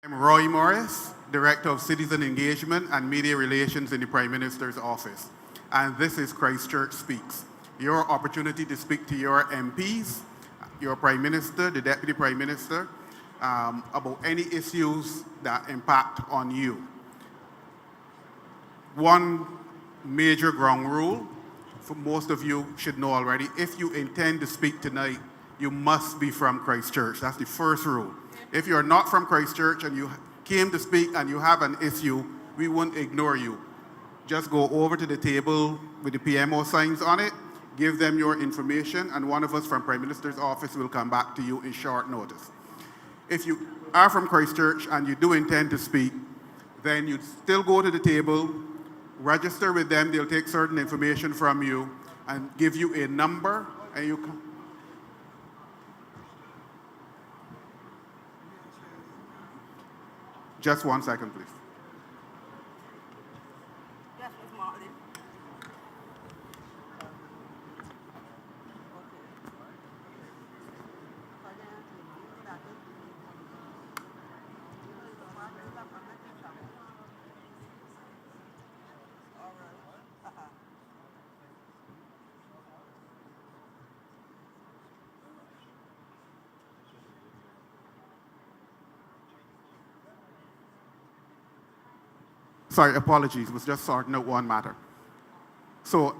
I'm Roy Morris, Director of Citizen Engagement and Media Relations in the Prime Minister's Office. And this is Christchurch Speaks, your opportunity to speak to your MPs, your Prime Minister, the Deputy Prime Minister, about any issues that impact on you. One major ground rule, for most of you should know already, if you intend to speak tonight, you must be from Christchurch. That's the first rule. If you're not from Christchurch and you came to speak and you have an issue, we won't ignore you. Just go over to the table with the PMO signs on it, give them your information, and one of us from Prime Minister's office will come back to you in short notice. If you are from Christchurch and you do intend to speak, then you still go to the table, register with them, they'll take certain information from you and give you a number, and you can. Just 1 second, please. Sorry, apologies, was just sorting out one matter. So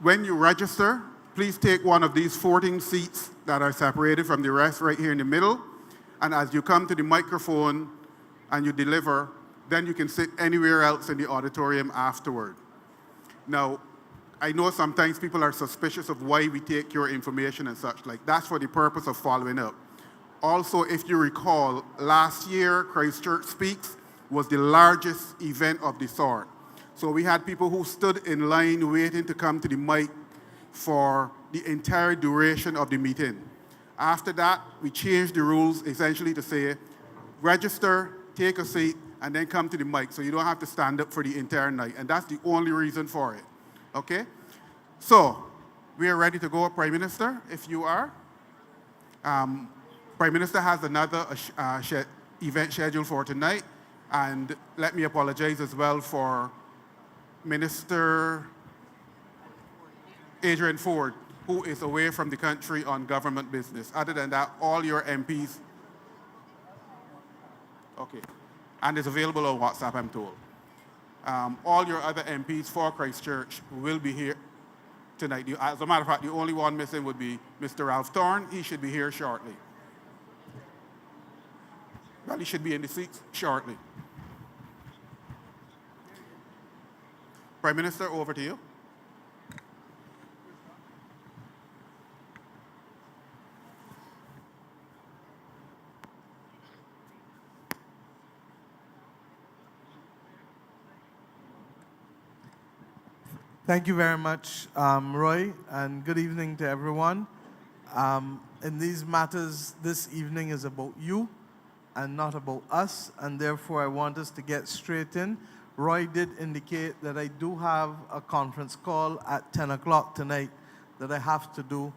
when you register, please take one of these 14 seats that are separated from the rest right here in the middle. And as you come to the microphone and you deliver, then you can sit anywhere else in the auditorium afterward. Now, I know sometimes people are suspicious of why we take your information and such like. That's for the purpose of following up. Also, if you recall, last year, Christchurch Speaks was the largest event of the sort. So we had people who stood in line waiting to come to the mic for the entire duration of the meeting. After that, we changed the rules essentially to say, register, take a seat, and then come to the mic, so you don't have to stand up for the entire night. And that's the only reason for it, okay? So, we are ready to go, Prime Minister, if you are. Prime Minister has another event scheduled for tonight. And let me apologize as well for Minister Adrian Ford, who is away from the country on government business. Other than that, all your MPs, okay, and it's available on WhatsApp, I'm told. All your other MPs for Christchurch will be here tonight. As a matter of fact, the only one missing would be Mr. Ralph Thorne. He should be here shortly. Well, he should be in the seats shortly. Prime Minister, over to you. Thank you very much, Roy, and good evening to everyone. In these matters, this evening is about you and not about us, and therefore I want us to get straight in. Roy did indicate that I do have a conference call at 10 o'clock tonight that I have to do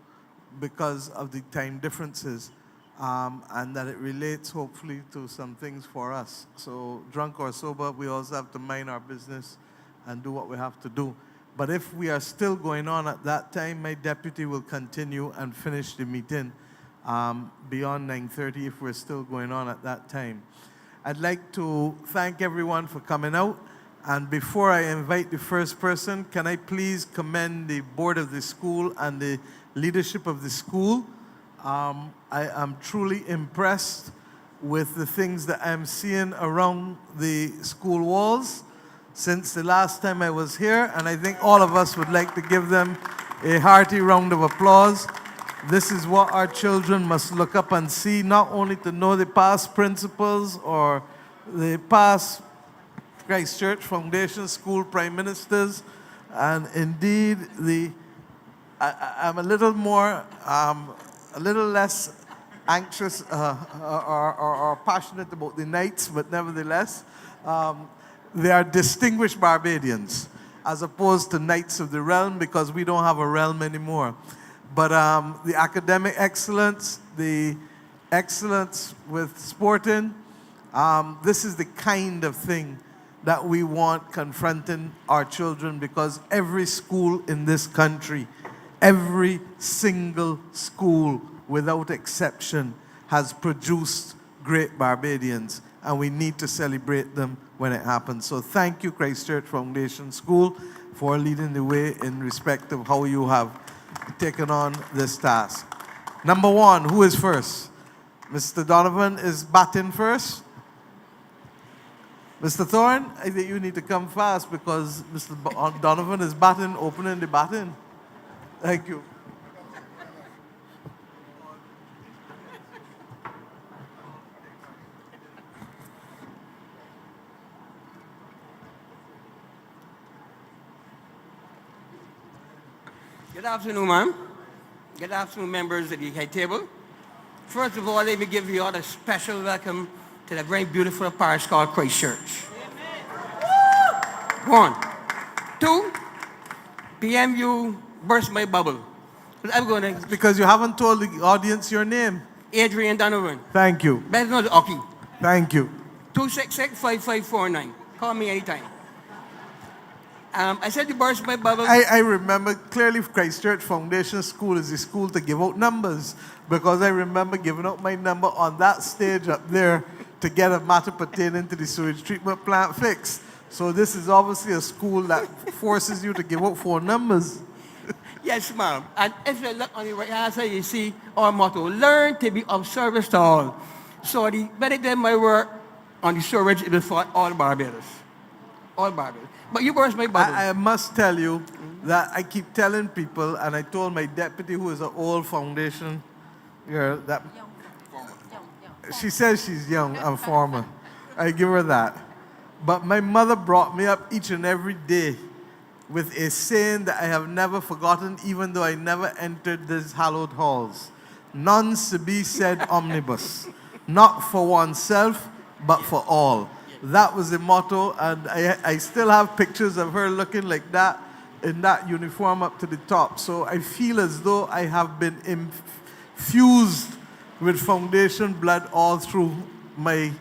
because of the time differences, and that it relates hopefully to some things for us. So drunk or sober, we also have to mind our business and do what we have to do. But if we are still going on at that time, my deputy will continue and finish the meeting beyond 9:30 if we're still going on at that time. I'd like to thank everyone for coming out. And before I invite the first person, can I please commend the board of the school and the leadership of the school. I am truly impressed with the things that I'm seeing around the school walls since the last time I was here, and I think all of us would like to give them a hearty round of applause. This is what our children must look up and see, not only to know the past principals or the past Christchurch Foundation School Prime Ministers, and indeed I'm a little less anxious or passionate about the Knights, but nevertheless, they are distinguished Barbadians as opposed to Knights of the Realm, because we don't have a realm anymore. But the academic excellence, the excellence with sporting, This is the kind of thing that we want confronting our children, because every school in this country, every single school without exception, has produced great Barbadians, and we need to celebrate them when it happens. So thank you, Christchurch Foundation School, for leading the way in respect of how you have taken on this task. Number one, who is first? Mr. Donovan is batting first. Mr. Thorne, I think you need to come fast because Mr. Donovan is batting, opening the batting. Thank you. Good afternoon, ma'am. Good afternoon, members of the head table. First of all, let me give you all a special welcome to the very beautiful parish called Christchurch. One. Two, PMU burst my bubble. I'm going to... Because you haven't told the audience your name. Adrian Donovan. Thank you. Better known as Oki. Thank you. 266-5549. Call me anytime. I said you burst my bubble. I remember clearly Christchurch Foundation School is the school to give out numbers, because I remember giving out my number on that stage up there to get a matter pertaining to the sewage treatment plant fixed. So this is obviously a school that forces you to give out 4 numbers. Yes, ma'am. And if you look on the right hand side, you see our motto, learn to be of service to all. So the better than my work on the sewage, it was for all Barbados. All Barbados. But you burst my bubble. I must tell you that I keep telling people, and I told my deputy, who is an old foundation girl, that she says she's young and former. I give her that. But my mother brought me up each and every day with a saying that I have never forgotten, even though I never entered these hallowed halls. None to be said omnibus. Not for oneself, but for all. That was the motto, and I still have pictures of her looking like that in that uniform up to the top. So I feel as though I have been infused with foundation blood all through my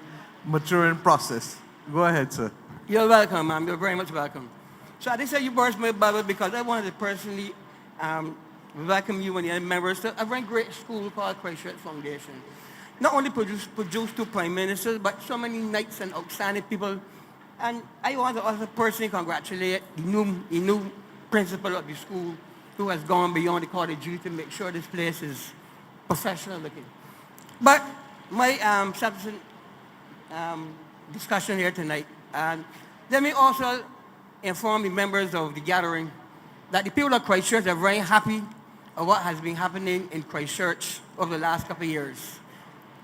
maturing process. Go ahead, sir. You're welcome, ma'am. You're very much welcome. So I did say you burst my bubble because I wanted to personally welcome you and the other members to a very great school called Christchurch Foundation. Not only produced 2 prime ministers, but so many knights and outstanding people. And I want to also personally congratulate the new principal of the school, who has gone beyond the college duty to make sure this place is professional looking. But my subsequent discussion here tonight, let me also inform the members of the gathering that the people of Christchurch are very happy of what has been happening in Christchurch over the last couple of years.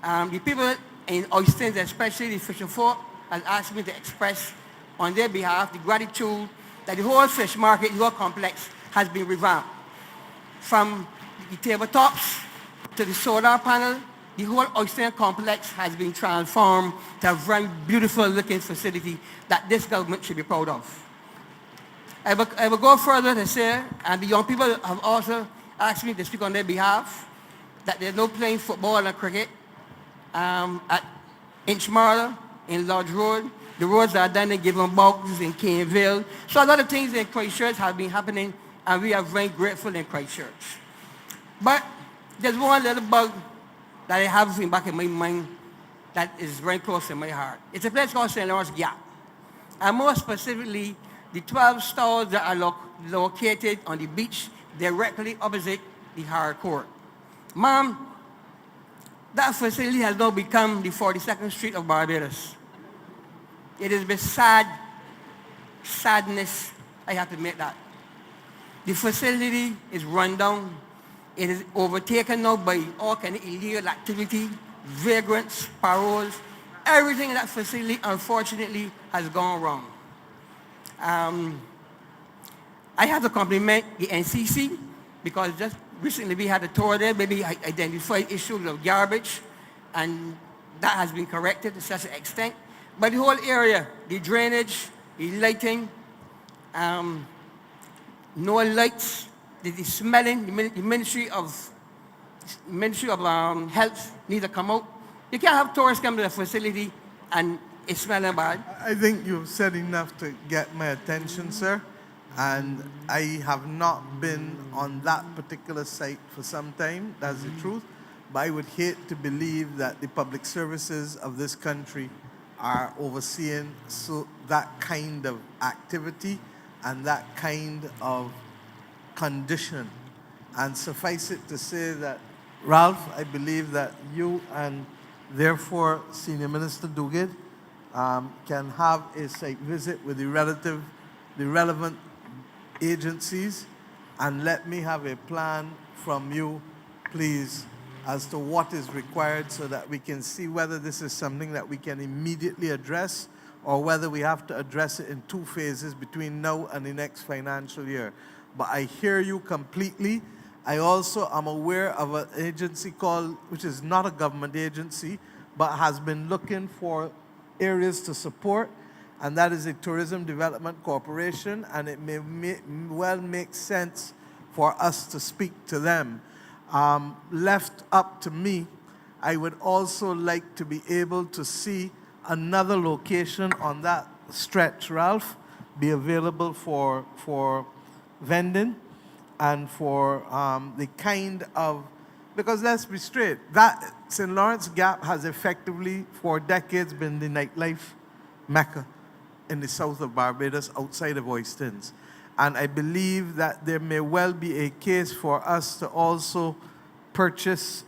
The people in Oystons, especially the Fisher Folk, has asked me to express on their behalf the gratitude that the whole fish market, the whole complex, has been revamped. From the tabletops to the solar panel, the whole Oyster complex has been transformed to a very beautiful looking facility that this government should be proud of. I will go further to say, and the young people have also asked me to speak on their behalf, that there's no playing football and cricket at Inchmarla, in Lodge Road. The roads are done in Gibbon Bogs, in Caneville. So a lot of things in Christchurch have been happening, and we are very grateful in Christchurch. But there's one little bug that I have in back in my mind that is very close to my heart. It's a place called St. Lawrence Gap. And more specifically, the 12 stalls that are located on the beach directly opposite the Hard Court. Ma'am, that facility has now become the 42nd Street of Barbados. It is with sadness, I have to admit that. The facility is run down. It is overtaken now by all kind of illegal activity, vagrants, paroles. Everything in that facility, unfortunately, has gone wrong. I have to compliment the NCC because just recently we had a tour there, maybe identified issues of garbage, and that has been corrected to such an extent. But the whole area, the drainage, the lighting, no lights, the smelling, the Ministry of Health need to come out. You can't have tourists come to the facility and it's smelling bad. I think you've said enough to get my attention, sir. And I have not been on that particular site for some time, that's the truth. But I would hate to believe that the public services of this country are overseeing that kind of activity and that kind of condition. And suffice it to say that, Ralph, I believe that you and therefore Senior Minister Duguid can have a site visit with the relevant agencies, and let me have a plan from you, please, as to what is required so that we can see whether this is something that we can immediately address or whether we have to address it in 2 phases between now and the next financial year. But I hear you completely. I also am aware of an agency called, which is not a government agency, but has been looking for areas to support, and that is a Tourism Development Corporation, and it may well make sense for us to speak to them. Left up to me, I would also like to be able to see another location on that stretch, Ralph, be available for vending and for the kind of, because let's be straight, that St. Lawrence Gap has effectively for decades been the nightlife mecca in the south of Barbados outside of Oistins. And I believe that there may well be a case for us to also purchase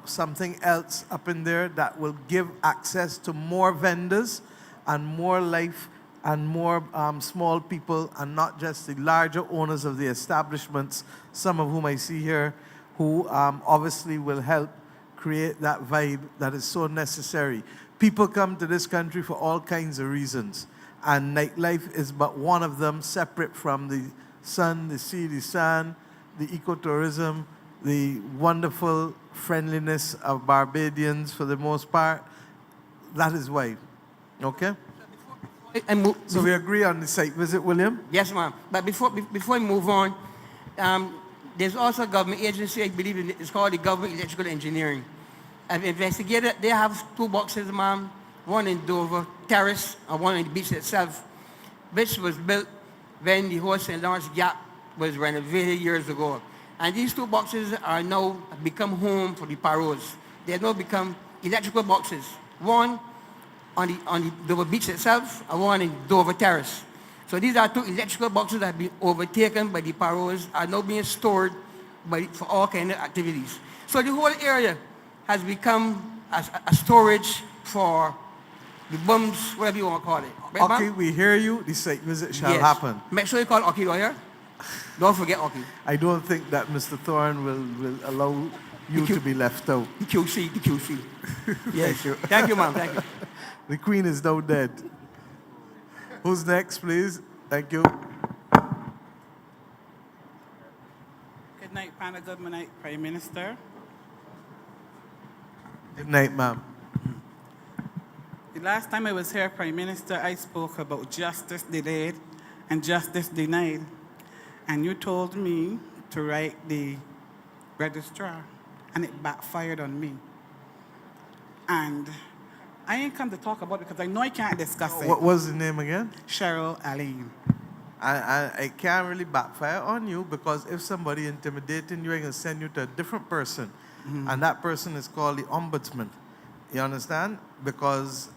something else up in there that will give access to more vendors and more life and more small people, and not just the larger owners of the establishments, some of whom I see here, who obviously will help create that vibe that is so necessary. People come to this country for all kinds of reasons, and nightlife is but one of them, separate from the sun, the sea, the sand, the ecotourism, the wonderful friendliness of Barbadians for the most part. That is why. Okay? So we agree on the site visit, William? Yes, ma'am. But before we move on, there's also a government agency, I believe it's called the Government Electrical Engineering. I've investigated, they have 2 boxes, ma'am, one in Dover Terrace and one in the beach itself, which was built when the whole St. Lawrence Gap was renovated years ago. And these 2 boxes are now become home for the Paros. They have now become electrical boxes. One on the Dover Beach itself and one in Dover Terrace. So these are 2 electrical boxes that have been overtaken by the Paros, are now being stored for all kinds of activities. So the whole area has become a storage for the bums, whatever you want to call it. Right, Okay, ma'am? we hear you. The site visit shall Yes. happen. Make sure you call Oki lawyer. Don't forget Oki. I don't think that Mr. Thorne will allow you to be left out. The QC, the QC. Yes. Thank you. Thank you, ma'am. Thank you. The Queen is now dead. Who's next, please? Thank you. Good night, panel. Good night, Prime Minister. Good night, ma'am. The last time I was here, Prime Minister, I spoke about justice delayed and justice denied. And you told me to write the registrar, and it backfired on me. And I ain't come to talk about it because I know I can't discuss it. What was the name again? Cheryl Aline. I can't really backfire on you, because if somebody intimidating you, I can send you to a different person. And that person is called the ombudsman. You understand? Because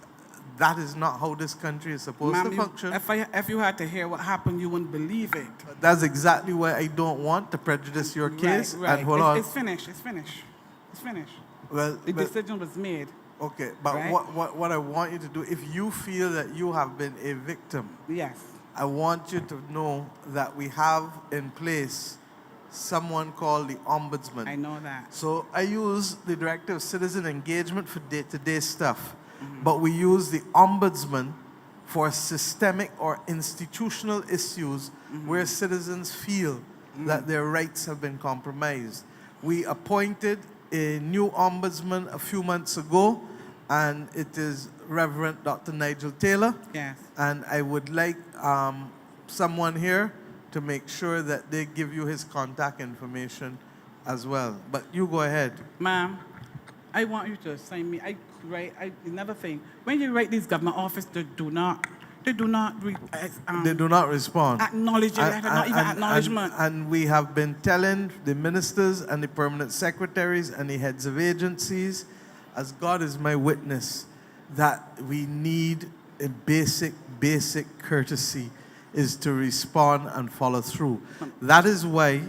that is not how this country is supposed Ma'am, to function. if you had to hear what happened, you wouldn't believe it. That's exactly why I don't want to prejudice your case. Right. And hold on. It's finished. It's finished. It's finished. Well, The decision was made. okay, but Right? what I want you to do, if you feel that you have been a victim, Yes. I want you to know that we have in place someone called the ombudsman. I know that. So I use the Director of Citizen Engagement for day-to-day stuff, but we use the ombudsman for systemic or institutional issues where citizens feel that their rights have been compromised. We appointed a new ombudsman a few months ago, and it is Reverend Dr. Nigel Taylor. Yes. And I would like someone here to make sure that they give you his contact information as well. But you go ahead. Ma'am, I want you to sign me. Another thing. When you write these government office, they do not They do not respond. acknowledge the letter, not even acknowledgement. And we have been telling the ministers and the permanent secretaries and the heads of agencies, as God is my witness, that we need a basic courtesy is to respond and follow through. That is why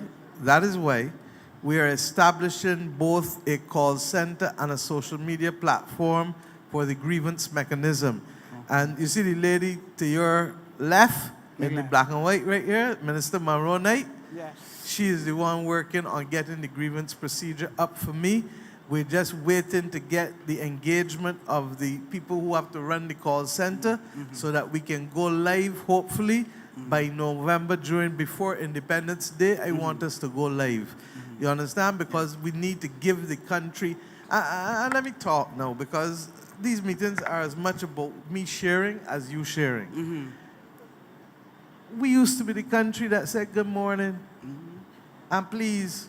we are establishing both a call center and a social media platform for the grievance mechanism. And you see the lady to your left, in the black and white right here, Minister Monroe Knight. Yes. She is the one working on getting the grievance procedure up for me. We're just waiting to get the engagement of the people who have to run the call center so that we can go live, hopefully, by November, before Independence Day. I want us to go live. You understand? Because we need to give the country, and let me talk now, because these meetings are as much about me sharing as you sharing. We used to be the country that said good morning, and please,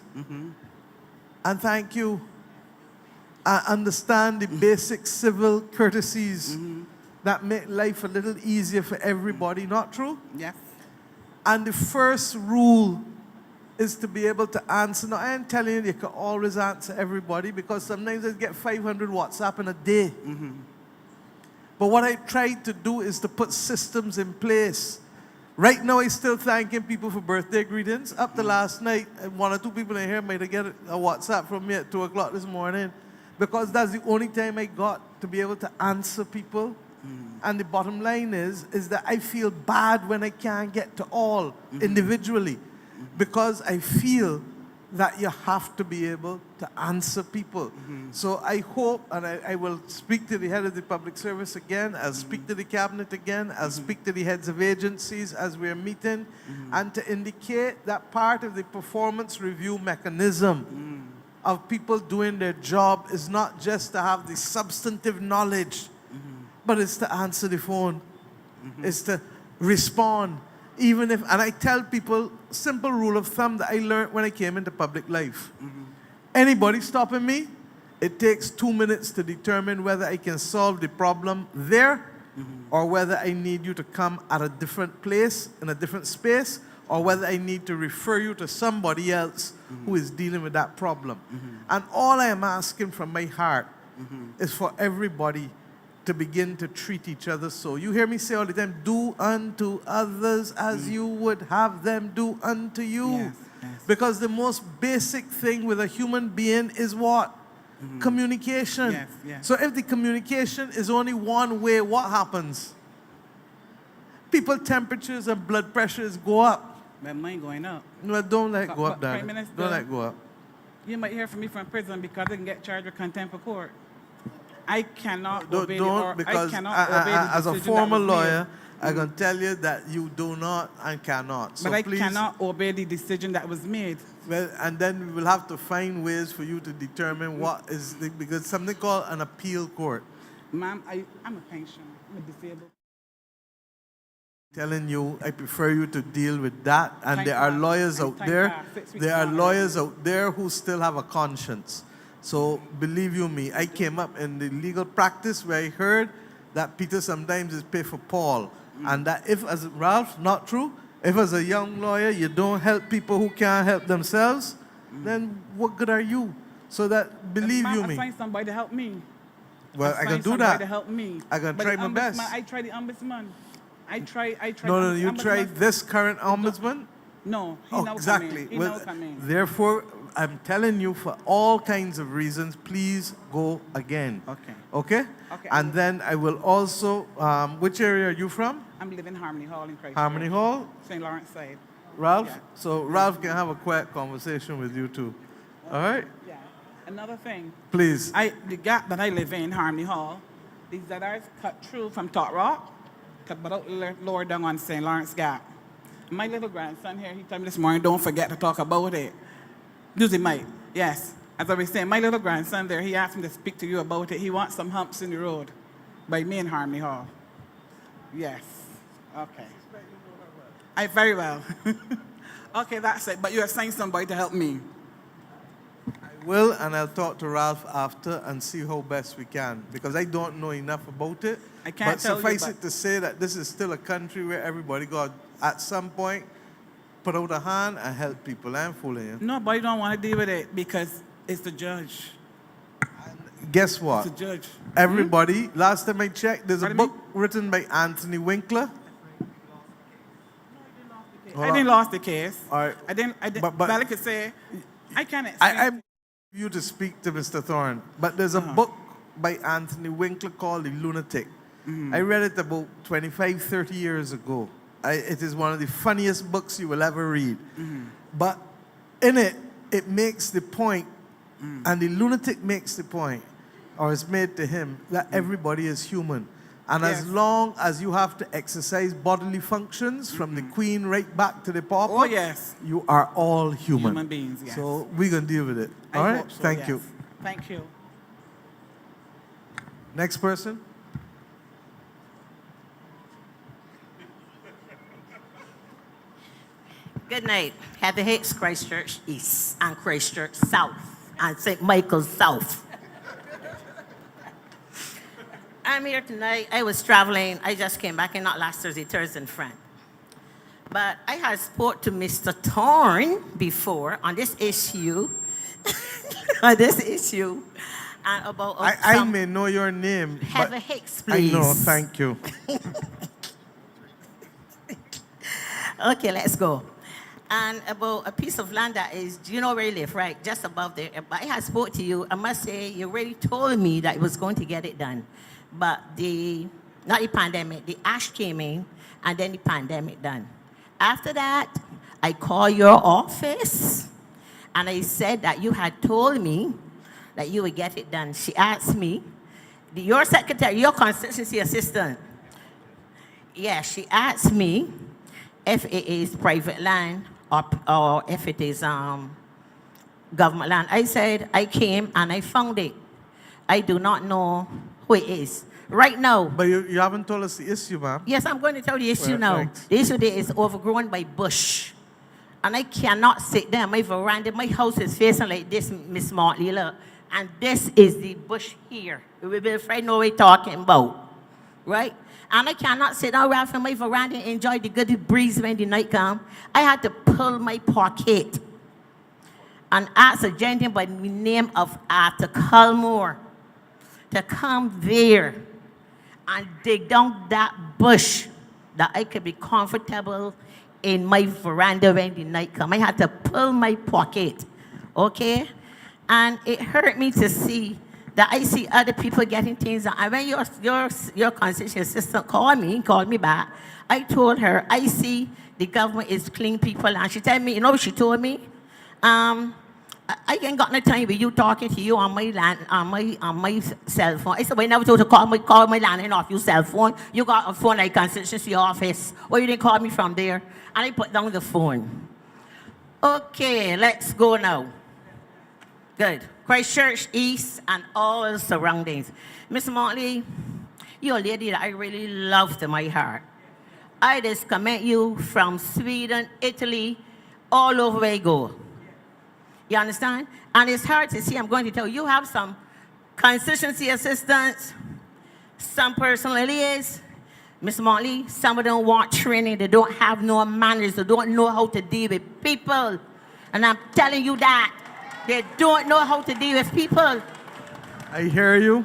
and thank you. I understand the basic civil courtesies that make life a little easier for everybody, not true? Yes. And the first rule is to be able to answer. Now, I ain't telling you can always answer everybody, because sometimes I get 500 WhatsApp in a day. But what I try to do is to put systems in place. Right now, I'm still thanking people for birthday greetings. Up to last night, one or two people in here might have get a WhatsApp from me at 2 o'clock this morning, because that's the only time I got to be able to answer people. And the bottom line is that I feel bad when I can't get to all individually, because I feel that you have to be able to answer people. So I hope, and I will speak to the head of the public service again, I'll speak to the cabinet again, I'll speak to the heads of agencies as we're meeting, and to indicate that part of the performance review mechanism of people doing their job is not just to have the substantive knowledge, but it's to answer the phone. It's to respond. Even if, and I tell people, simple rule of thumb that I learned when I came into public life. Anybody stopping me, it takes 2 minutes to determine whether I can solve the problem there, or whether I need you to come at a different place, in a different space, or whether I need to refer you to somebody else who is dealing with that problem. And all I am asking from my heart is for everybody to begin to treat each other so. You hear me say all the time, do unto others as you would have them do unto you. Yes, yes. Because the most basic thing with a human being is what? Communication. Yes, yes. So if the communication is only one way, what happens? People's temperatures and blood pressures go up. But mine going up. No, don't let it go But up, Prime darling. Minister, Don't let it go up. You might hear from me from prison because I can get charged with contempt of court. I cannot Don't, obey don't, the because I cannot obey the as a decision former that was made. lawyer, I can tell you that you do not and cannot. So But I please, cannot obey the decision that was made. well, and then we will have to find ways for you to determine what is because something called an appeal court. Ma'am, I'm a pensioner. I'm a disabled. Telling you, I prefer you to deal with that. And Thank there are God. lawyers And out thank there. God. 6 weeks There are now, lawyers out there who still have a conscience. So believe you me, I came up in the legal practice where I heard that Peter sometimes is paid for Paul. And that if, as Ralph, not true, if as a young lawyer you don't help people who can't help themselves, then what good are you? So that, believe Ma'am, you I me. find somebody to help me. Well, I can find do somebody that. to help me. I can But try the my best. ombudsman, I tried the ombudsman. I tried No, the you ombudsman. tried this current ombudsman? No, he Oh, now exactly. come in. He Well, now come in. therefore, I'm telling you, for all kinds of reasons, please go again. Okay. Okay? Okay, And then I will also, which area are you from? I'm living in Harmony Hall in Christchurch. Harmony Hall? St. Lawrence side. Ralph? Yeah. So Ralph can have a quiet conversation with you too. All right? Yeah. Another thing, Please. the gap that I live in, Harmony Hall, these ZRs cut through from Top Rock, cut but out lower down on St. Lawrence Gap. My little grandson here, he told me this morning, don't forget to talk about it. Use it, Mike. Yes. As I was saying, my little grandson there, he asked me to speak to you about it. He wants some humps in the road by me in Harmony Hall. Yes. Okay. I very well. Okay, that's it. But you assigned somebody to help me. I will, and I'll talk to Ralph after and see how best we can, because I don't know enough about it. I can't but tell you, suffice but- it to say that this is still a country where everybody got, at some point, put out a hand and help people. I'm fooling you. Nobody don't want to deal with it because it's the judge. Guess what? It's the judge. Everybody, last time I checked, there's a Pardon me? book written by Anthony Winkler. Hold I on. didn't lost the case. All right. I didn't, But- but I could say, I can't explain. I'm you to speak to Mr. Thorne, but there's a book by Anthony Winkler called The Lunatic. I read it about 25, 30 years ago. It is one of the funniest books you will ever read. But in it, it makes the point, and the lunatic makes the point, or it's made to him, that everybody is human. And Yes. as long as you have to exercise bodily functions from the queen right back to the pauper, Oh, yes. you are all human. Human beings, yes. So we're going to deal with it. I All right? hope so, Thank yes. you. Thank you. Next person. Good night. Heather Hicks, Christchurch East and Christchurch South and St. Michael's South. I'm here tonight. I was traveling. I just came back in not last Thursday, Thursday and Friday. But I had spoke to Mr. Thorne before on this issue, on this issue, and about I some- may know your name, Heather but Hicks, I please. know. Thank you. Okay, let's go. And about a piece of land that is, you know where you live, right? Just above there. But I had spoke to you. I must say, you really told me that it was going to get it done. But not the pandemic, the ash came in, and then the pandemic done. After that, I called your office, and I said that you had told me that you would get it done. She asked me, your secretary, your constituency assistant, yeah, she asked me if it is private land or if it is government land. I said, I came and I found it. I do not know who it is. Right now, But you haven't told us the issue, ma'am. yes, I'm going to tell the issue Right, now. right. The issue there is overgrown by bush. And I cannot sit there. My veranda, my house is facing like this, Miss Martley, look. And this is the bush here. We will afraid know what we're talking about. Right? And I cannot sit down right from my veranda and enjoy the good breeze when the night comes. I had to pull my pocket and ask a gentleman by the name of Arthur Culmore to come there and dig down that bush that I could be comfortable in my veranda when the night comes. I had to pull my pocket, okay? And it hurt me to see that I see other people getting things done. And when your constituency assistant called me back, I told her, I see the government is cleaning people, and she told me, you know what she told me? I ain't got no time with you talking to you on my land, on my cell phone. I said, well, I never told you to call my landline off your cell phone. You got a phone like constituency office. Or you didn't call me from there. And I put down the phone. Okay, let's go now. Good. Christchurch East and all surroundings. Miss Motley, you're a lady that I really love to my heart. I just commend you from Sweden, Italy, all over where you go. You understand? And it's hard to see. I'm going to tell you, you have some constituency assistants, some personal liaisons. Miss Motley, some of them want training. They don't have no manners. They don't know how to deal with people. And I'm telling you that. They don't know how to deal with people. I hear you.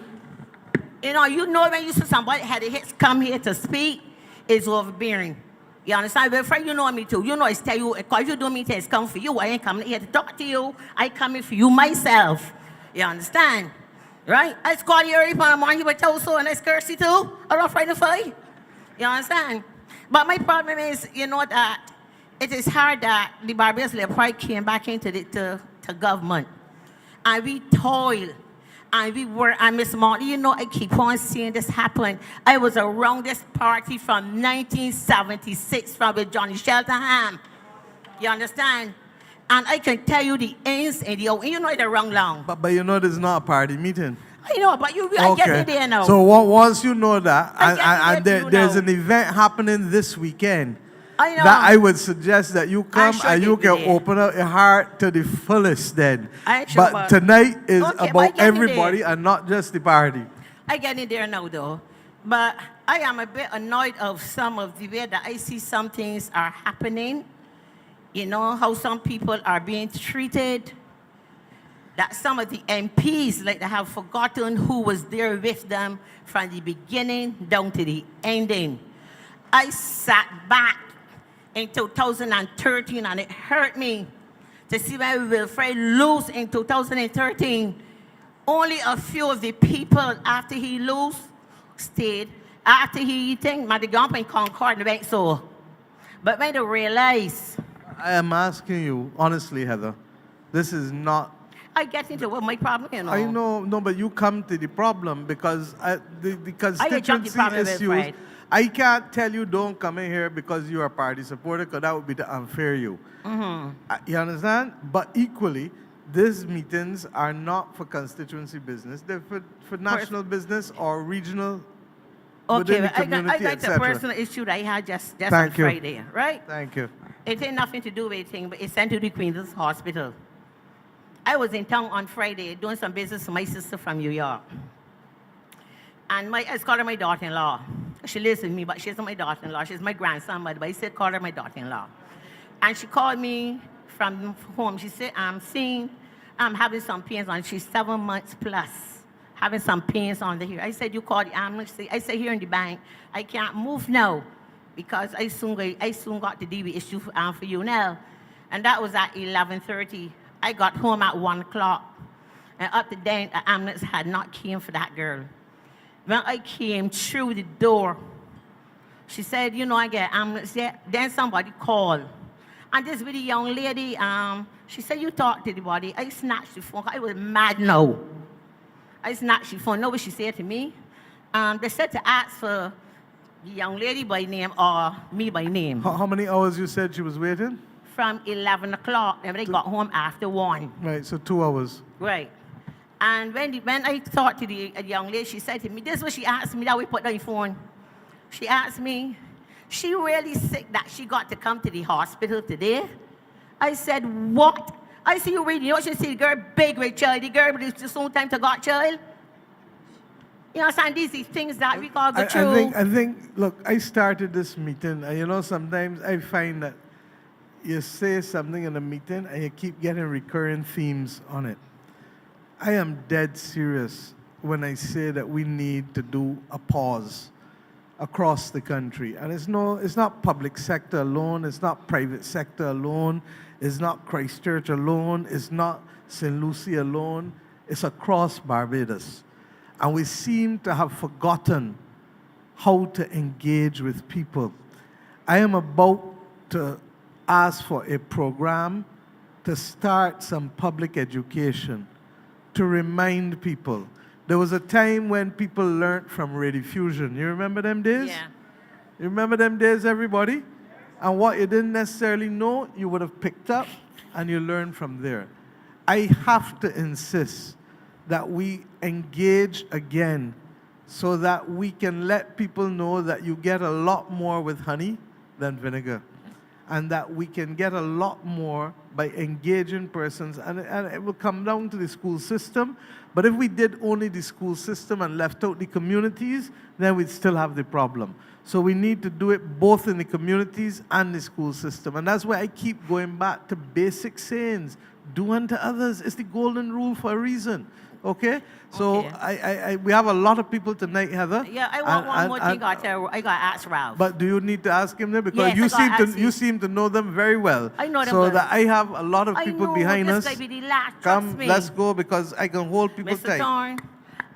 You know when you see somebody had a hits come here to speak, it's overbearing. You understand? But friend, you know me too. You know it's tell you, because you do me to come for you. I ain't coming here to talk to you. I coming for you myself. You understand? Right? I called you early in the morning, you were told so, and I curse you too. I'm not afraid to fight. You understand? But my problem is, you know that it is hard that the Barbados Labour Party came back into to government. And we toil. And we work. And Miss Martin, you know, I keep on seeing this happen. I was around this party from 1976 from with Johnny Shelterham. You understand? And I can tell you the ins and the outs. You know they're wrong long. But you know this is not a party meeting. I know, but I get it there now. So once you know that, I get it and there, you there's know. an event happening this weekend, I know. that I would suggest that you come sure and they you be can there. open up your heart to the fullest then. I sure But will. tonight is Okay, but I about get you everybody there. and not just the party. I get in there now, though. But I am a bit annoyed of some of the way that I see some things are happening. You know, how some people are being treated. That some of the MPs, like they have forgotten who was there with them from the beginning down to the ending. I sat back in 2013 and it hurt me to see when Wilfred lose in 2013. Only a few of the people after he lose stayed. After he think Madagascar and Concord went so. But when they realize, I am asking you, honestly, Heather, this is not. I get into what my problem, you know. I know, no, but you come to the problem because the constituency problem with issues. pride. I can't tell you don't come in here because you are a party supporter, because that would be to unfair you. You understand? But equally, these meetings are not for constituency business. They're for national business or regional within Okay, the I community, got the etc. personal issue that I had just on Thank you. Friday, right? Thank you. It ain't nothing to do with anything, but it's sent to the Queen's Hospital. I was in town on Friday doing some business with my sister from New York. And I called her my daughter-in-law. She lives with me, but she's not my daughter-in-law. She's my grandson, but I said call her my daughter-in-law. And she called me from home. She said, I'm having some pains on. She's 7 months plus, having some pains on the here. I said, you called the ambulance? I said, here in the bank, I can't move now because I soon got the DB issue for you now. And that was at 11:30. I got home at 1 o'clock. And up to then, the ambulance had not came for that girl. When I came through the door, she said, you know, I get ambulance yet. Then somebody called. And this really young lady, she said, you talk to the body. I snatched the phone. I was mad now. I snatched the phone. Know what she said to me? They said to ask for the young lady by name or me by name. How many hours you said she was waiting? From 11 o'clock, and they got home after 1. Right, so 2 hours. Right. And when I talked to the young lady, she said to me, this is what she asked me that we put down the phone. She asked me, she really sick that she got to come to the hospital today? I said, what? I see you reading. You know, she said, the girl big with child. The girl, but it's just no time to got child. You understand? These are things that we call go through. I think, look, I started this meeting, and you know, sometimes I find that you say something in a meeting and you keep getting recurring themes on it. I am dead serious when I say that we need to do a pause across the country. And it's not public sector alone, it's not private sector alone, it's not Christchurch alone, it's not St. Lucie alone, it's across Barbados. And we seem to have forgotten how to engage with people. I am about to ask for a program to start some public education to remind people. There was a time when people learned from radiofusion. You remember them days? Yeah. You remember them days, everybody? And what you didn't necessarily know, you would have picked up and you learned from there. I have to insist that we engage again so that we can let people know that you get a lot more with honey than vinegar. And that we can get a lot more by engaging persons. And it will come down to the school system. But if we did only the school system and left out the communities, then we'd still have the problem. So we need to do it both in the communities and the school system. And that's why I keep going back to basic sayings. Do unto others. It's the golden rule for a reason. Okay? So Okay. we have a lot of people tonight, Heather. Yeah, I want one more thing. I got to ask Ralph. But do you need to ask him there? Because Yes, I gotta ask you you. seem to know them very well. I know them so well. that I have a lot of people behind us. This guy be the last, trust Come, me. let's go because I can hold people Mr. tight. Thorne,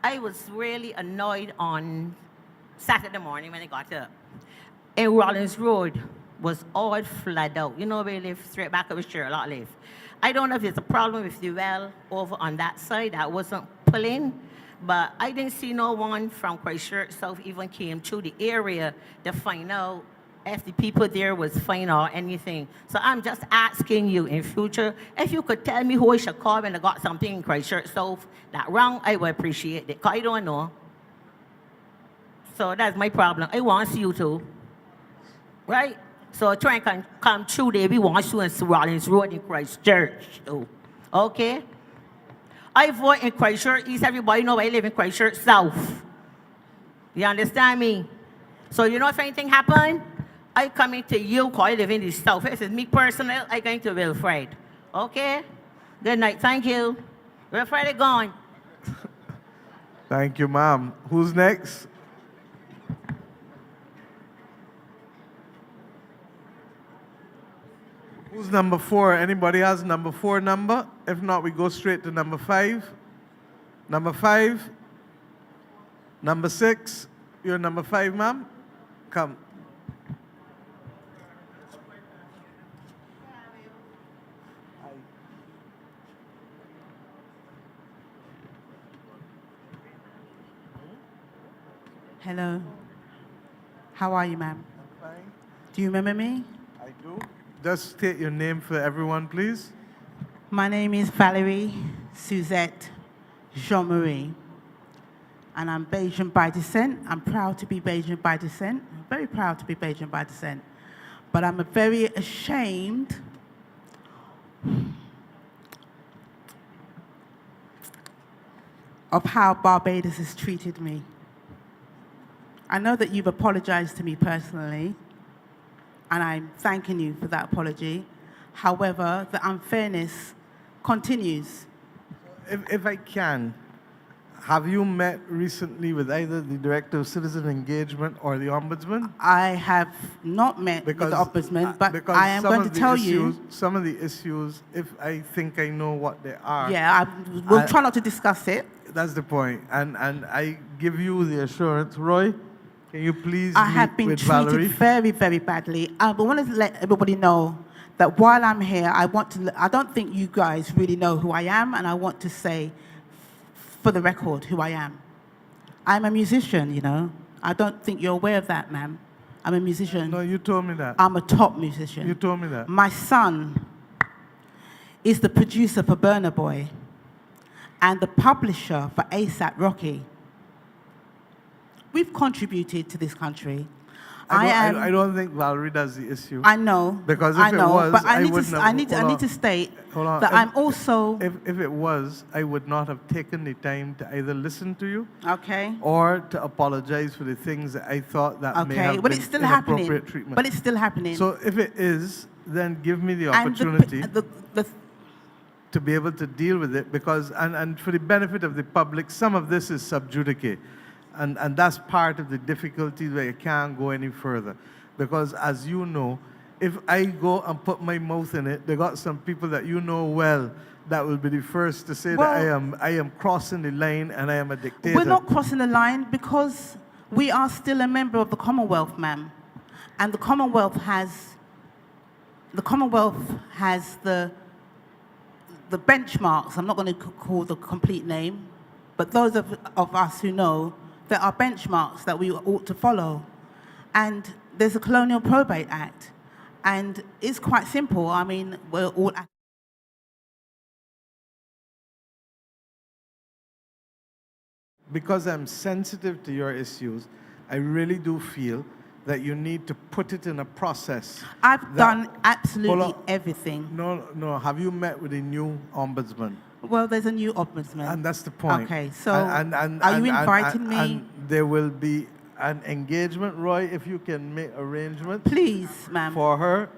I was really annoyed on Saturday morning when I got up. And Rollins Road was all flooded out. You know where I live, straight back of Sherlock live. I don't know if it's a problem with the well over on that side that wasn't pulling, but I didn't see no one from Christchurch South even came to the area to find out if the people there was fine or anything. So I'm just asking you in future, if you could tell me who I should call when I got something in Christchurch South that wrong, I would appreciate it, because I don't know. So that's my problem. I want you to, right? So try and come through there. We want you in Rollins Road in Christchurch. Oh, okay? I vote in Christchurch East. Everybody know I live in Christchurch South. You understand me? So you know if anything happen, I coming to you because I live in the South. This is me personal. I going to Wilfred. Okay? Good night. Thank you. Wilfred is gone. Thank you, ma'am. Who's next? Who's number 4? Anybody has number 4 number? If not, we go straight to number 5. Number 5. Number 6. You're number 5, ma'am? Come. Hello. How are you, ma'am? I'm fine. Do you remember me? I do. Just state your name for everyone, please. My name is Valerie Suzette Jean-Marie, and I'm Bajan by descent. I'm proud to be Bajan by descent. I'm very proud to be Bajan by descent. But I'm very ashamed of how Barbados has treated me. I know that you've apologized to me personally, and I'm thanking you for that apology. However, the unfairness continues. If I can, have you met recently with either the Director of Citizen Engagement or the Ombudsman? I have not met with the Ombudsman, but because I am some going to of the tell issues, you. Some of the issues, if I think I know what they are. Yeah, we'll try not to discuss it. That's the point. And I give you the assurance, Roy, can you please I meet have been with treated Valerie? very, very badly. I want to let everybody know that while I'm here, I don't think you guys really know who I am, and I want to say, for the record, who I am. I'm a musician, you know. I don't think you're aware of that, ma'am. I'm a musician. No, you told me that. I'm a top musician. You told me that. My son is the producer for Burna Boy and the publisher for ASAP Rocky. We've contributed to this country. I don't think Valerie does the issue. I know. Because if I know, it was, but I wouldn't have. I need to state Hold on. that I'm also If it was, I would not have taken the time to either listen to you okay. or to apologize for the things that I thought that may Okay, have but been it's still inappropriate happening. treatment. But it's still happening. So if it is, then give me the and opportunity the to be able to deal with it because, and for the benefit of the public, some of this is sub judice. And that's part of the difficulty where you can't go any further. Because as you know, if I go and put my mouth in it, they got some people that you know well that will be the first to say that I am crossing the line and I am a dictator. We're not crossing the line because we are still a member of the Commonwealth, ma'am. And the Commonwealth has the benchmarks. I'm not going to call the complete name, but those of us who know, there are benchmarks that we ought to follow. And there's a Colonial Probate Act. And it's quite simple. I mean, we're all... Because I'm sensitive to your issues, I really do feel that you need to put it in a process. I've done absolutely everything. No. Have you met with the new ombudsman? Well, there's a new ombudsman. And that's the point. Okay, so are you inviting me? And there will be an engagement, Roy, if you can make arrangements Please, ma'am. for her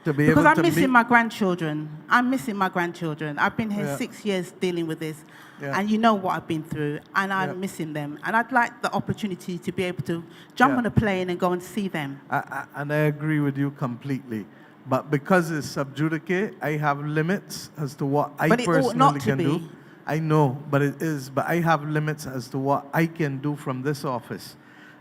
to be Because able I'm to missing meet. my grandchildren. I'm missing my grandchildren. I've been here Yeah. 6 years dealing with this. Yeah. And you know what I've been through. And I'm Yeah. missing them. And I'd like the opportunity to be able to jump Yeah. on a plane and go and see them. And I agree with you completely. But because it's sub judice, I have limits as to what I But it ought personally not to can do. be. I know, but it is. But I have limits as to what I can do from this office.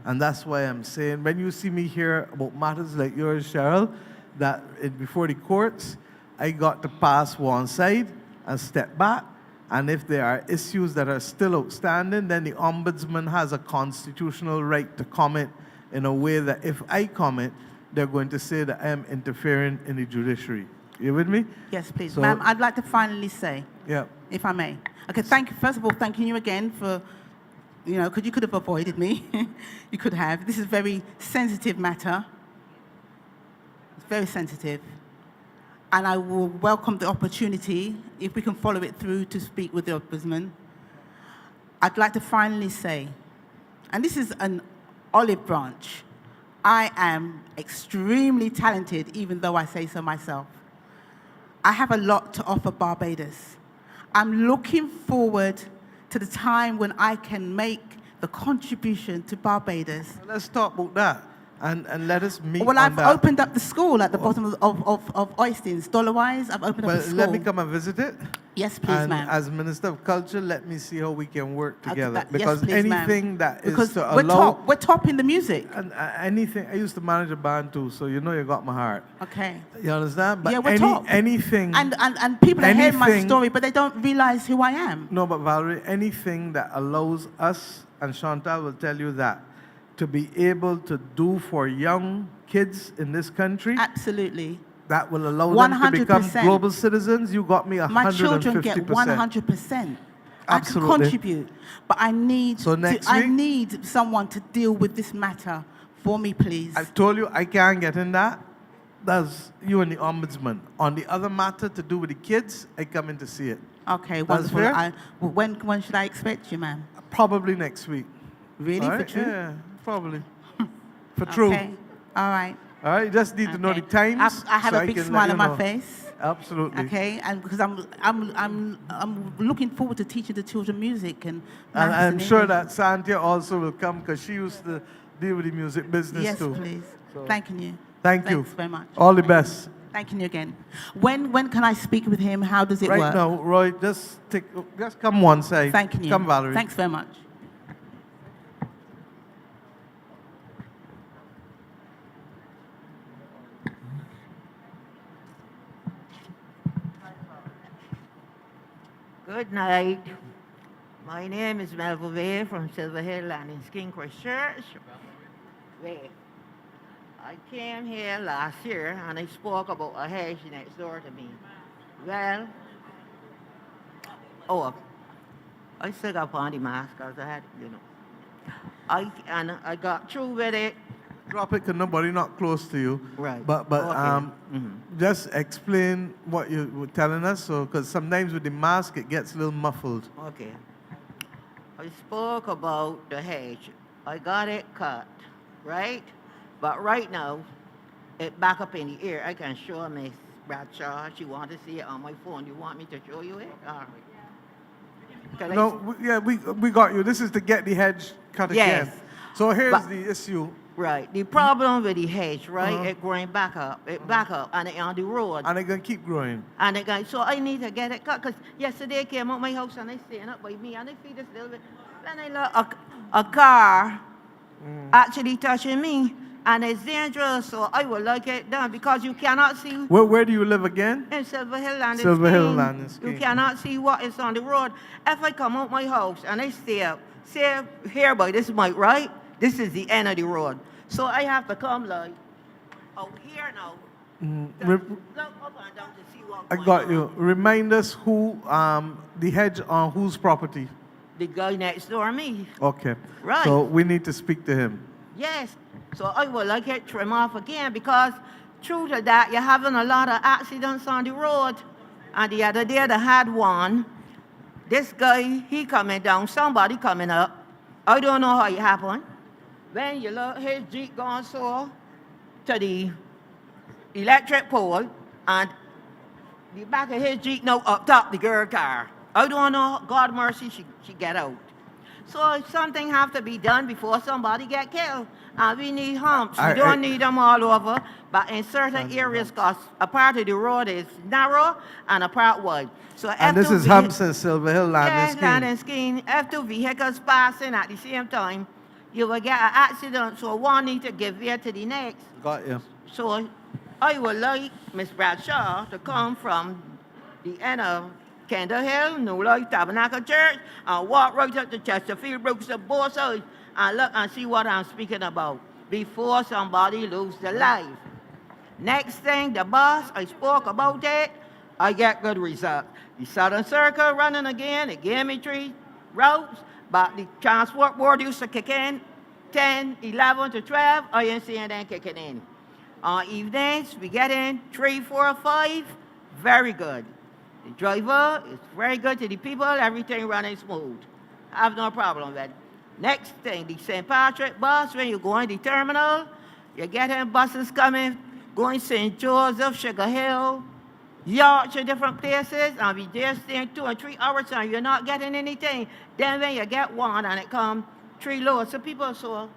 And that's why I'm saying, when you see me hear about matters like yours, Cheryl, that before the courts, I got to pass one side and step back. And if there are issues that are still outstanding, then the ombudsman has a constitutional right to comment in a way that if I comment, they're going to say that I am interfering in the judiciary. You with me? Yes, please. So- Ma'am, I'd like to finally say, Yeah. if I may. Okay, thank you. First of all, thanking you again for, because you could have avoided me. You could have. This is a very sensitive matter. very sensitive. And I will welcome the opportunity, if we can follow it through, to speak with the Ombudsman. I'd like to finally say, and this is an olive branch, I am extremely talented, even though I say so myself. I have a lot to offer Barbados. I'm looking forward to the time when I can make the contribution to Barbados. Let's talk about that and let us meet Well, on I've that. opened up the school at the bottom of Oystins. Dollar-wise, I've opened up the school. Let me come and visit it. Yes, please, And ma'am. as Minister of Culture, let me see how we can work together. Yes, Because please, ma'am. anything that is Because to we're allow... top. We're top in the music. And anything, I used to manage a band too, so you know you got my heart. Okay. You understand? But Yeah, we're top. anything... And people are hearing my anything- story, but they don't realize who I am. No, but Valerie, anything that allows us, and Chantal will tell you that, to be able to do for young kids in this country, Absolutely. that will allow them to become 100%. global citizens, you got me 150%. My children get 100%. I can Absolutely. contribute, but I need So next I week- need someone to deal with this matter for me, please. I told you I can't get in that. That's you and the ombudsman. On the other matter to do with the kids, I come in to see it. Okay, That's wonderful. fair? When should I expect you, ma'am? Probably next week. Really, All for right? true? Yeah, probably. For true. Okay, all right. All right, you just need to know the Okay. times. I have so a big can let smile you on my know. face. Absolutely. Okay, and because I'm looking forward to teaching the children music and And maths I'm and sure English. that Santia also will come because she used to deal with the music business Yes, too. please. So- Thank you. Thank you. Thanks very much. All the best. Thank you again. When can I speak with him? How does it Right work? now, Roy, just come one side. Thank you. Come, Valerie. Thanks very much. Good night. My name is Melville Way from Silver Hill Landing Skin Church. Way. I came here last year and I spoke about a hedge next door to me. Well, I still got on the mask because I had, I got through with it. Drop it because nobody not close to you. Right. But Okay. just explain what you were telling us, so because sometimes with the mask it gets a little muffled. Okay. I spoke about the hedge. I got it cut, right? But right now, it back up in the air. I can show Miss Bradshaw. She want to see it on my phone. You want me to show you it? All right. Can I- No, we got you. This is to get the hedge cut Yes. again. So here's But- the issue, Right. The problem with the hedge, right? Uh-huh. It growing back up. It back up and it on the road. and it's gonna keep growing. And it going, so I need to get it cut. Because yesterday I came out my house and I staying up by me and I feel this little bit. Then I look, a car actually touching me. And it's dangerous, so I would like it done because you cannot see Where do you live again? in Silver Hill Land. Silver Hill Land and You Skene. cannot see what is on the road. If I come out my house and I stay up, say here by this mic, right? This is the end of the road. So I have to come like out here now. Re- Look up and down to see what's I going got on. you. Remind us who the hedge on whose property. The guy next door me. Okay. Right. So we need to speak to him. Yes. So I would like it trim off again because true to that, you're having a lot of accidents on the road. And the other day they had one. This guy, he coming down, somebody coming up. I don't know how it happened. When you look, his Jeep gone so to the electric pole and the back of his Jeep now up top the girl car. I don't know, God mercy, she get out. So something have to be done before somebody get killed. And we need humps. We don't need them all over, but in certain areas, because a part of the road is narrow and a part wide. So And this is Hampson, Silver Hill, Land yes, and land Skene. and Skene. If two vehicles passing at the same time, you will get an accident. So one need to give way to the next. Got you. So I would like Miss Bradshaw to come from the end of Kendall Hill, New Life Tabernacle Church, and walk right up to Chesterfield Brooks on both sides and look and see what I'm speaking about before somebody loses their life. Next thing, the bus, I spoke about it, I get good results. The Southern Circle running again, it gave me 3 routes, but the Transport Board used to kick in 10, 11 to 12, I ain't seeing them kicking in. On evenings, we get in 3, 4, 5. Very good. The driver is very good to the people. Everything running smooth. I have no problem with it. Next thing, the St. Patrick bus, when you go in the terminal, you get in buses coming, going St. Joseph, Sugar Hill, Yorkshire, different places, and we there staying 2 and 3 hours and you're not getting anything. Then when you get one and it come 3 loads, so people, so,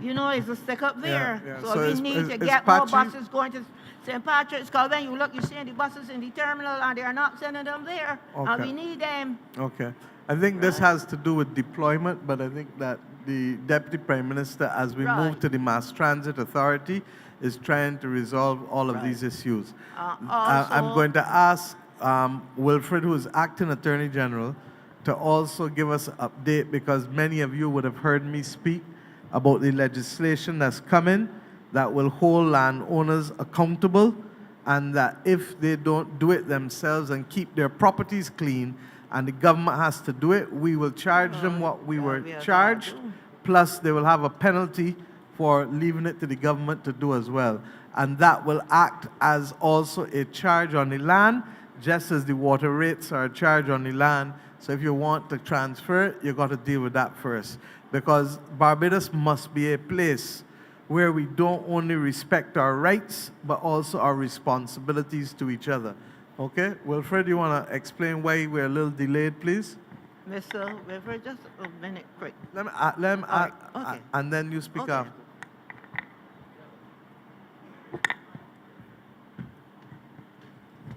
you know, it's a stick up there. Yeah. So, So we is- need is- to is get more Patrick- buses going to St. Patrick's, because when you look, you see the buses in the terminal and they are not sending them there. And Okay. we need them. Okay. I think this has to do with deployment, but I think that the Deputy Prime Minister, as we move Right. to the Mass Transit Authority, is trying to resolve all of these issues. I'm Also- going to ask Wilfred, who is Acting Attorney General, to also give us an update, because many of you would have heard me speak about the legislation that's coming that will hold landowners accountable, and that if they don't do it themselves and keep their properties clean, and the government has to do it, we will charge them what we were we are gonna charged, do. plus they will have a penalty for leaving it to the government to do as well. And that will act as also a charge on the land, just as the water rates are a charge on the land. So if you want to transfer it, you've got to deal with that first. Because Barbados must be a place where we don't only respect our rights, but also our responsibilities to each other. Okay? Wilfred, you want to explain why we're a little delayed, please? Mr. River, just a minute, quick. Let me, All right, okay. and then you speak Okay. after.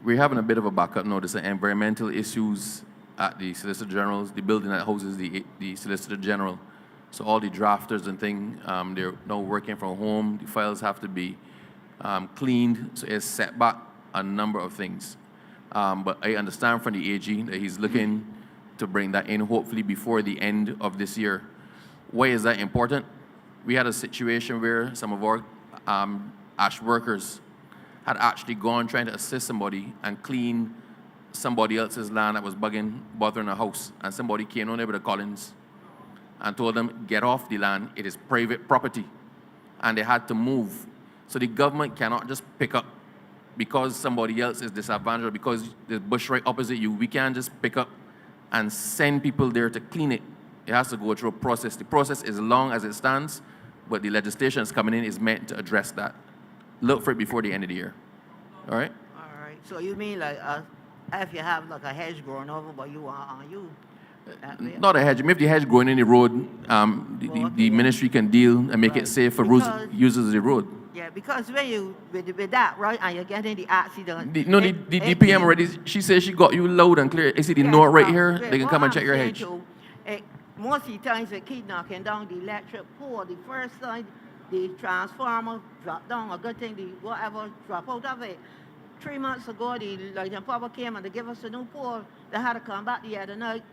We're having a bit of a backup notice of environmental issues at the Solicitor General's, the building that houses the Solicitor General. So all the drafters and thing, they're now working from home. The files have to be cleaned, so it's set back a number of things. But I understand from the AG that he's looking to bring that in hopefully before the end of this year. Why is that important? We had a situation where some of our ash workers had actually gone trying to assist somebody and clean somebody else's land that was bothering a house. And somebody came on there with the Collins and told them, get off the land, it is private property. And they had to move. So the government cannot just pick up because somebody else is disadvantaged, because there's bush right opposite you. We can't just pick up and send people there to clean it. It has to go through a process. The process is long as it stands, but the legislation that's coming in is meant to address that. Look for it before the end of the year. All right? All right. So you mean like if you have like a hedge growing over, but you are on you? That way? Not a hedge. If the hedge growing in the road, the ministry can deal and make it Right. safe for Because- users of the road. Yeah, because when you with that, right, and you're getting the accident. The it PM keep- already, she says she got you loud and clear. You see the Yeah, note right well, here? yeah, They can what come and I'm check your saying hedge. too, most of the times they keep knocking down the electric pole. The first time the transformer dropped down, a good thing, the whatever drop out of it. 3 months ago, the lighting power came and they give us a new pole. They had to come back the other night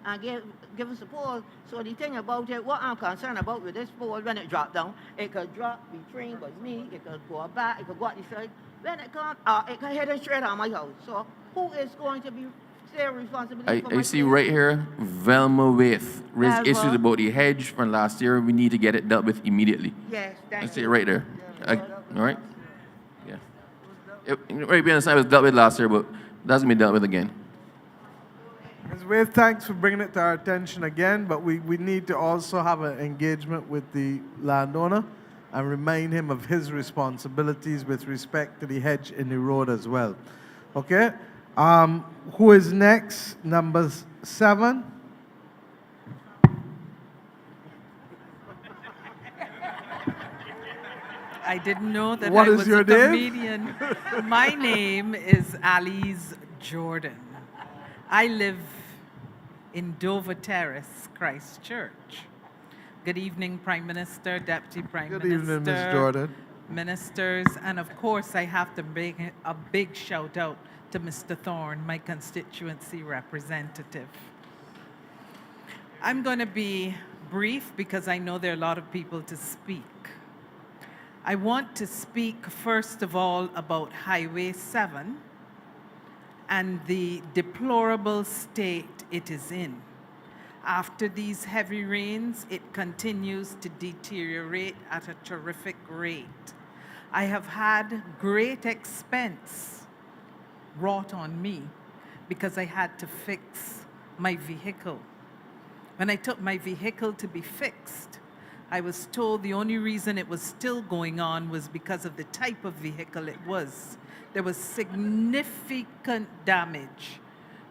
and give us a pole. So the thing about it, what I'm concerned about with this pole, when it dropped down, it could drop between but me, it could go back, it could go out the side. When it comes, it could hit it straight on my house. So who is going to be their responsibility for I my see pole? right here, Velma Waith raised Velma. issues about the hedge from last year. We need to get it dealt with immediately. Yes, I thank see it you. right there. Yeah. All right? Yeah. Right, we understand it was dealt with last year, but that's going to be dealt with again. Ms. Wade, thanks for bringing it to our attention again, but we need to also have an engagement with the landowner and remind him of his responsibilities with respect to the hedge in the road as well. Okay? Who is next? Number 7. I didn't know that What I is was your a name? comedian. My name is Alice Jordan. I live in Dover Terrace, Christchurch. Good evening, Prime Minister, Deputy Prime Good Minister. evening, Ms. Jordan. Ministers, and of course, I have to make a big shout out to Mr. Thorne, my constituency representative. I'm going to be brief because I know there are a lot of people to speak. I want to speak first of all about Highway 7 and the deplorable state it is in. After these heavy rains, it continues to deteriorate at a terrific rate. I have had great expense wrought on me because I had to fix my vehicle. When I took my vehicle to be fixed, I was told the only reason it was still going on was because of the type of vehicle it was. There was significant damage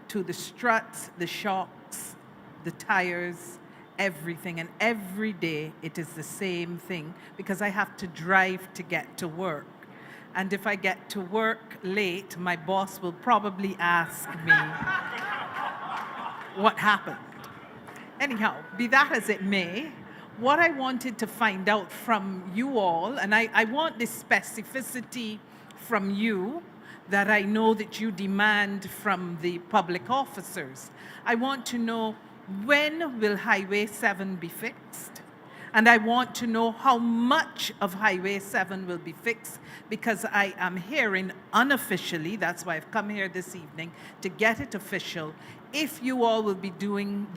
to the struts, the shocks, the tires, everything. And every day it is the same thing because I have to drive to get to work. And if I get to work late, my boss will probably ask me what happened. Anyhow, be that as it may, what I wanted to find out from you all, and I want this specificity from you that I know that you demand from the public officers. I want to know, when will Highway 7 be fixed? And I want to know how much of Highway 7 will be fixed, because I am hearing unofficially, that's why I've come here this evening, to get it official, if you all will be doing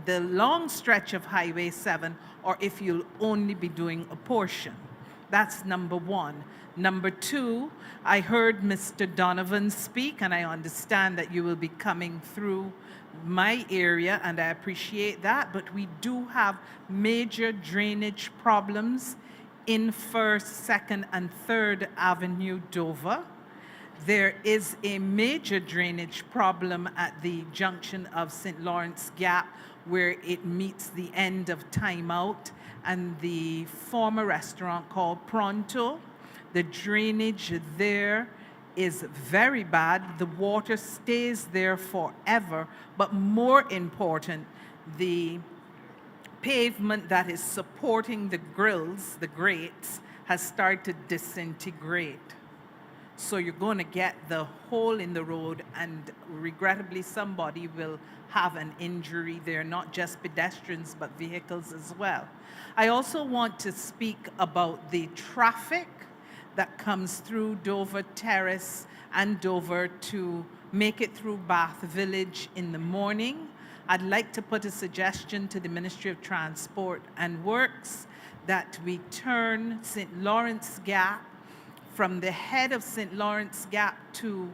the long stretch of Highway 7, or if you'll only be doing a portion. That's number one. Number two, I heard Mr. Donovan speak, and I understand that you will be coming through my area, and I appreciate that, but we do have major drainage problems in 1st, 2nd, and 3rd Avenue, Dover. There is a major drainage problem at the junction of St. Lawrence Gap, where it meets the end of Time Out and the former restaurant called Pronto. The drainage there is very bad. The water stays there forever, but more important, the pavement that is supporting the grills, the grates, has started to disintegrate. So you're going to get the hole in the road, and regrettably somebody will have an injury there, not just pedestrians but vehicles as well. I also want to speak about the traffic that comes through Dover Terrace and Dover to make it through Bath Village in the morning. I'd like to put a suggestion to the Ministry of Transport and Works that we turn St. Lawrence Gap from the head of St. Lawrence Gap to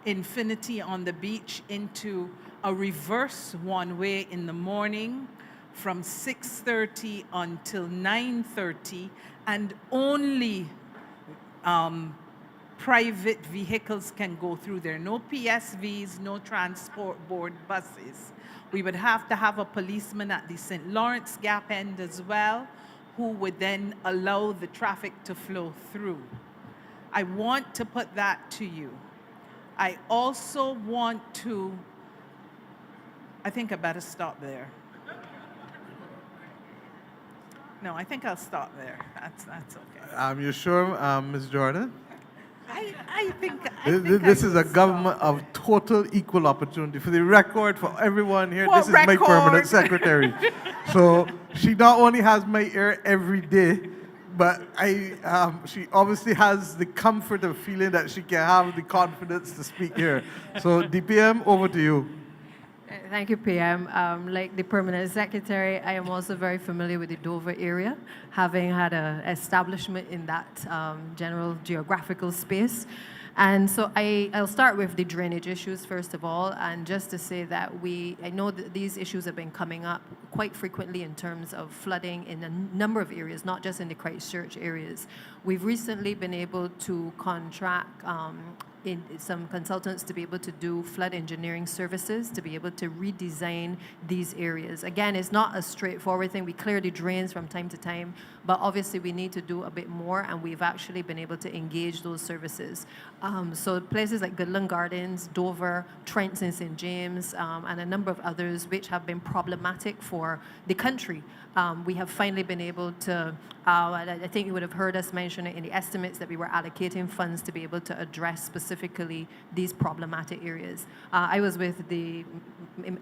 Infinity on the beach into a reverse one-way in the morning from 6:30 until 9:30, and only private vehicles can go through there. No PSVs, no transport board buses. We would have to have a policeman at the St. Lawrence Gap end as well, who would then allow the traffic to flow through. I want to put that to you. I also want to, I think I better stop there. No, I think I'll stop there. That's okay. You're sure, Ms. Jordan? I think This is a government of total equal opportunity. For the record, for everyone here, What this is my record? permanent secretary. So she not only has my ear every day, but she obviously has the comfort of feeling that she can have the confidence to speak here. So DPM, over to you. Thank you, PM. Like the permanent secretary, I am also very familiar with the Dover area, having had an establishment in that general geographical space. And so I'll start with the drainage issues first of all, and just to say that I know that these issues have been coming up quite frequently in terms of flooding in a number of areas, not just in the Christchurch areas. We've recently been able to contract in some consultants to be able to do flood engineering services, to be able to redesign these areas. Again, it's not a straightforward thing. We clear the drains from time to time, but obviously we need to do a bit more, and we've actually been able to engage those services. So places like Goodland Gardens, Dover, Trent and St. James, and a number of others which have been problematic for the country. We have finally been able to, I think you would have heard us mention it in the estimates that we were allocating funds to be able to address specifically these problematic areas. I was with the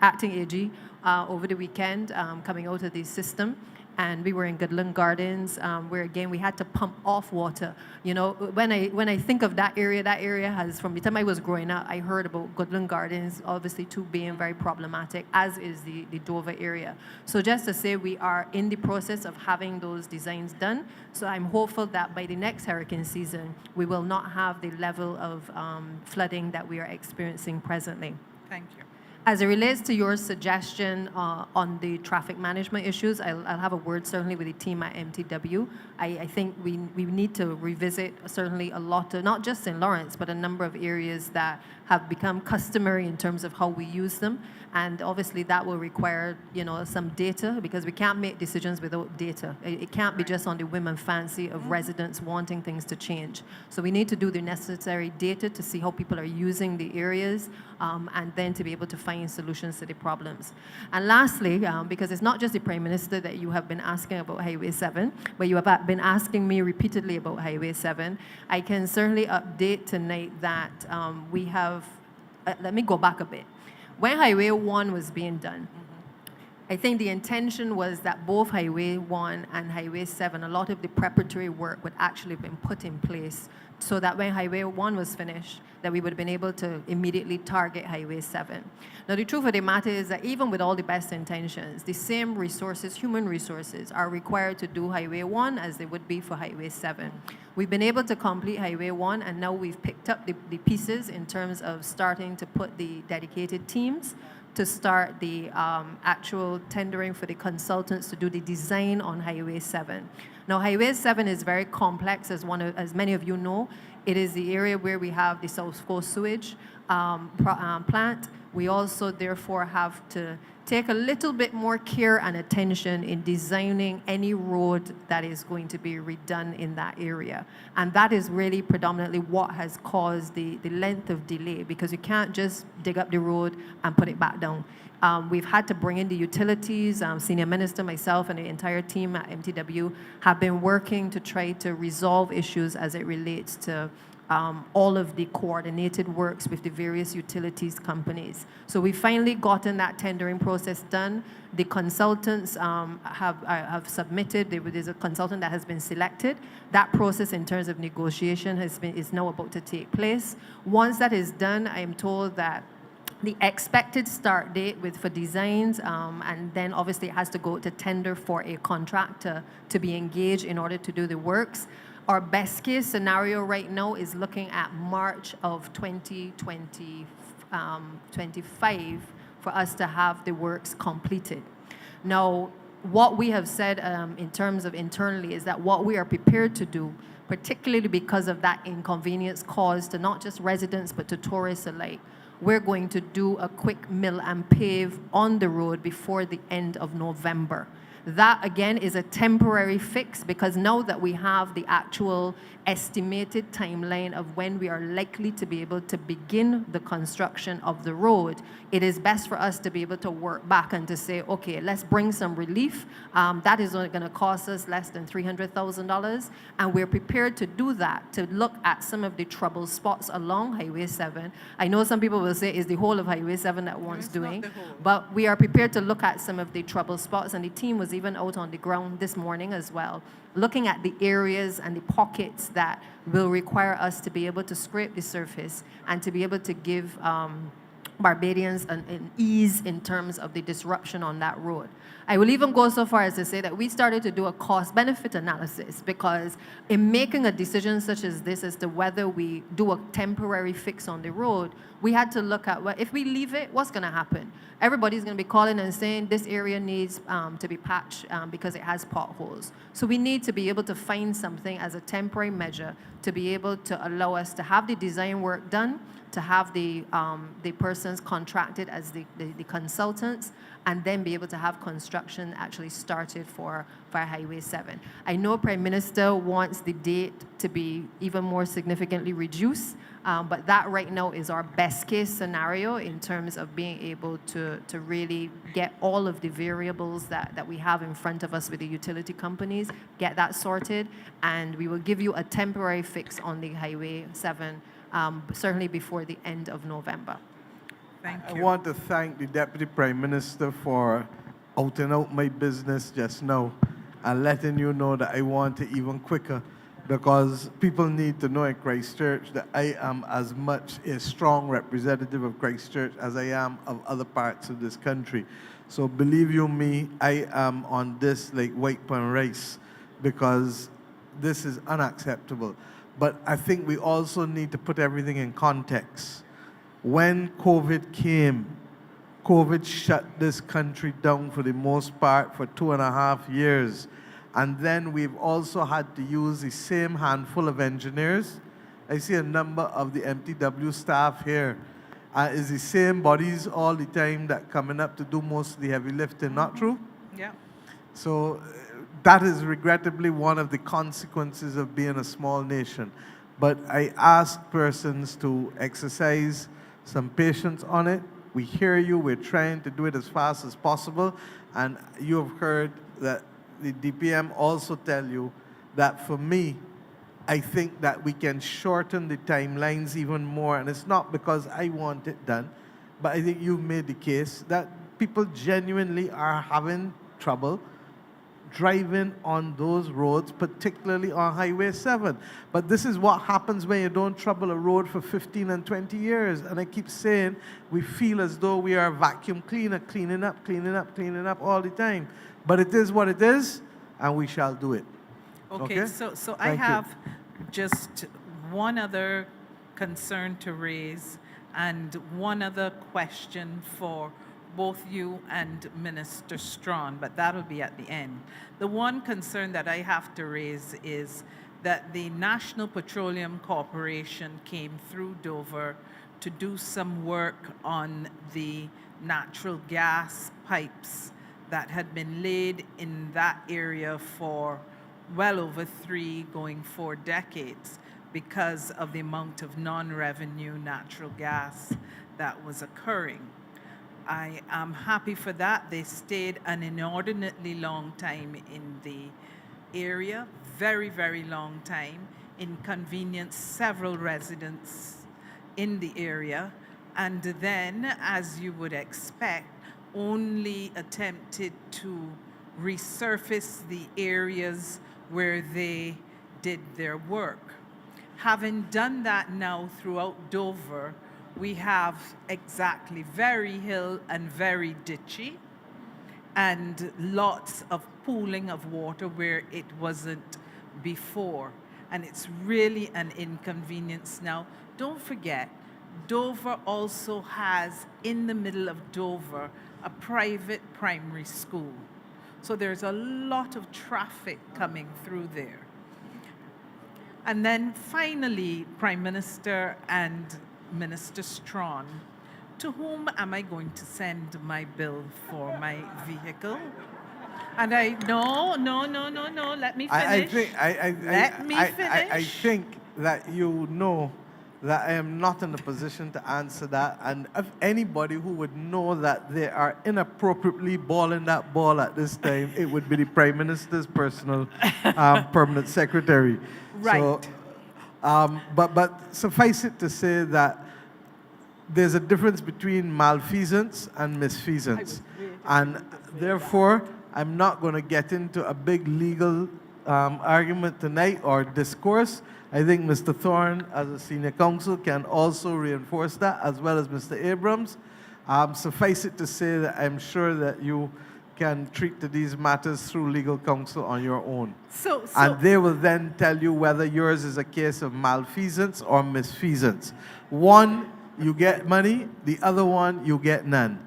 acting AG over the weekend coming out of the system, and we were in Goodland Gardens, where again we had to pump off water. You know, when I think of that area has, from the time I was growing up, I heard about Goodland Gardens, obviously too being very problematic, as is the Dover area. So just to say, we are in the process of having those designs done. So I'm hopeful that by the next hurricane season, we will not have the level of flooding that we are experiencing presently. Thank you. As it relates to your suggestion on the traffic management issues, I'll have a word certainly with the team at MTW. I think we need to revisit certainly a lot of, not just St. Lawrence, but a number of areas that have become customary in terms of how we use them. And obviously that will require, you know, some data, because we can't make decisions without data. It can't be just on the whim and fancy of residents wanting things to change. So we need to do the necessary data to see how people are using the areas, and then to be able to find solutions to the problems. And lastly, because it's not just the Prime Minister that you have been asking about Highway 7, but you have been asking me repeatedly about Highway 7, I can certainly update tonight that we have, let me go back a bit. When Highway 1 was being done, I think the intention was that both Highway 1 and Highway 7, a lot of the preparatory work would actually have been put in place so that when Highway 1 was finished, that we would have been able to immediately target Highway 7. Now, the truth of the matter is that even with all the best intentions, the same resources, human resources, are required to do Highway 1 as they would be for Highway 7. We've been able to complete Highway 1, and now we've picked up the pieces in terms of starting to put the dedicated teams to start the actual tendering for the consultants to do the design on Highway 7. Now, Highway 7 is very complex, as many of you know. It is the area where we have the South Coast sewage plant. We also, therefore, have to take a little bit more care and attention in designing any road that is going to be redone in that area. And that is really predominantly what has caused the length of delay, because you can't just dig up the road and put it back down. We've had to bring in the utilities. Senior Minister, myself, and the entire team at MTW have been working to try to resolve issues as it relates to all of the coordinated works with the various utilities companies. So we finally gotten that tendering process done. The consultants have submitted. There's a consultant that has been selected. That process in terms of negotiation is now about to take place. Once that is done, I am told that the expected start date for designs, and then obviously it has to go to tender for a contractor to be engaged in order to do the works. Our best case scenario right now is looking at March of 2025 for us to have the works completed. Now, what we have said in terms of internally is that what we are prepared to do, particularly because of that inconvenience caused to not just residents but to tourists alike, we're going to do a quick mill and pave on the road before the end of November. That, again, is a temporary fix, because now that we have the actual estimated timeline of when we are likely to be able to begin the construction of the road, it is best for us to be able to work back and to say, okay, let's bring some relief. That is only going to cost us less than $300,000, and we're prepared to do that, to look at some of the trouble spots along Highway 7. I know some people will say it's the whole of Highway 7 that wants doing, but we are prepared to look at some of the trouble spots, and the team was even out on the ground this morning as well, looking at the areas and the pockets that will require us to be able to scrape the surface and to be able to give Barbadians an ease in terms of the disruption on that road. I will even go so far as to say that we started to do a cost-benefit analysis, because in making a decision such as this as to whether we do a temporary fix on the road, we had to look at, well, if we leave it, what's going to happen? Everybody's going to be calling and saying this area needs to be patched because it has potholes. So we need to be able to find something as a temporary measure to be able to allow us to have the design work done, to have the persons contracted as the consultants, and then be able to have construction actually started for Highway 7. I know Prime Minister wants the date to be even more significantly reduced, but that right now is our best case scenario in terms of being able to really get all of the variables that we have in front of us with the utility companies, get that sorted, and we will give you a temporary fix on the Highway 7 certainly before the end of November. Thank I you. want to thank the Deputy Prime Minister for outing out my business just now. and letting you know that I want it even quicker, because people need to know in Christchurch that I am as much a strong representative of Christchurch as I am of other parts of this country. So believe you me, I am on this like white pan rice, because this is unacceptable. But I think we also need to put everything in context. When COVID came, COVID shut this country down for the most part for 2.5 years. And then we've also had to use the same handful of engineers. I see a number of the MTW staff here. It's the same bodies all the time that coming up to do most of the heavy lifting, not true? Yeah. So that is regrettably one of the consequences of being a small nation. But I ask persons to exercise some patience on it. We hear you, we're trying to do it as fast as possible. And you have heard that the DPM also tell you that for me, I think that we can shorten the timelines even more. And it's not because I want it done, but I think you've made the case that people genuinely are having trouble driving on those roads, particularly on Highway 7. But this is what happens when you don't trouble a road for 15 and 20 years. And I keep saying, we feel as though we are a vacuum cleaner, cleaning up all the time. But it is what it is, and we shall do it. Okay, so I Thank you. have just one other concern to raise and one other question for both you and Minister Strawn, but that'll be at the end. The one concern that I have to raise is that the National Petroleum Corporation came through Dover to do some work on the natural gas pipes that had been laid in that area for well over 3, going 4 decades because of the amount of non-revenue natural gas that was occurring. I am happy for that. They stayed an inordinately long time in the area, very, very long time, inconvenienced several residents in the area, and then, as you would expect, only attempted to resurface the areas where they did their work. Having done that now throughout Dover, we have exactly very hill and very ditchy, and lots of pooling of water where it wasn't before. And it's really an inconvenience now. Don't forget, Dover also has, in the middle of Dover, a private primary school. So there's a lot of traffic coming through there. And then finally, Prime Minister and Minister Strawn, to whom am I going to send my bill for my vehicle? And no, let me finish. I think that you know that I am not in a position to answer that. And if anybody who would know that they are inappropriately balling that ball at this time, it would be the Prime Minister's personal permanent secretary. Right. So, but suffice it to say that there's a difference between malfeasance and misfeasance. And therefore, I'm not going to get into a big legal argument tonight or discourse. I think Mr. Thorne, as a senior counsel, can also reinforce that, as well as Mr. Abrams. Suffice it to say that I'm sure that you can treat to these matters through legal counsel on your own. And they will then tell you whether yours is a case of malfeasance or misfeasance. One, you get money. The other one, you get none.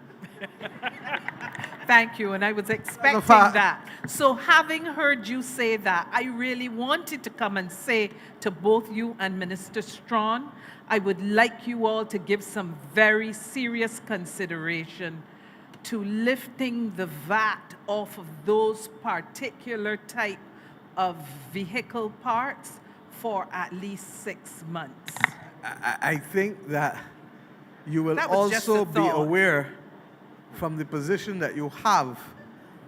Thank you, and I was expecting that. So having heard you say that, I really wanted to come and say to both you and Minister Strawn, I would like you all to give some very serious consideration to lifting the VAT off of those particular type of vehicle parts for at least 6 months. I think that you will That was just also a be thought. aware from the position that you have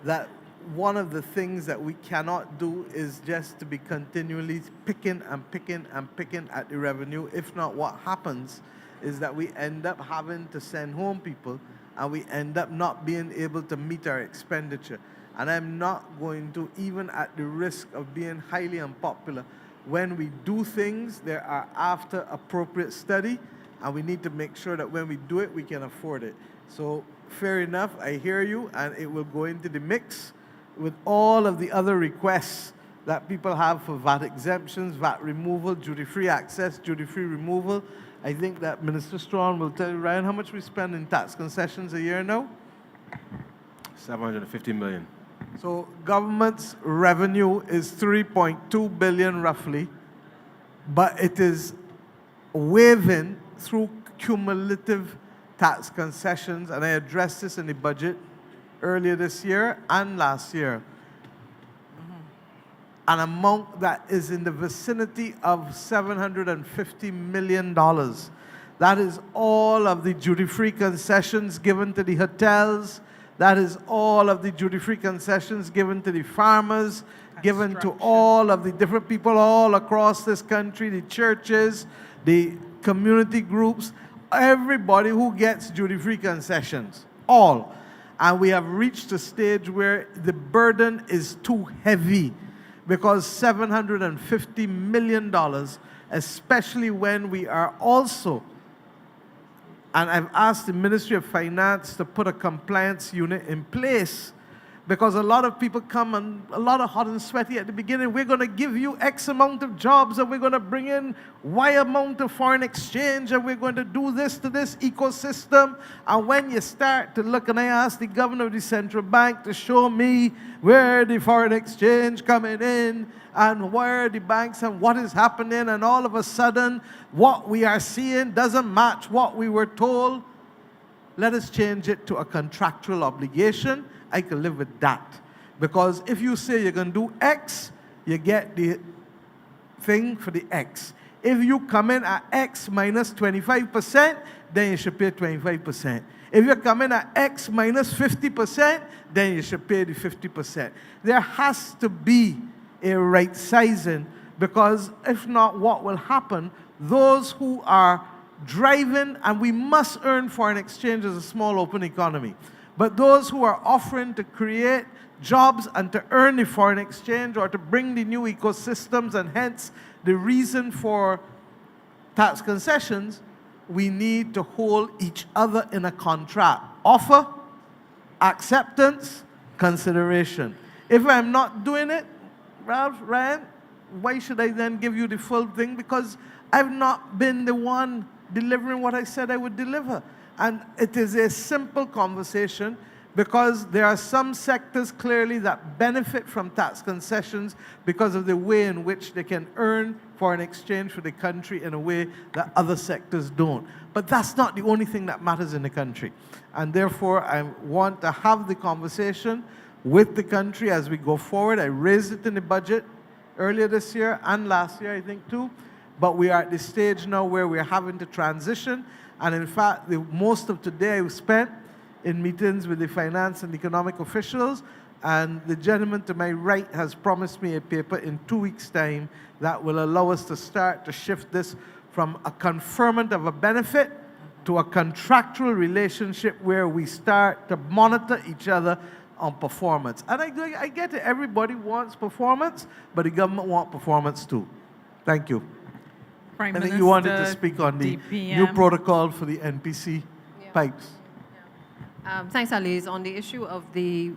that one of the things that we cannot do is just to be continually picking at the revenue. If not, what happens is that we end up having to send home people and we end up not being able to meet our expenditure. And I'm not going to, even at the risk of being highly unpopular, when we do things, there are after appropriate study, and we need to make sure that when we do it, we can afford it. So fair enough, I hear you, and it will go into the mix with all of the other requests that people have for VAT exemptions, VAT removal, duty-free access, duty-free removal. I think that Minister Strawn will tell you, Ryan, how much we spend in tax concessions a year now? 750 million. So government's revenue is 3.2 billion roughly, but it is waiving through cumulative tax concessions, and I addressed this in the budget earlier this year and last year. An amount that is in the vicinity of $750 million. That is all of the duty-free concessions given to the hotels. That is all of the duty-free concessions given to the farmers, given to all of the different people all across this country, the churches, the community groups, everybody who gets duty-free concessions, all. And we have reached a stage where the burden is too heavy, because $750 million, especially when we are also, and I've asked the Ministry of Finance to put a compliance unit in place, because a lot of people come and a lot of hot and sweaty at the beginning. We're going to give you X amount of jobs, and we're going to bring in Y amount of foreign exchange, and we're going to do this to this ecosystem. And when you start to look, and I asked the governor of the central bank to show me where the foreign exchange coming in and where the banks and what is happening, and all of a sudden what we are seeing doesn't match what we were told. Let us change it to a contractual obligation. I can live with that. Because if you say you're going to do X, you get the thing for the X. If you come in at X minus 25%, then you should pay 25%. If you come in at X minus 50%, then you should pay the 50%. There has to be a right sizing, because if not, what will happen? Those who are driving, and we must earn foreign exchange as a small open economy, but those who are offering to create jobs and to earn the foreign exchange or to bring the new ecosystems, and hence the reason for tax concessions, we need to hold each other in a contract. Offer, acceptance, consideration. If I'm not doing it, Ralph, Ryan, why should I then give you the full thing? Because I've not been the one delivering what I said I would deliver. And it is a simple conversation, because there are some sectors clearly that benefit from tax concessions because of the way in which they can earn foreign exchange for the country in a way that other sectors don't. But that's not the only thing that matters in the country. And therefore, I want to have the conversation with the country as we go forward. I raised it in the budget earlier this year and last year, I think, too. But we are at the stage now where we're having to transition. And in fact, most of today I spent in meetings with the finance and economic officials, and the gentleman to my right has promised me a paper in 2 weeks' time that will allow us to start to shift this from a conferment of a benefit to a contractual relationship where we start to monitor each other on performance. And I get it, everybody wants performance, but the government wants performance too. Thank you. Prime I think Minister, you wanted to speak on the DPM. new protocol for the NPC pipes. Thanks, Alice. On the issue of the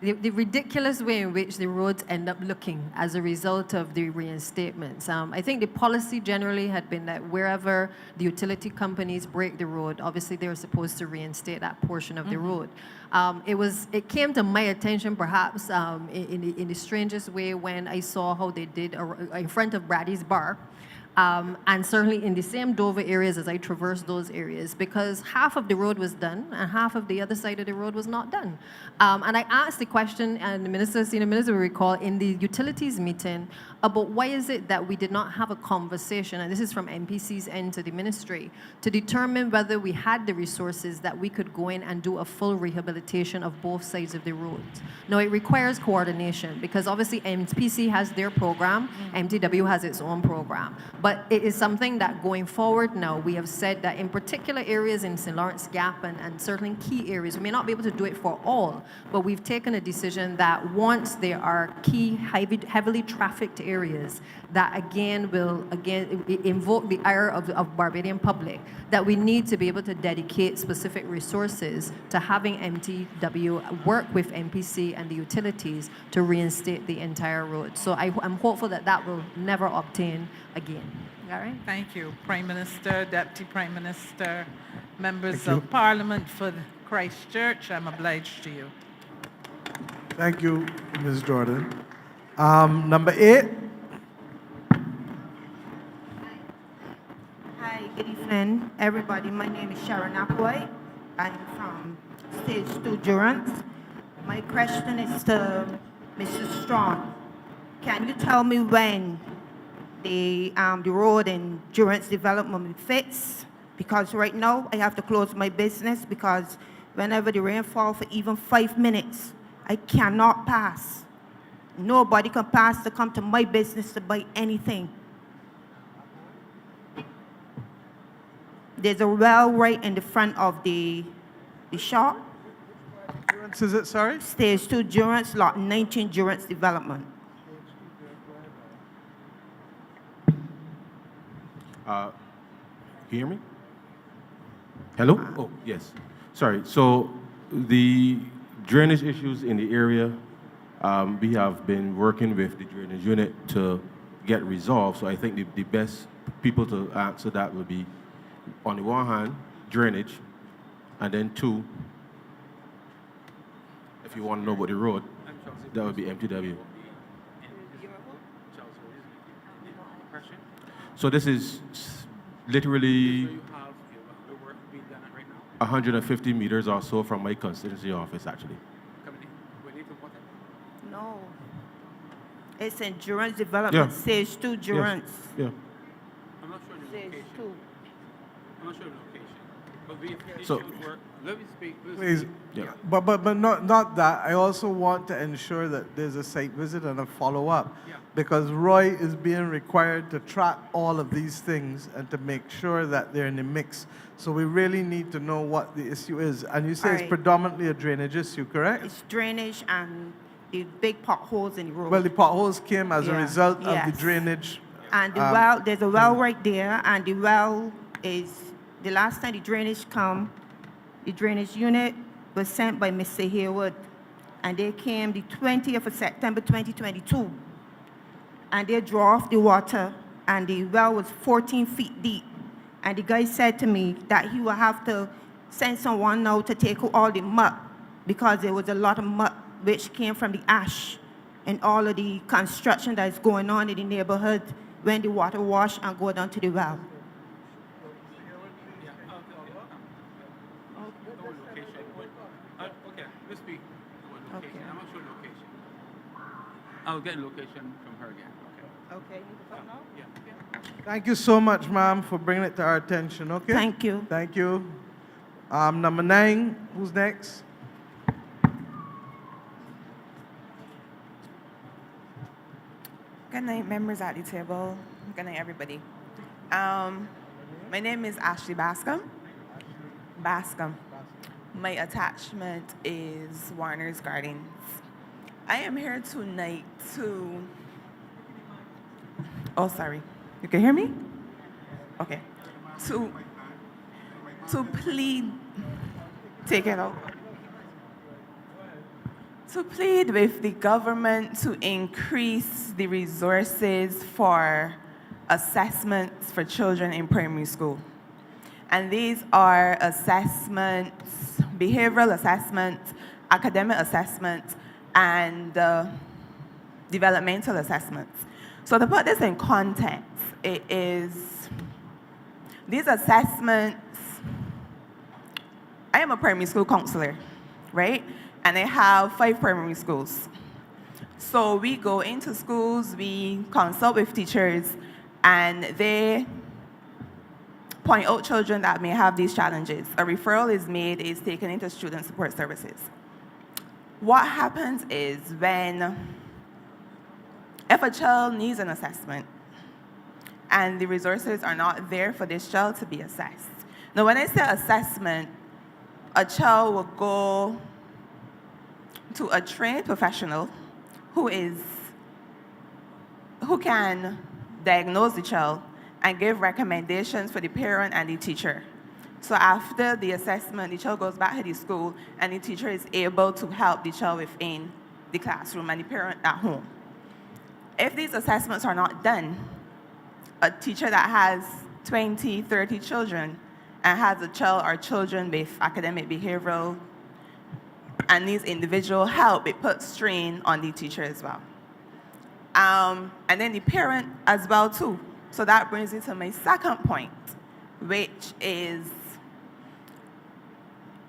ridiculous way in which the roads end up looking as a result of the reinstatements. I think the policy generally had been that wherever the utility companies break the road, obviously they're supposed to reinstate that portion of the road. It came to my attention perhaps in the strangest way when I saw how they did in front of Brady's Bar. And certainly in the same Dover areas as I traversed those areas, because half of the road was done and half of the other side of the road was not done. And I asked the question, and the senior minister will recall, in the utilities meeting, about why is it that we did not have a conversation, and this is from MPC's end to the ministry, to determine whether we had the resources that we could go in and do a full rehabilitation of both sides of the road. Now, it requires coordination, because obviously MPC has their program, MTW has its own program. But it is something that going forward now, we have said that in particular areas in St. Lawrence Gap and certain key areas, we may not be able to do it for all, but we've taken a decision that once there are key heavily trafficked areas that again will invoke the ire of Barbadian public, that we need to be able to dedicate specific resources to having MTW work with MPC and the utilities to reinstate the entire road. So I'm hopeful that that will never obtain again. All right? Thank you, Prime Minister, Deputy Prime Minister, members of Parliament for Christchurch. I'm obliged to you. Thank you, Ms. Jordan. Number 8. Hi, good evening, everybody. My name is Sharon Apoy. I'm from Stage 2 Durance. My question is to Mrs. Strong. Can you tell me when the road in Durance development fits? Because right now I have to close my business because whenever the rain falls for even 5 minutes, I cannot pass. Nobody can pass to come to my business to buy anything. There's a well right in the front of the shop. Durance, is it, sorry? Stage 2 Durance, Lot 19 Durance Development. Can you hear me? Hello? Oh, yes. Sorry. So the drainage issues in the area, we have been working with the drainage unit to get resolved. So I think the best people to answer that would be, on the one hand, drainage, and then 2, if you want to know about the road, that would be MTW. So this is literally 150 meters or so from my constituency office, actually. No. It's in Durance Development, Yeah. Stage 2 Durance. Yeah. I'm not sure the Stage location. 2. I'm not sure the location. But we So- work. Let me speak. Please. Yeah. But not that. I also want to ensure that there's a site visit and a follow-up. Yeah. Because Roy is being required to track all of these things and to make sure that they're in the mix. So we really need to know what the issue is. And you say it's Alright. predominantly a drainage issue, correct? It's drainage and the big potholes in the road. Well, the potholes came as a Yeah. result of the Yes. drainage. And the well, there's a well right there, and the well is, the last time the drainage come, the drainage unit was sent by Mr. Hayward, and they came the 20th of September 2022, and they drew off the water, and the well was 14 feet deep. And the guy said to me that he will have to send someone now to take out all the mud, because there was a lot of mud which came from the ash and all of the construction that is going on in the neighborhood when the water wash and go down to the well. Okay, let's speak about location. Okay. I'm not sure the location. I'll get location from her again. Okay. Okay, you can come now? Yeah. Thank you so much, ma'am, for bringing it to our attention, okay? Thank you. Thank you. Number 9, who's next? Good night, members at the table. Good night, everybody. My name is Ashley Bascom. My attachment is Warner's Gardens. I am here tonight to... Oh, sorry. You can hear me? Okay. To plead... Take it out. To plead with the government to increase the resources for assessments for children in primary school. And these are assessments, behavioral assessments, academic assessments, and developmental assessments. So to put this in context, it is, these assessments, I am a primary school counselor, right? And I have 5 primary schools. So we go into schools, we consult with teachers, and they point out children that may have these challenges. A referral is made, is taken into student support services. What happens is if a child needs an assessment and the resources are not there for this child to be assessed. Now, when I say assessment, a child will go to a trained professional who can diagnose the child and give recommendations for the parent and the teacher. So after the assessment, the child goes back to the school and the teacher is able to help the child within the classroom and the parent at home. If these assessments are not done, a teacher that has 20, 30 children and has a child or children with academic, behavioral, and needs individual help, it puts strain on the teacher as well. And then the parent as well too. So that brings me to my second point, which is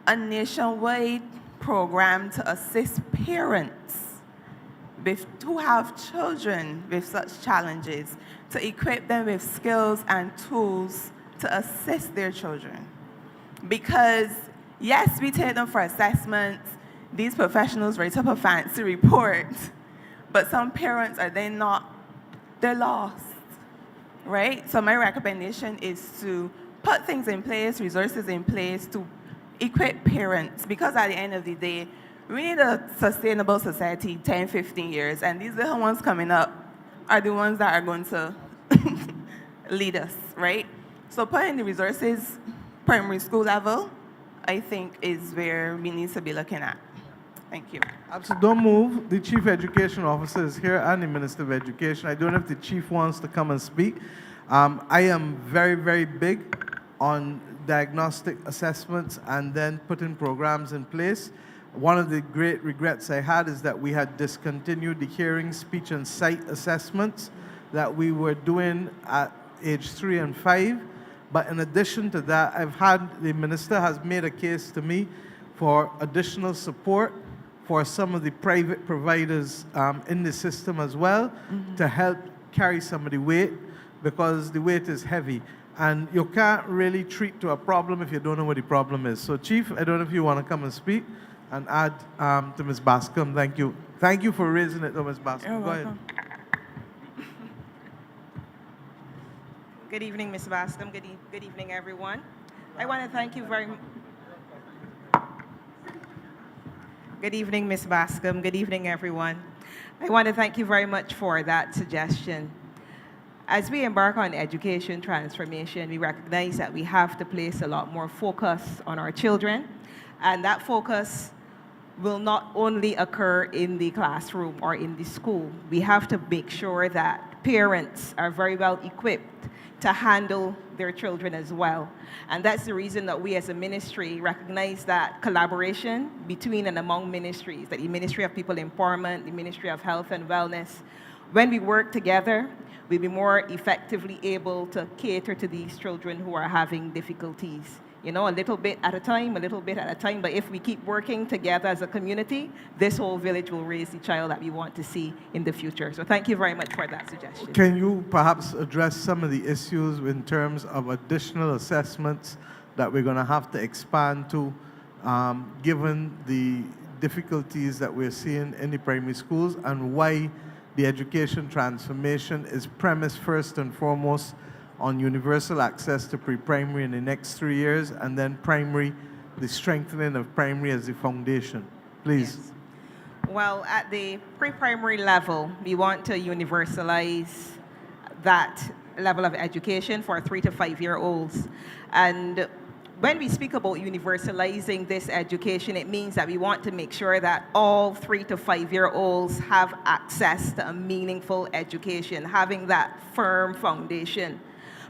a nationwide program to assist parents who have children with such challenges, to equip them with skills and tools to assist their children. Because yes, we take them for assessments, these professionals write up a fancy report, but some parents are they're lost, right? So my recommendation is to put things in place, resources in place to equip parents, because at the end of the day, we need a sustainable society 10, 15 years, and these little ones coming up are the ones that are going to lead us, right? So putting the resources, primary school level, I think is where we need to be looking at. Thank you. Absolutely. Don't move. The Chief Education Officer is here and the Minister of Education. I don't know if the Chief wants to come and speak. I am very, very big on diagnostic assessments and then putting programs in place. One of the great regrets I had is that we had discontinued the hearing, speech, and sight assessments that we were doing at age 3 and 5. But in addition to that, the Minister has made a case to me for additional support for some of the private providers in the system as well, to help carry some of the weight, because the weight is heavy. And you can't really treat to a problem if you don't know what the problem is. So Chief, I don't know if you want to come and speak and add to Ms. Bascom. Thank you. Thank you for raising it, Ms. Bascom. You're Go welcome. ahead. Good evening, Ms. Bascom. Good evening, everyone. I want to thank you very much. Good evening, Ms. Bascom. Good evening, everyone. I want to thank you very much for that suggestion. As we embark on education transformation, we recognize that we have to place a lot more focus on our children, and that focus will not only occur in the classroom or in the school. We have to make sure that parents are very well equipped to handle their children as well. And that's the reason that we as a ministry recognize that collaboration between and among ministries, that the Ministry of People Empowerment, the Ministry of Health and Wellness, when we work together, we'll be more effectively able to cater to these children who are having difficulties. You know, a little bit at a time, but if we keep working together as a community, this whole village will raise the child that we want to see in the future. So thank you very much for that suggestion. Can you perhaps address some of the issues in terms of additional assessments that we're going to have to expand to, given the difficulties that we're seeing in the primary schools, and why the education transformation is premised first and foremost on universal access to pre-primary in the next 3 years, and then primary, the strengthening of primary as the foundation. Please. Yes. Well, at the pre-primary level, we want to universalize that level of education for 3 to 5 year olds. And when we speak about universalizing this education, it means that we want to make sure that all 3 to 5 year olds have access to a meaningful education, having that firm foundation.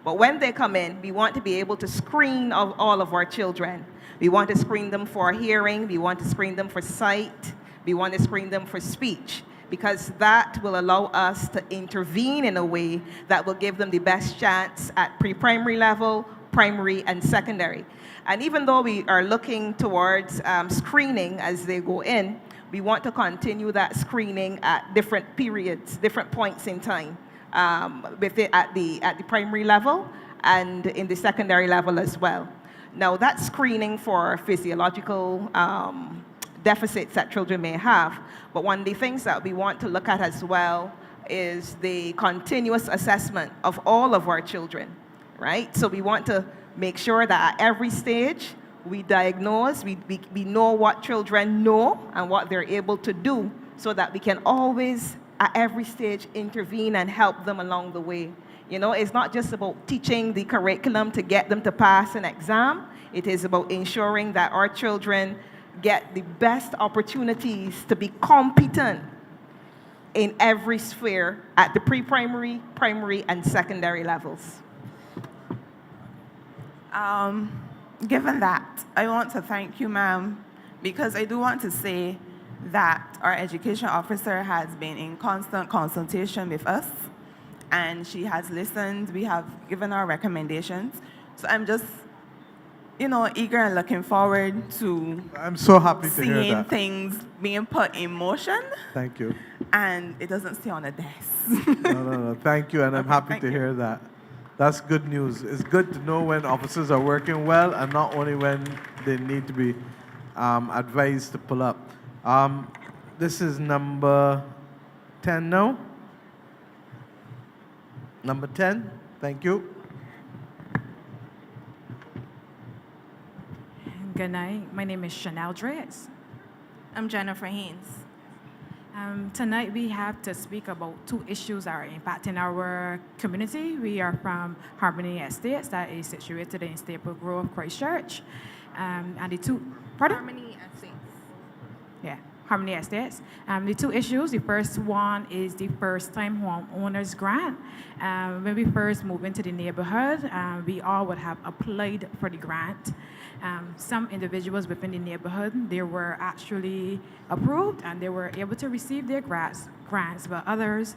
But when they come in, we want to be able to screen all of our children. We want to screen them for hearing, we want to screen them for sight, we want to screen them for speech, because that will allow us to intervene in a way that will give them the best chance at pre-primary level, primary, and secondary. And even though we are looking towards screening as they go in, we want to continue that screening at different periods, different points in time, with it at the primary level and in the secondary level as well. Now, that's screening for physiological deficits that children may have, but one of the things that we want to look at as well is the continuous assessment of all of our children, right? So we want to make sure that at every stage we diagnose, we know what children know and what they're able to do so that we can always at every stage intervene and help them along the way. You know, it's not just about teaching the curriculum to get them to pass an exam. It is about ensuring that our children get the best opportunities to be competent in every sphere at the pre-primary, primary, and secondary levels. Given that, I want to thank you, ma'am, because I do want to say that our education officer has been in constant consultation with us, and she has listened. We have given our recommendations. So I'm just, you know, eager and looking forward to I'm so happy to hear seeing that. things being put in motion, Thank you. and it doesn't stay on a desk. No. Thank you, and I'm Okay, happy thank to you. hear that. That's good news. It's good to know when officers are working well and not only when they need to be advised to pull up. This is number 10 now. Number 10, thank you. Good night. My name is Chanel Drex. I'm Jennifer Haynes. Tonight we have to speak about two issues that are impacting our community. We are from Harmony Estates, that is situated in Staple Grove, Christchurch. And the two, pardon? Harmony Estates. Yeah, Harmony Estates. The two issues, the first one is the first-time homeowners grant. When we first moved into the neighborhood, we all would have applied for the grant. Some individuals within the neighborhood, they were actually approved and they were able to receive their grants, but others,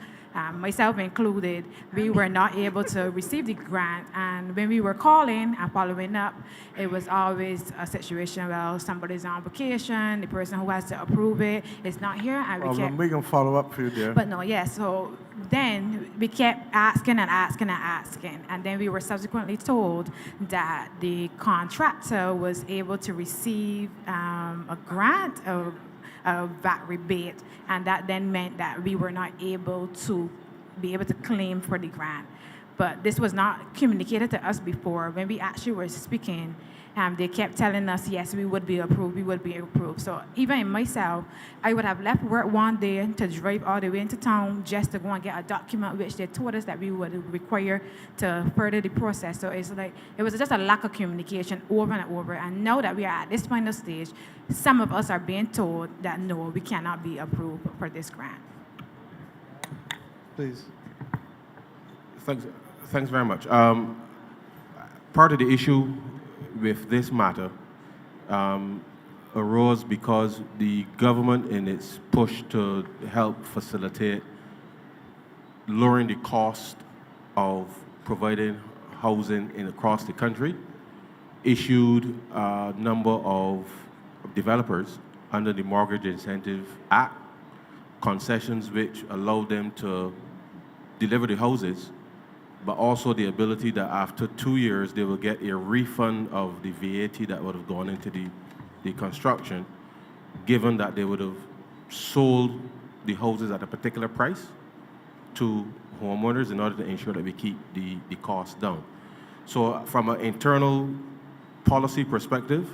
myself included, we were not able to receive the grant. And when we were calling and following up, it was always a situation where somebody's on vacation, the person who has to approve it is not here, and we kept... We can follow up for you, dear. But no, yeah, so then we kept asking, and then we were subsequently told that the contractor was able to receive a grant, a VAT rebate, and that then meant that we were not able to claim for the grant. But this was not communicated to us before. When we actually were speaking, they kept telling us, yes, we would be approved. So even in myself, I would have left work one day to drive all the way into town just to go and get a document which they told us that we would require to further the process. So it's like, it was just a lack of communication over and over. And now that we are at this final stage, some of us are being told that no, we cannot be approved for this grant. Please. Thanks very much. Part of the issue with this matter arose because the government, in its push to help facilitate lowering the cost of providing housing across the country, issued a number of developers under the Mortgage Incentive Act concessions which allowed them to deliver the houses, but also the ability that after 2 years they will get a refund of the VAT that would have gone into the construction, given that they would have sold the houses at a particular price to homeowners in order to ensure that we keep the costs down. So from an internal policy perspective,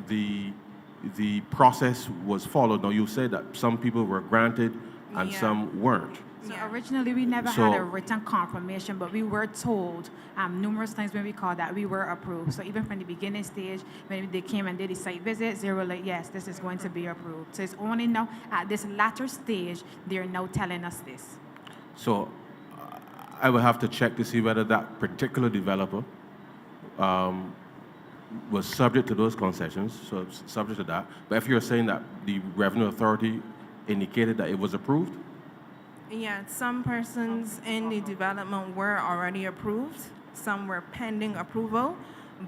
the process was followed. Now you said that some people were granted and some weren't. So originally, we never had a written confirmation, but we were told numerous times when we called that we were approved. So even from the beginning stage, when they came and did the site visits, they were like, yes, this is going to be approved. So it's only now, at this latter stage, they're now telling us this. So I will have to check to see whether that particular developer was subject to those concessions, so it's subject to that. But if you're saying that the Revenue Authority indicated that it was approved, Yeah, some persons in the development were already approved. Some were pending approval,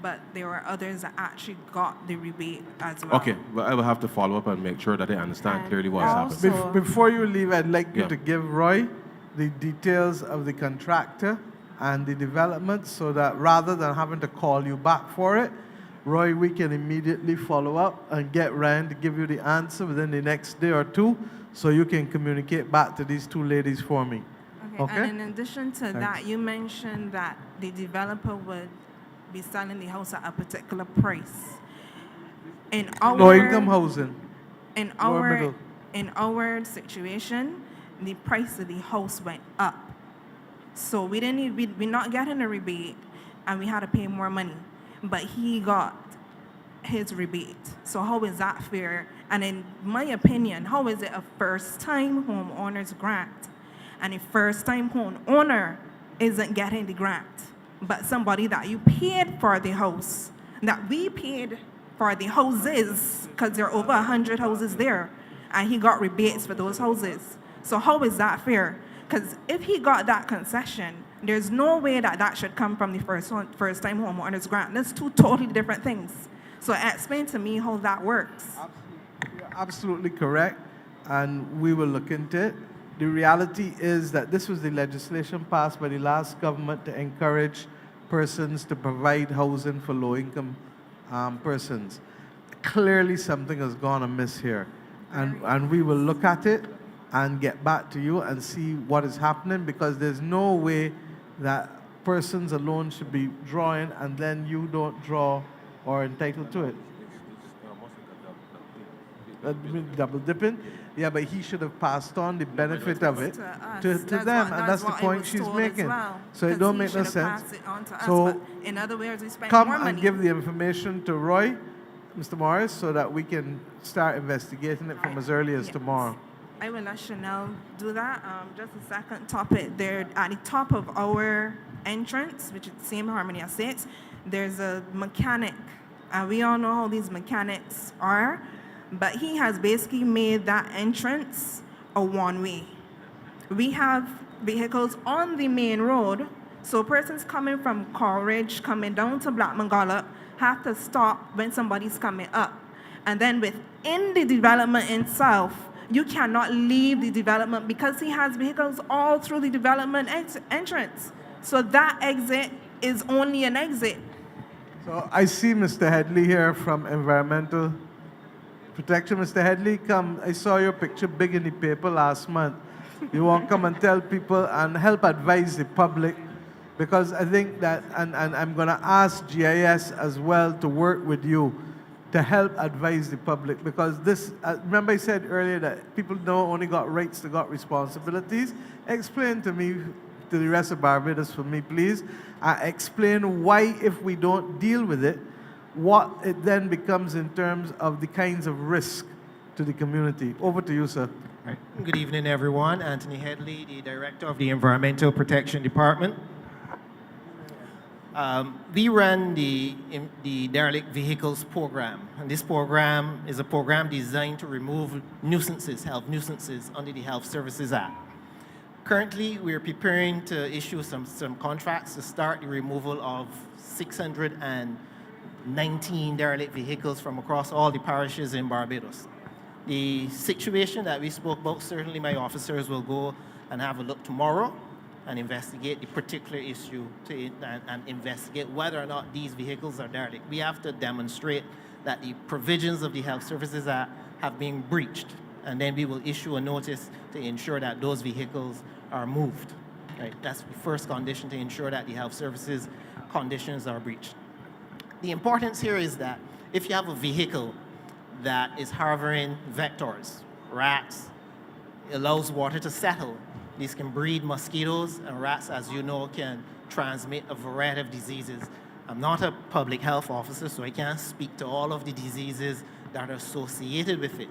but there were others that actually got the rebate as well. okay, well, I will have to follow up and make sure that I understand clearly what's happening. Before you leave, I'd like you to give Roy the details of the contractor and the development so that rather than having to call you back for it, Roy, we can immediately follow up and get Ryan to give you the answer within the next day or two so you can communicate back to these two ladies for me. Okay? And in addition to Thanks. that, you mentioned that the developer would be selling the house at a particular price. In our Low-income housing. in Lower our middle. in our situation, the price of the house went up. So we're not getting a rebate, and we had to pay more money. But he got his rebate. So how is that fair? And in my opinion, how is it a first-time homeowner's grant, and a first-time homeowner isn't getting the grant, but somebody that you paid for the house, that we paid for the houses, because there are over 100 houses there, and he got rebates for those houses. So how is that fair? Because if he got that concession, there's no way that that should come from the first-time homeowner's grant. That's two totally different things. So explain to me how that works. You're absolutely correct, and we will look into it. The reality is that this was the legislation passed by the last government to encourage persons to provide housing for low-income persons. Clearly, something has gone amiss here, and we will look at it and get back to you and see what is happening, because there's no way that persons alone should be drawing and then you don't draw or entitled to it. Double dipping? Yeah, but he should have passed on the benefit of it to them, and that's the point she's making. So it don't make no sense. So in other words, we spend come more and money. give the information to Roy, Mr. Morris, so that we can start investigating it from as early as tomorrow. I will let Chanel do that. Just a second topic. There at the top of our entrance, which is the same Harmony Estates, there's a mechanic. And we all know how these mechanics are, but he has basically made that entrance a one-way. We have vehicles on the main road, so persons coming from Coleridge, coming down to Blackman Gollop, have to stop when somebody's coming up. And then within the development itself, you cannot leave the development because he has vehicles all through the development entrance. So that exit is only an exit. So I see Mr. Headley here from Environmental Protection. Mr. Headley, come. I saw your picture big in the paper last month. You want to come and tell people and help advise the public, because I think that, and I'm going to ask GIS as well to work with you to help advise the public, because this, remember I said earlier that people don't only got rights, they got responsibilities. Explain to me, to the rest of Barbados for me, please. Explain why, if we don't deal with it, what it then becomes in terms of the kinds of risk to the community. Over to you, sir. Right. Good evening, everyone. Anthony Headley, the Director of the Environmental Protection Department. We run the Derelict Vehicles Program, and this program is a program designed to remove nuisances, health nuisances, under the Health Services Act. Currently, we're preparing to issue some contracts to start the removal of 619 derelict vehicles from across all the parishes in Barbados. The situation that we spoke about, certainly my officers will go and have a look tomorrow and investigate the particular issue and investigate whether or not these vehicles are derelict. We have to demonstrate that the provisions of the Health Services Act have been breached, and then we will issue a notice to ensure that those vehicles are moved. Right? That's the first condition, to ensure that the health services conditions are breached. The importance here is that if you have a vehicle that is harboring vectors, rats, allows water to settle, these can breed mosquitoes, and rats, as you know, can transmit a variety of diseases. I'm not a public health officer, so I can't speak to all of the diseases that are associated with it.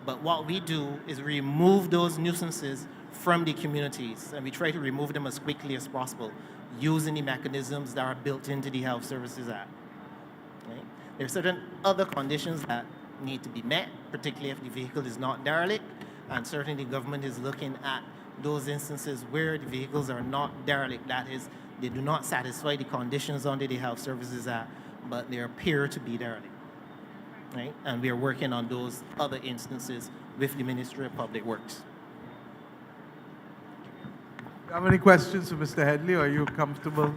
But what we do is remove those nuisances from the communities, and we try to remove them as quickly as possible using the mechanisms that are built into the Health Services Act. Okay? There are certain other conditions that need to be met, particularly if the vehicle is not derelict, and certainly the government is looking at those instances where the vehicles are not derelict, that is, they do not satisfy the conditions under the Health Services Act, but they appear to be derelict. Right? And we are working on those other instances with the Ministry of Public Works. Do you have any questions for Mr. Headley, or are you comfortable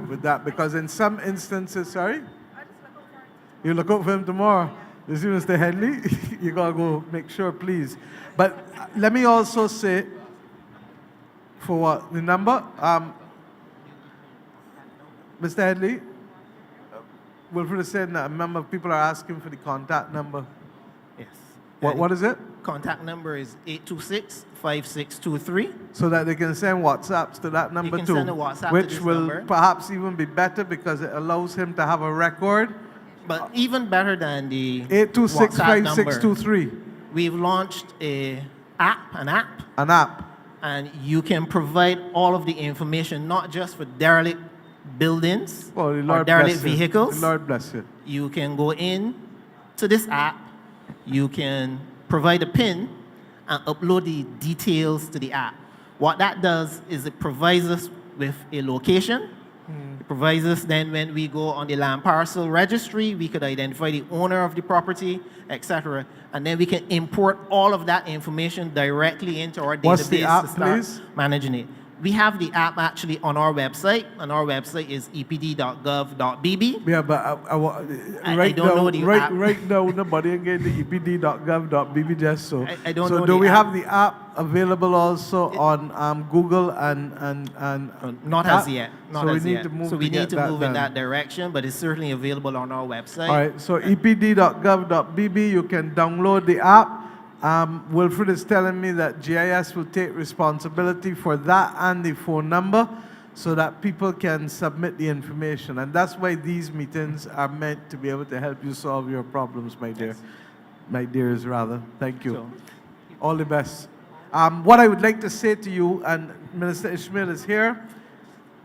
with that? Because in some instances, sorry? You look out for him tomorrow. You see Mr. Headley? you gotta go make sure, please. But let me also say, for what, the number? Mr. Headley, Wilfred is saying that a number of people are asking for the contact number. Yes. What is it? Contact number is 826-5623. So that they can send WhatsApps to that number can too, send a WhatsApp to which this will number. perhaps even be better because it allows him to have a record. But even better than the 826-5623. We've launched an app. An app. And you can provide all of the information, not just for derelict buildings Oh, the or Lord derelict bless you. vehicles. The Lord bless you. You can go in to this app, you can provide a PIN and upload the details to the app. What that does is it provides us with a location. It provides us then when we go on the land parcel registry, we could identify the owner of the property, etc. And then we can import all of that information directly into our database What's the app, to start please? managing it. We have the app actually on our website, and our website is epd.gov.bb. Yeah, but I don't know the app. Right now, nobody can get the epd.gov.bb just so. I don't so know do the we app. have the app available also on Google and Not as yet. Not so as we need yet. to move so we to need get to move in done. that direction, but it's certainly available on our website. All right, so epd.gov.bb, you can download the app. Wilfred is telling me that GIS will take responsibility for that and the phone number so that people can submit the information. And that's why these meetings are meant to be able to help you solve your problems, my dear. My dears, rather. Thank you. All the best. What I would like to say to you, and Minister Ishmael is here,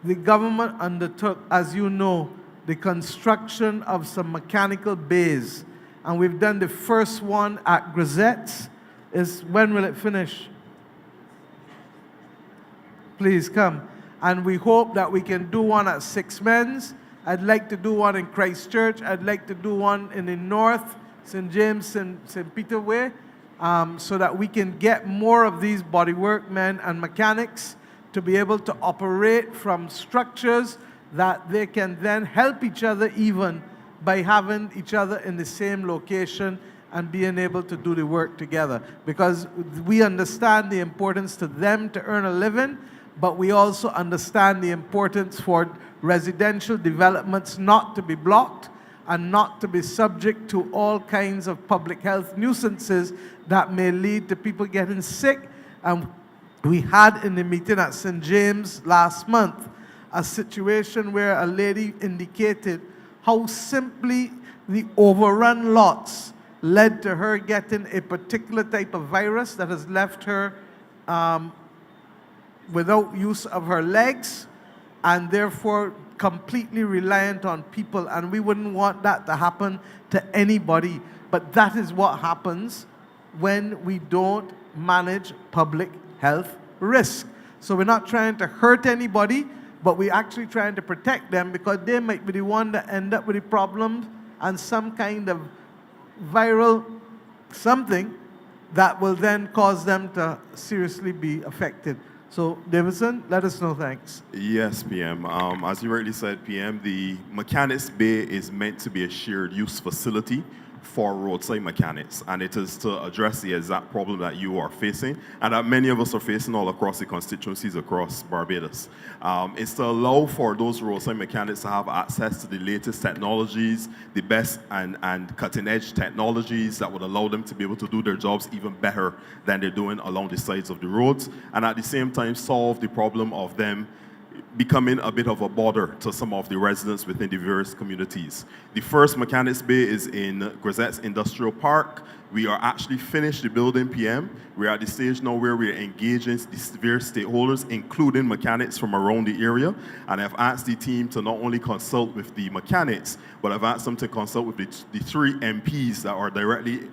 the government undertook, as you know, the construction of some mechanical bays. And we've done the first one at Grisette's. When will it finish? Please come. And we hope that we can do one at Six Men's. I'd like to do one in Christchurch. I'd like to do one in the north, St. James and St. Peter Way, so that we can get more of these bodywork men and mechanics to be able to operate from structures that they can then help each other even by having each other in the same location and being able to do the work together. Because we understand the importance to them to earn a living, but we also understand the importance for residential developments not to be blocked and not to be subject to all kinds of public health nuisances that may lead to people getting sick. And we had in the meeting at St. James last month a situation where a lady indicated how simply the overrun lots led to her getting a particular type of virus that has left her without use of her legs and therefore completely reliant on people. And we wouldn't want that to happen to anybody. But that is what happens when we don't manage public health risk. So we're not trying to hurt anybody, but we're actually trying to protect them because they might be the one that end up with the problem and some kind of viral something that will then cause them to seriously be affected. So, Davidson, let us know, thanks. Yes, PM. As you rightly said, PM, the Mechanics Bay is meant to be a shared use facility for roadside mechanics, and it is to address the exact problem that you are facing and that many of us are facing all across the constituencies across Barbados. It's to allow for those roadside mechanics to have access to the latest technologies, the best and cutting-edge technologies that would allow them to be able to do their jobs even better than they're doing along the sides of the roads, and at the same time solve the problem of them becoming a bit of a bother to some of the residents within the various communities. The first Mechanics Bay is in Grisette's Industrial Park. We are actually finished the building, PM. We're at the stage now where we're engaging the various stakeholders, including mechanics from around the area. And I've asked the team to not only consult with the mechanics, but I've asked them to consult with the three MPs that are directly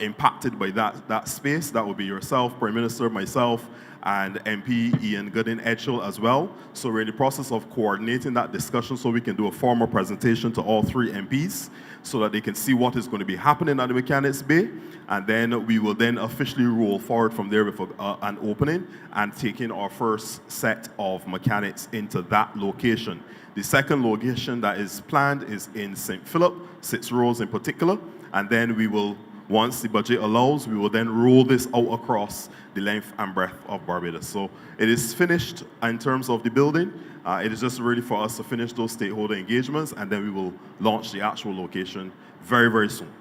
impacted by that space. That would be yourself, Prime Minister, myself, and MP Ian Gooden-Edgell as well. So we're in the process of coordinating that discussion so we can do a formal presentation to all three MPs so that they can see what is going to be happening at the Mechanics Bay. And then we will then officially roll forward from there with an opening and taking our first set of mechanics into that location. The second location that is planned is in St. Philip, 6 Roads in particular, and then we will once the budget allows, we will then roll this out across the length and breadth of Barbados. So it is finished in terms of the building. It is just really for us to finish those stakeholder engagements, and then we will launch the actual location very, very soon.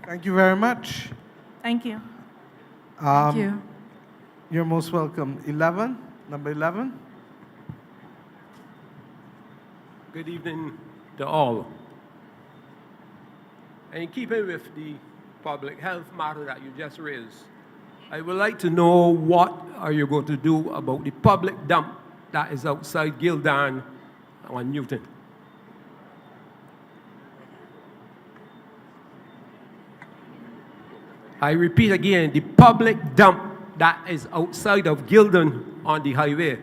Thank you very much. Thank you. Thank you. You're most welcome. 11, number 11. Good evening to all. And in keeping with the public health matter that you just raised, I would like to know what are you going to do about the public dump that is outside Gildan on Newton? I repeat again, the public dump that is outside of Gildan on the highway.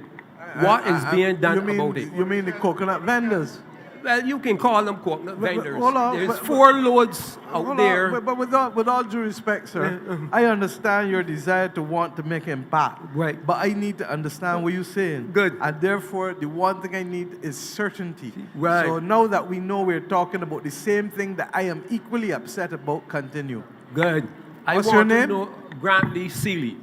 What is being done about it? You mean the coconut vendors? Well, you can call them coconut vendors. hold on, There's 4 loads out Hold there. on, but with all due respect, sir, I understand your desire to want to make impact. Right. But I need to understand what you're saying. Good. And therefore, the one thing I need is certainty. Right. So now that we know we're talking about the same thing that I am equally upset about, continue. Good. What's I your want name? to know Grantley Seeley.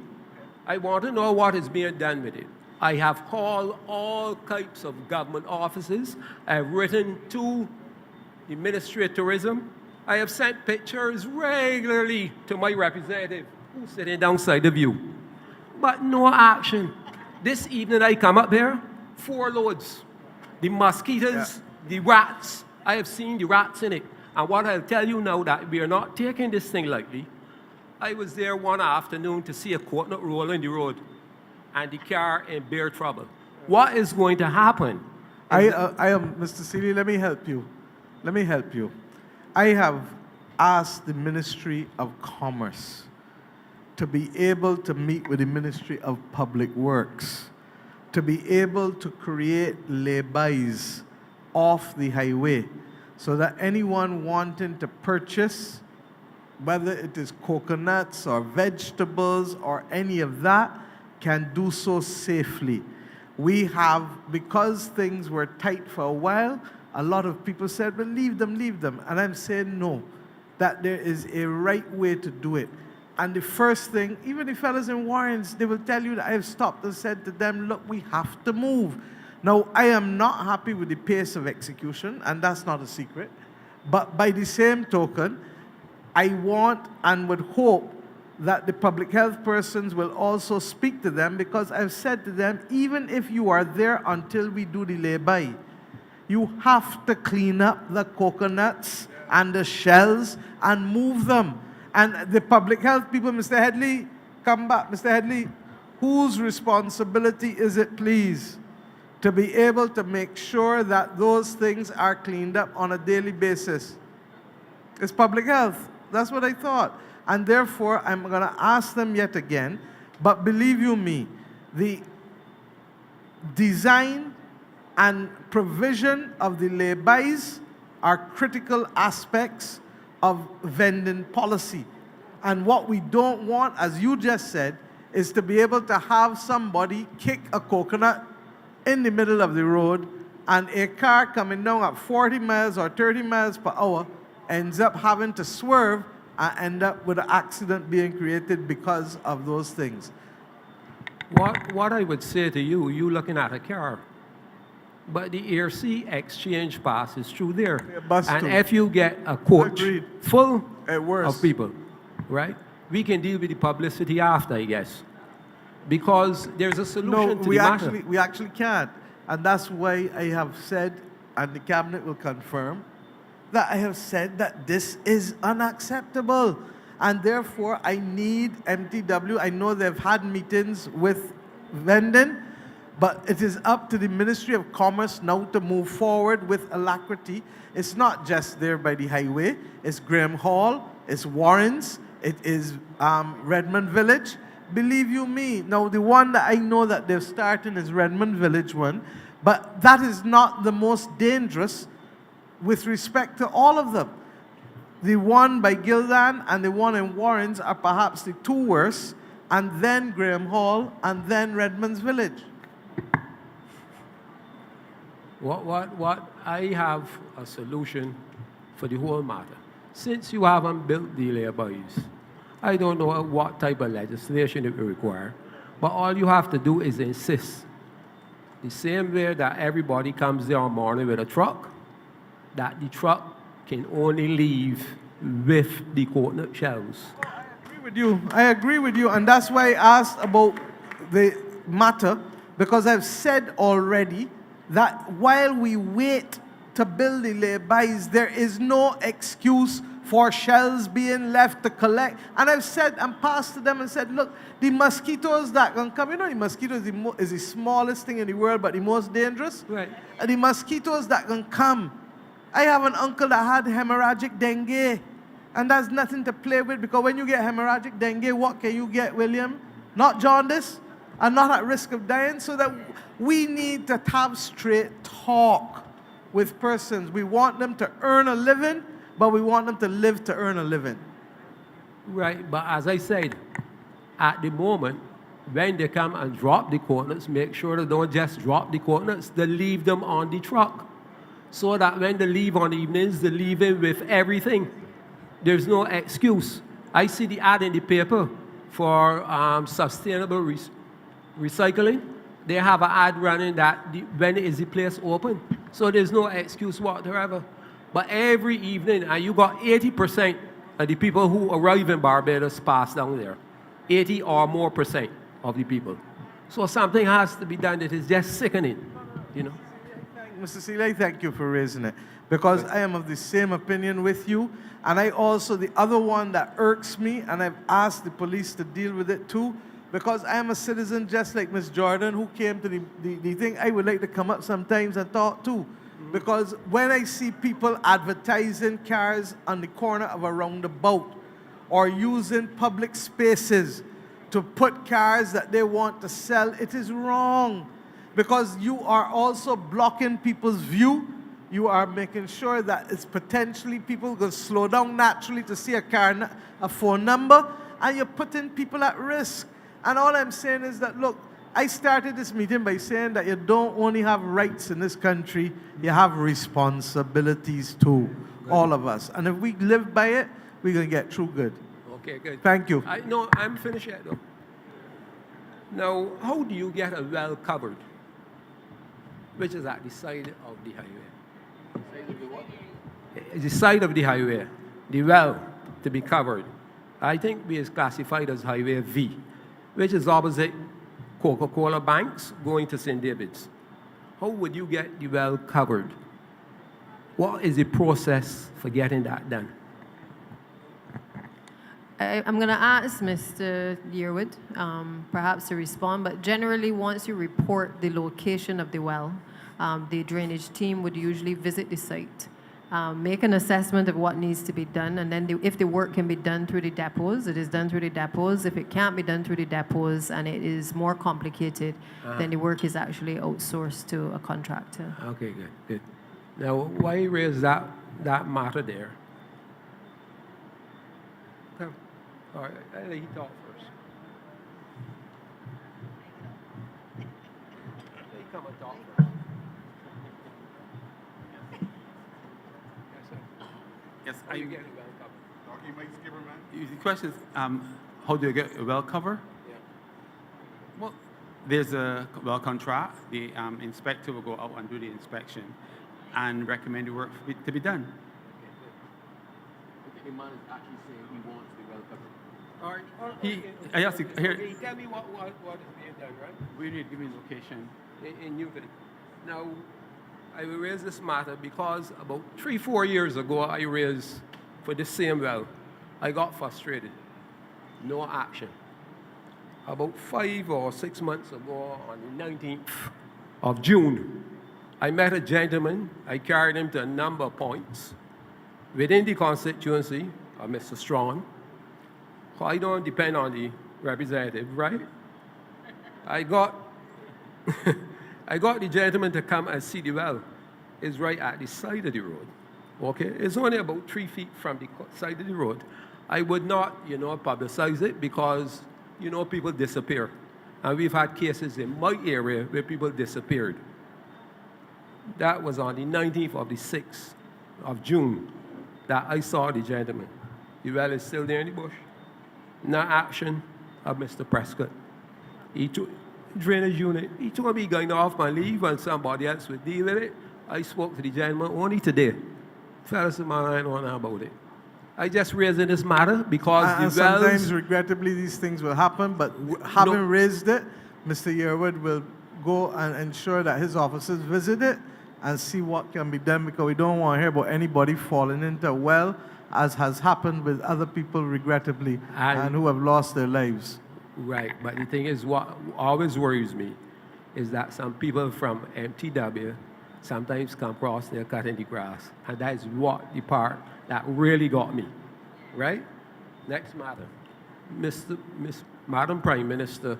I want to know what is being done with it. I have called all types of government offices. I have written to the Ministry of Tourism. I have sent pictures regularly to my representative who's sitting downside of you. But no action. This evening I come up here, 4 loads. The mosquitoes, the rats, I have seen the rats in it. And what I'll tell you now that we are not taking this thing lightly. I was there one afternoon to see a coconut roll in the road and the car in bare trouble. What is going to happen? I am, Mr. Seeley, let me help you. Let me help you. I have asked the Ministry of Commerce to be able to meet with the Ministry of Public Works, to be able to create lay-bys off the highway so that anyone wanting to purchase, whether it is coconuts or vegetables or any of that, can do so safely. We have, because things were tight for a while, a lot of people said, well, leave them, leave them. And I'm saying no, that there is a right way to do it. And the first thing, even the fellas in Warrens, they will tell you that I have stopped and said to them, look, we have to move. Now, I am not happy with the pace of execution, and that's not a secret. But by the same token, I want and would hope that the public health persons will also speak to them, because I've said to them, even if you are there until we do the lay-by, you have to clean up the coconuts and the shells and move them. And the public health people, Mr. Headley, come back. Mr. Headley, whose responsibility is it, please, to be able to make sure that those things are cleaned up on a daily basis? It's public health. That's what I thought. And therefore, I'm going to ask them yet again. But believe you me, the design and provision of the lay-bys are critical aspects of vending policy. And what we don't want, as you just said, is to be able to have somebody kick a coconut in the middle of the road, and a car coming down at 40 miles or 30 miles per hour ends up having to swerve and end up with an accident being created because of those things. What I would say to you, you looking at a car, but the ERC exchange pass is through there. And if you get a coach full of people, right, we can deal with the publicity after, I guess. Because there's a solution to the matter. We actually can't. And that's why I have said, and the cabinet will confirm, that I have said that this is unacceptable. And therefore, I need MTW. I know they've had meetings with vending, but it is up to the Ministry of Commerce now to move forward with alacrity. It's not just there by the highway. It's Graham Hall, it's Warrens, it is Redmond Village. Believe you me, now the one that I know that they're starting is Redmond Village one, but that is not the most dangerous with respect to all of them. The one by Gildan and the one in Warrens are perhaps the 2 worst, and then Graham Hall, and then Redmond's Village. What I have a solution for the whole matter. Since you haven't built the laybys, I don't know what type of legislation it will require, but all you have to do is insist. The same way that everybody comes there on morning with a truck, that the truck can only leave with the coconut shells. I agree with you, and that's why I asked about the matter, because I've said already that while we wait to build the laybys, there is no excuse for shells being left to collect. And I've said and passed to them and said, look, the mosquitoes that can come, you know, the mosquito is the smallest thing in the world, but the most dangerous. Right. And the mosquitoes that can come. I have an uncle that had hemorrhagic dengue, and that's nothing to play with, because when you get hemorrhagic dengue, what can you get, William? Not jaundice, and not at risk of dying. So that we need to have straight talk with persons. We want them to earn a living, but we want them to live to earn a living. Right, but as I said, at the moment, when they come and drop the coconuts, make sure they don't just drop the coconuts, they leave them on the truck. So that when they leave on the evenings, they leave it with everything. There's no excuse. I see the ad in the paper for sustainable recycling. They have an ad running that when is the place open? So there's no excuse whatsoever. But every evening, and you got 80% of the people who arrive in Barbados pass down there. 80 or more percent of the people. So something has to be done. It is just sickening, you know. Mr. Seeley, thank you for raising it, because I am of the same opinion with you. And I also, the other one that irks me, and I've asked the police to deal with it too, because I am a citizen just like Miss Jordan, who came to the thing. I would like to come up sometimes and talk too. Because when I see people advertising cars on the corner of a roundabout or using public spaces to put cars that they want to sell, it is wrong. Because you are also blocking people's view. You are making sure that it's potentially people going to slow down naturally to see a car, a phone number, and you're putting people at risk. And all I'm saying is that, look, I started this meeting by saying that you don't only have rights in this country, you have responsibilities too, all of us. And if we live by it, we're going to get through good. Okay, good. Thank you. No, I'm finished yet though. Now, how do you get a well covered, which is at the side of the highway? The side of the highway, the well to be covered, I think is classified as Highway V, which is opposite Coca-Cola Banks going to St. David's. How would you get the well covered? What is the process for getting that done? I'm going to ask Mr. Yearwood perhaps to respond, but generally once you report the location of the well, the drainage team would usually visit the site, make an assessment of what needs to be done, and then if the work can be done through the depots, it is done through the depots. If it can't be done through the depots and it is more complicated, then the work is actually outsourced to a contractor. Okay, good, good. Now, why raise that matter there? All right, I'll let you talk first. Let you come and talk first. Yes, How you getting well covered? The question is, how do you get a well cover? Yeah. Well, there's a well contract. The inspector will go out and do the inspection and recommend the work to be done. The man is actually saying he wants the well covered. All right. I asked you, here, Can you tell me what is being done, right? we need to give me location. In Newton. Now, I will raise this matter because about 3-4 years ago, I raised for the same well. I got frustrated. No action. About 5 or 6 months ago, on the 19th of June, I met a gentleman. I carried him to a number of points within the constituency of Mr. Strong. I don't depend on the representative, right? I got the gentleman to come and see the well. It's right at the side of the road. Okay, it's only about 3 feet from the side of the road. I would not, publicize it because, people disappear. And we've had cases in my area where people disappeared. That was on the 19th of the 6th of June that I saw the gentleman. The well is still there in the bush. No action of Mr. Prescott. He took drainage unit. He told me going off my leave and somebody else would deal with it. I spoke to the gentleman only today. Fellas of mine, I don't know about it. I just raising this matter because And the wells... sometimes, regrettably, these things will happen, but having raised it, Mr. Yearwood will go and ensure that his officers visit it and see what can be done, because we don't want to hear about anybody falling into a well, as has happened with other people, regrettably, and who have lost their lives. Right, but the thing is, what always worries me is that some people from MTW sometimes come across their cutting the grass, and that is what the part that really got me, right? Next matter, Madam Prime Minister,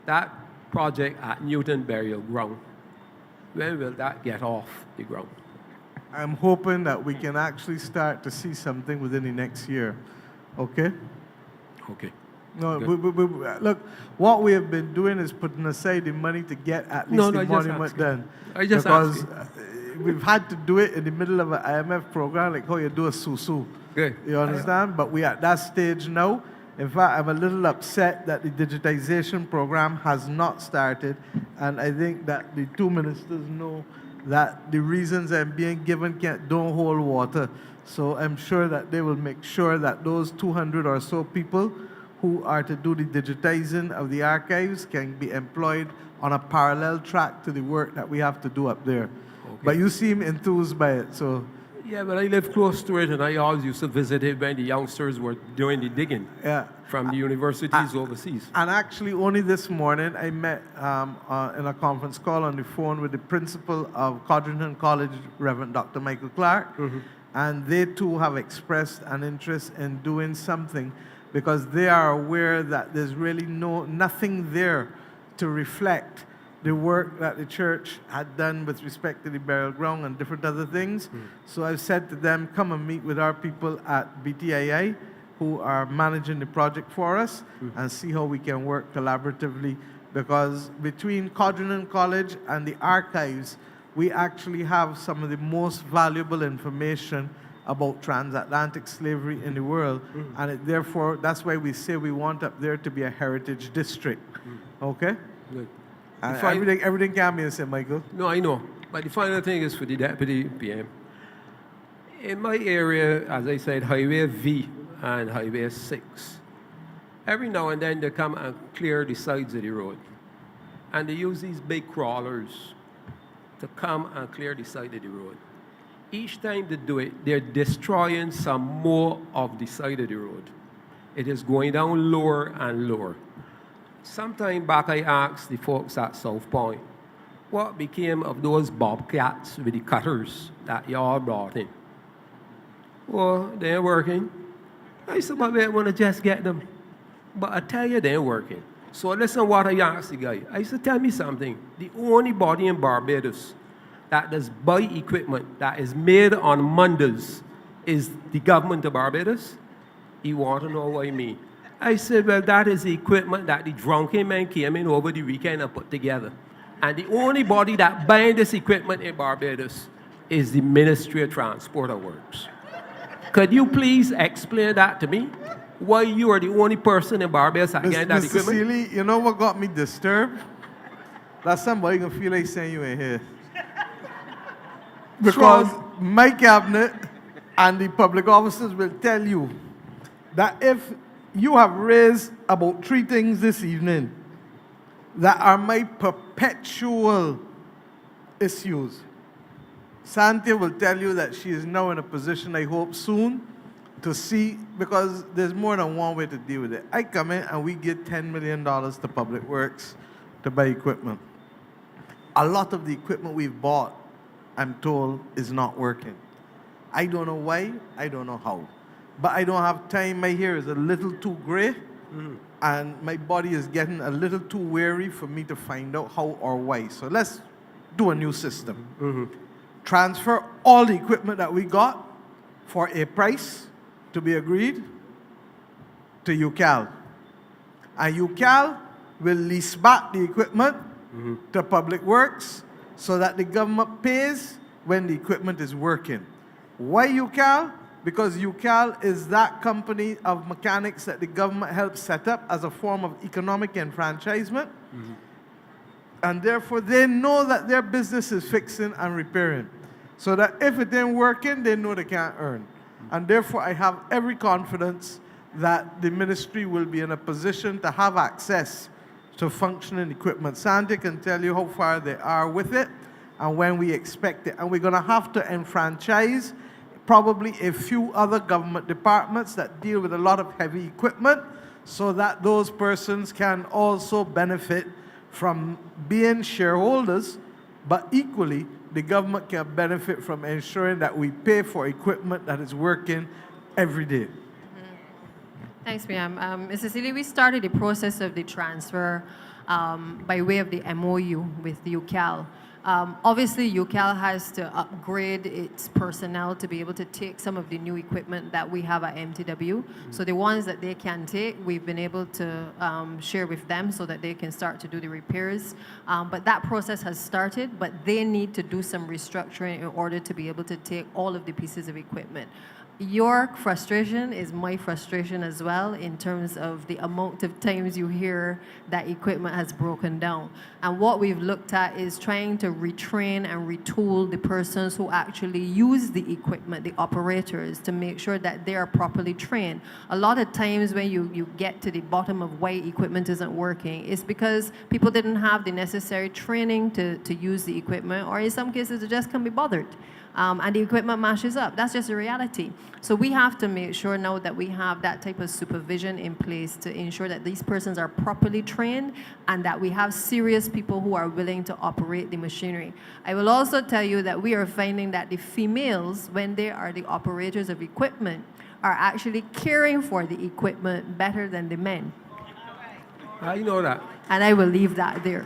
that project at Newton Burial Ground, when will that get off the ground? I'm hoping that we can actually start to see something within the next year, okay? Okay. No, look, what we have been doing is putting aside the money to get at least the monument done. Because we've had to do it in the middle of an IMF program, like how you do a susu. Good. You understand? But we're at that stage now. In fact, I'm a little upset that the digitization program has not started, and I think that the two ministers know that the reasons I'm being given don't hold water. So I'm sure that they will make sure that those 200 or so people who are to do the digitizing of the archives can be employed on a parallel track to the work that we have to do up there. Okay. But you seem enthused by it, so... Yeah, but I live close to it, and I always used to visit it when the youngsters were doing the digging from the universities overseas. And actually, only this morning, I met in a conference call on the phone with the principal of Codrington College, Reverend Dr. Michael Clark, and they too have expressed an interest in doing something because they are aware that there's really nothing there to reflect the work that the church had done with respect to the burial ground and different other things. So I've said to them, come and meet with our people at BTII, who are managing the project for us, and see how we can work collaboratively, because between Codrington College and the archives, we actually have some of the most valuable information about transatlantic slavery in the world, and therefore, that's why we say we want up there to be a heritage district, okay? Good. Everything can be said, Michael. No, I know. But the final thing is for the Deputy PM. In my area, as I said, Highway V and Highway 6, every now and then they come and clear the sides of the road. And they use these big crawlers to come and clear the side of the road. Each time they do it, they're destroying some more of the side of the road. It is going down lower and lower. Sometime back, I asked the folks at South Point, what became of those bobcats with the cutters that y'all brought in? Well, they ain't working. I said, but we want to just get them. But I tell you, they ain't working. So listen what I asked the guy. I said, tell me something. The only body in Barbados that does buy equipment that is made on Mondays is the government of Barbados. He want to know what I mean. I said, well, that is the equipment that the drunken men came in over the weekend and put together. And the only body that buying this equipment in Barbados is the Ministry of Transport and Works. Could you please explain that to me? Why you are the only person in Barbados that getting that equipment? Mr. Seeley, you know what got me disturbed? That somebody gonna feel like saying you ain't here. Because my cabinet and the public officers will tell you that if you have raised about 3 things this evening that are my perpetual issues. Santia will tell you that she is now in a position, I hope soon, to see, because there's more than one way to deal with it. I come in and we give $10 million to Public Works to buy equipment. A lot of the equipment we've bought, I'm told, is not working. I don't know why, I don't know how. But I don't have time. My hair is a little too gray, and my body is getting a little too weary for me to find out how or why. So let's do a new system. Transfer all the equipment that we got for a price to be agreed to UCAL. And UCAL will lease back the equipment to Public Works so that the government pays when the equipment is working. Why UCAL? Because UCAL is that company of mechanics that the government helps set up as a form of economic enfranchisement. And therefore, they know that their business is fixing and repairing. So that if it ain't working, they know they can't earn. And therefore, I have every confidence that the ministry will be in a position to have access to functioning equipment. Sandy can tell you how far they are with it and when we expect it. And we're going to have to enfranchise probably a few other government departments that deal with a lot of heavy equipment so that those persons can also benefit from being shareholders, but equally, the government can benefit from ensuring that we pay for equipment that is working every day. Thanks, Ma'am. Ms. Cecilia, we started the process of the transfer by way of the MOU with UCAL. Obviously, UCAL has to upgrade its personnel to be able to take some of the new equipment that we have at MTW. So the ones that they can take, we've been able to share with them so that they can start to do the repairs. But that process has started, but they need to do some restructuring in order to be able to take all of the pieces of equipment. Your frustration is my frustration as well in terms of the amount of times you hear that equipment has broken down. And what we've looked at is trying to retrain and retool the persons who actually use the equipment, the operators, to make sure that they are properly trained. A lot of times when you get to the bottom of why equipment isn't working, it's because people didn't have the necessary training to use the equipment, or in some cases, they just can't be bothered. And the equipment mashes up. That's just a reality. So we have to make sure now that we have that type of supervision in place to ensure that these persons are properly trained and that we have serious people who are willing to operate the machinery. I will also tell you that we are finding that the females, when they are the operators of equipment, are actually caring for the equipment better than the men. You know that. And I will leave that there.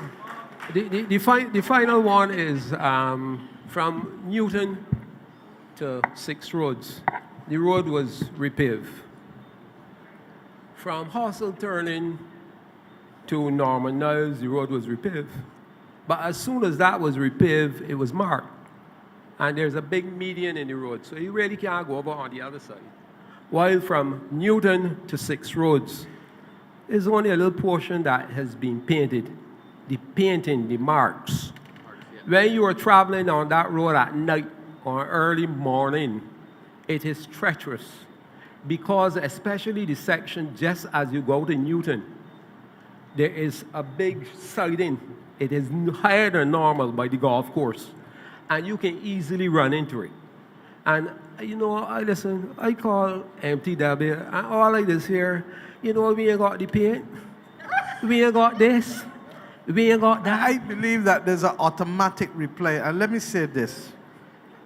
The final one is from Newton to 6 Roads. The road was repaved. From Hostel Turning to Norman Niles, the road was repaved. But as soon as that was repaved, it was marked. And there's a big median in the road, so you really can't go over on the other side. While from Newton to 6 Roads, there's only a little portion that has been painted. The painting, the marks. When you are traveling on that road at night or early morning, it is treacherous because especially the section just as you go to Newton, there is a big siding. It is higher than normal by the golf course, and you can easily run into it. And you know, I call MTW, and all like this here, you know, we ain't got the paint, we ain't got this. We ain't got that. I believe that there's an automatic reply. And let me say this.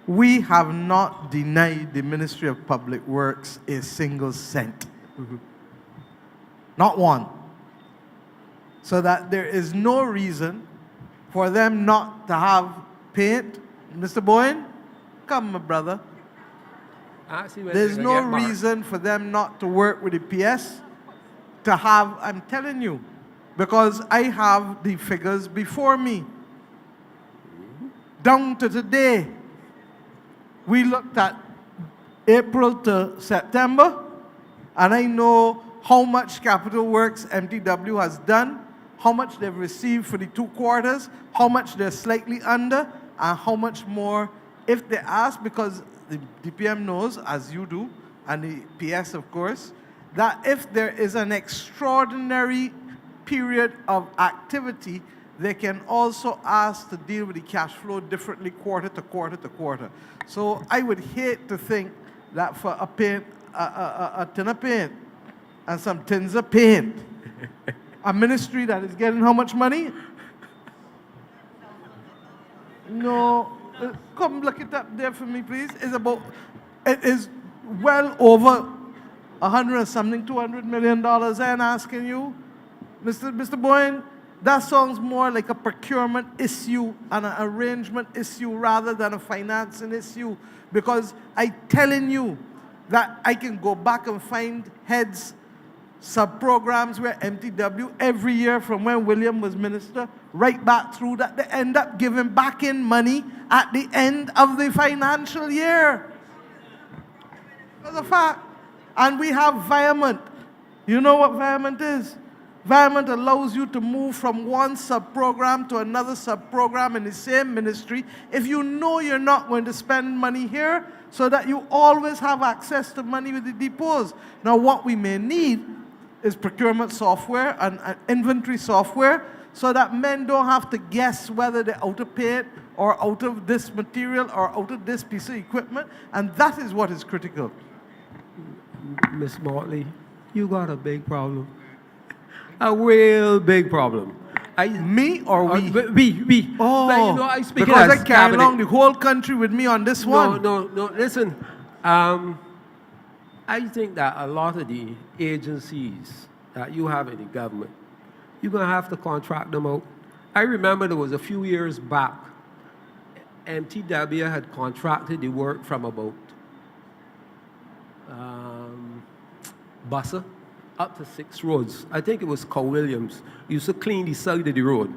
We have not denied the Ministry of Public Works a single cent. Not one. So that there is no reason for them not to have paint. Mr. Boyne, come, my brother. There's no reason for them not to work with the PS to have, I'm telling you, because I have the figures before me. Down to today, we looked at April to September, and I know how much Capital Works MTW has done, how much they've received for the 2 quarters, how much they're slightly under, and how much more if they ask, because the DPM knows, as you do, and the PS, of course, that if there is an extraordinary period of activity, they can also ask to deal with the cash flow differently quarter to quarter to quarter. So I would hate to think that for a paint, a tin of paint and some tins of paint, a ministry that is getting how much money? No, come look it up there for me, please. It is well over 100 and something, $200 million. I'm asking you, Mr. Boyne, that sounds more like a procurement issue and an arrangement issue rather than a financing issue, because I'm telling you that I can go back and find heads sub-programs where MTW every year from when William was minister, right back through that, they end up giving back in money at the end of the financial year. That's a fact. And we have environment. You know what environment is? Environment allows you to move from one sub-program to another sub-program in the same ministry if you know you're not going to spend money here, so that you always have access to money with the depots. Now, what we may need is procurement software and inventory software, so that men don't have to guess whether they're out of paint or out of this material or out of this piece of equipment, and that is what is critical. Miss Motley, you got a big problem. A real big problem. Me or we? We. Oh, but, you know, I speak because as I carry cabinet. along the whole country with me on this one. No, listen. I think that a lot of the agencies that you have in the government, you're going to have to contract them out. I remember there was a few years back, MTW had contracted the work from about Bussa up to 6 roads. I think it was Cow Williams. Used to clean the side of the road.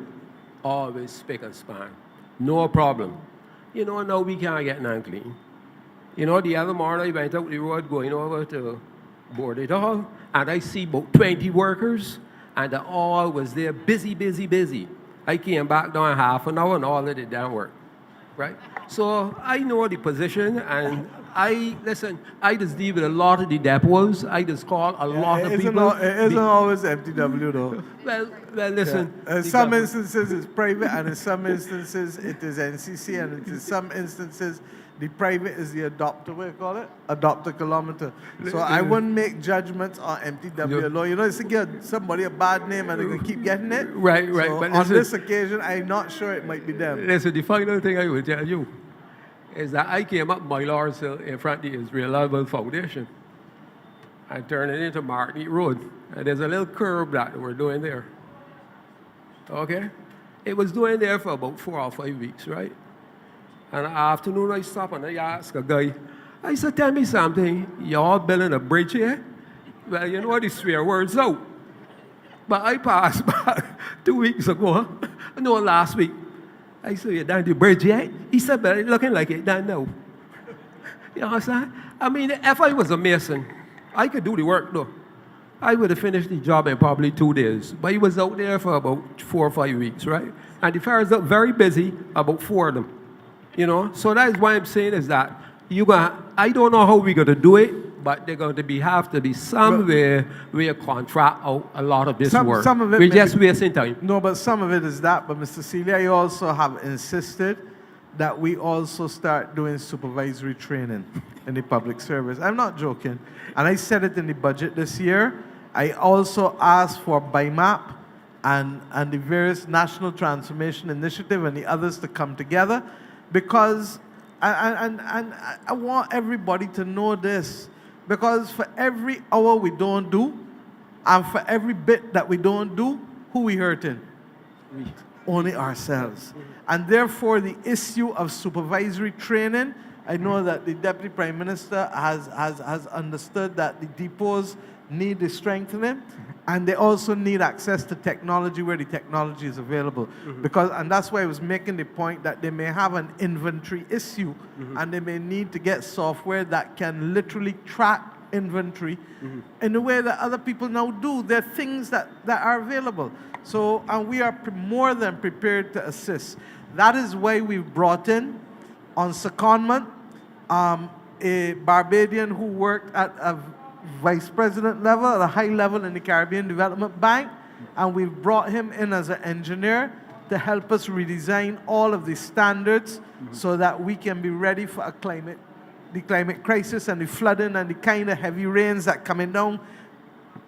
Always spick and span. No problem. You know, now we can't get none clean. You know, the other morning I went out the road going over to board it all, and I see about 20 workers, and they all was there busy. I came back down half an hour and all of it didn't work, right? So I know the position, and I just deal with a lot of the depots. I just call a lot of people. It isn't always MTW though. Well, listen. In some instances it's private, and in some instances it is NCC, and in some instances the private is the adopter, what do you call it? Adopter kilometer. So I wouldn't make judgments on MTW alone. You know, it's to give somebody a bad name and they're going to keep getting it. Right. So But on this occasion, I'm not sure it might be them. Listen, the final thing I will tell you is that I came up my Lord's Hill in front of the Israel Level Foundation and turned it into Martinique Road. And there's a little curb that we're doing there. Okay? It was doing there for about 4 or 5 weeks, right? And in the afternoon, I stopped and I asked a guy, I said, tell me something, y'all building a bridge here? Well, you know the swear words out. But I passed back 2 weeks ago, no, last week. I said, you done the bridge yet? He said, but it's looking like it done now. You know what I'm saying? I mean, if I was a mason, I could do the work though. I would have finished the job in probably 2 days. But he was out there for about 4 or 5 weeks, right? And the fellas are very busy, about 4 of them. You know, so that is why I'm saying is that I don't know how we're going to do it, but there's going to have to be somewhere where you contract out a lot of this work. Some of it we're just wasting time. No, but some of it is that. But Mr. Celia, you also have insisted that we also start doing supervisory training in the public service. I'm not joking. And I said it in the budget this year. I also asked for BIMAP and the various National Transformation Initiative and the others to come together. Because, and I want everybody to know this, because for every hour we don't do, and for every bit that we don't do, who we hurting? Only ourselves. And therefore, the issue of supervisory training, I know that the Deputy Prime Minister has understood that the depots need the strengthening, and they also need access to technology where the technology is available. And that's why I was making the point that they may have an inventory issue, and they may need to get software that can literally track inventory in the way that other people now do. There are things that are available. So, and we are more than prepared to assist. That is why we've brought in, on secondment, a Barbadian who worked at a vice president level, at a high level in the Caribbean Development Bank, and we've brought him in as an engineer to help us redesign all of the standards so that we can be ready for the climate crisis and the flooding and the kind of heavy rains that coming down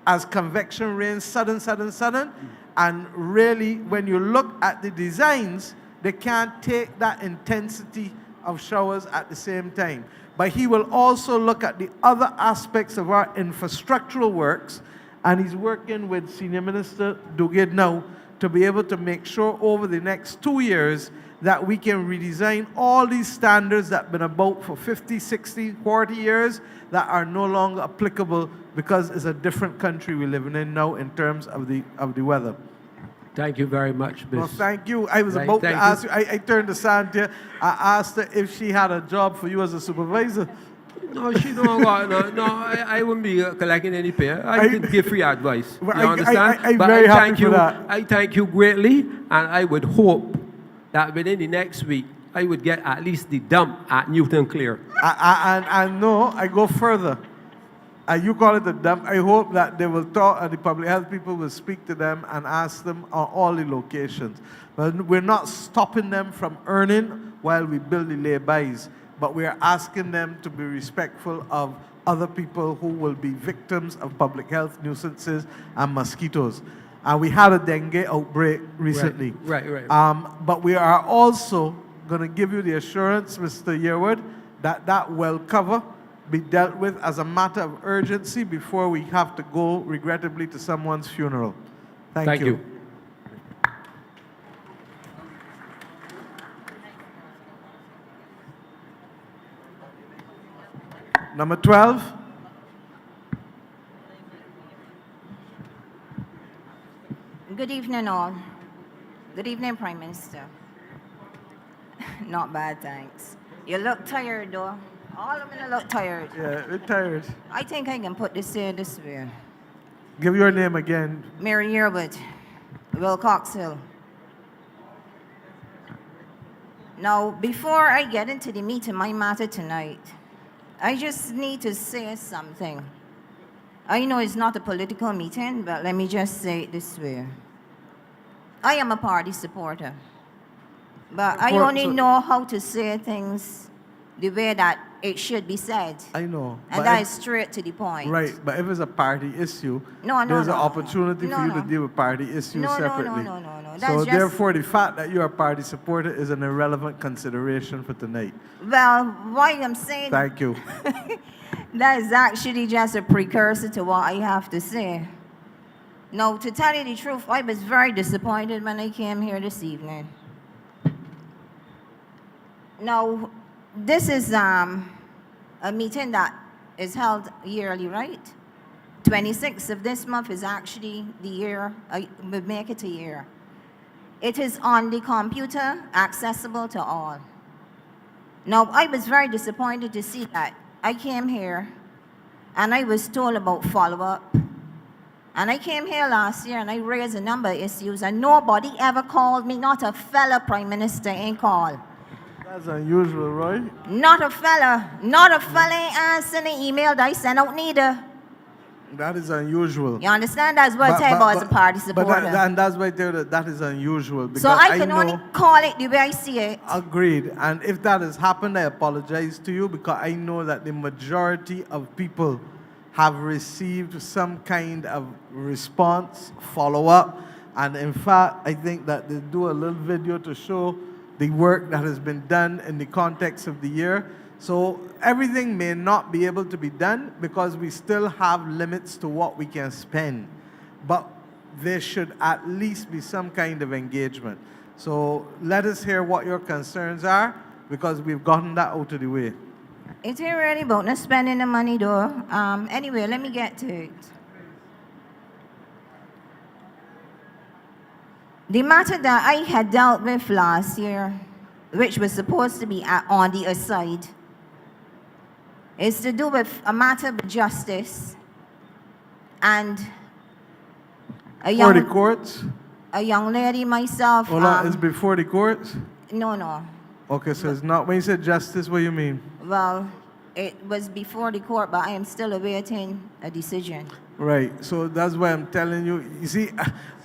as convection rains, sudden. And really, when you look at the designs, they can't take that intensity of showers at the same time. But he will also look at the other aspects of our infrastructural works, and he's working with Senior Minister Dugid now to be able to make sure over the next 2 years that we can redesign all these standards that have been about for 50, 60, 40 years that are no longer applicable because it's a different country we're living in now in terms of the weather. Thank you very much, Miss. Well, thank you. I was Right, about to thank ask you. you, I turned to Sandra, I asked her if she had a job for you as a supervisor. No, she don't got no. I wouldn't be collecting any pay. I could give free advice. Well, You understand? I'm But very I happy thank for you. that. I thank you greatly, and I would hope that within the next week I would get at least the dump at Newton Clear. I know, I go further. You call it a dump. I hope that they will talk, and the public health people will speak to them and ask them on all the locations. But we're not stopping them from earning while we build the laybys, but we're asking them to be respectful of other people who will be victims of public health nuisances and mosquitoes. And we had a dengue outbreak recently. Right. But we are also going to give you the assurance, Mr. Yearwood, that that well cover be dealt with as a matter of urgency before we have to go, regrettably, to someone's funeral. Thank you. Number 12. Good evening, all. Good evening, Prime Minister. Not bad, thanks. You look tired, though. All of them look tired. Yeah, we're tired. I think I can put this here this way. Give your name again. Mary Yearwood, Wilcox Hill. Now, before I get into the meat of my matter tonight, I just need to say something. I know it's not a political meeting, but let me just say it this way. I am a party supporter, but I only know how to say things the way that it should be said. I know. And that is straight to the point. Right, but if it's a party issue, No, there's no, an no. opportunity No, for you no. to deal with party issues No, no, separately. no. That's So just- therefore, the fact that you're a party supporter is an irrelevant consideration for tonight. Well, why I'm saying Thank you. that is actually just a precursor to what I have to say. Now, to tell you the truth, I was very disappointed when I came here this evening. Now, this is a meeting that is held yearly, right? 26th of this month is actually the year, we make it a year. It is on the computer, accessible to all. Now, I was very disappointed to see that. I came here and I was told about follow-up. And I came here last year and I raised a number of issues and nobody ever called me, not a fella Prime Minister ain't called. That's unusual, Roy. Not a fella ain't answering the email that I sent out neither. That is unusual. You understand? That's what I tell you about as a party supporter. And that's why I tell you that is unusual. Because So I can know, only call it the way I see it. Agreed. And if that has happened, I apologize to you because I know that the majority of people have received some kind of response, follow-up. And in fact, I think that they do a little video to show the work that has been done in the context of the year. So everything may not be able to be done because we still have limits to what we can spend. But there should at least be some kind of engagement. So let us hear what your concerns are because we've gotten that out of the way. It ain't really about not spending the money though. Anyway, let me get to it. The matter that I had dealt with last year, which was supposed to be on the aside, is to do with a matter of justice and a Before the young, courts? a young lady myself. Hold on, it's before the courts? No. Okay, so it's not, when you say justice, what do you mean? Well, it was before the court, but I am still awaiting a decision. Right, so that's why I'm telling you. You see,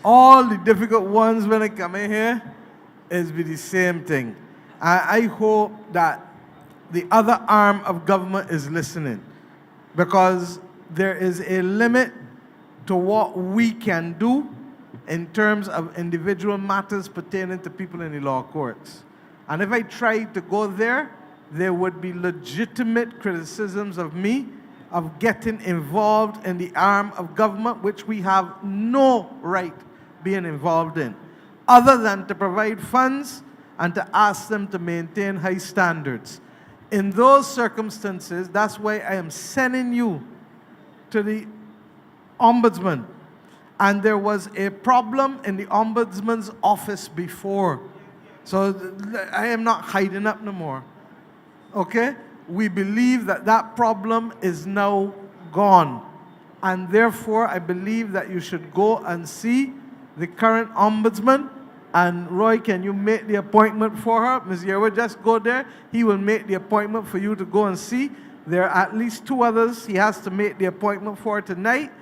all the difficult ones when I come in here is be the same thing. I hope that the other arm of government is listening because there is a limit to what we can do in terms of individual matters pertaining to people in the law courts. And if I tried to go there, there would be legitimate criticisms of me of getting involved in the arm of government, which we have no right being involved in, other than to provide funds and to ask them to maintain high standards. In those circumstances, that's why I am sending you to the Ombudsman. And there was a problem in the Ombudsman's office before. So I am not hiding up no more. Okay? We believe that that problem is now gone. And therefore, I believe that you should go and see the current Ombudsman. And Roy, can you make the appointment for her? Ms. Yearwood, just go there. He will make the appointment for you to go and see. There are at least 2 others he has to make the appointment for tonight.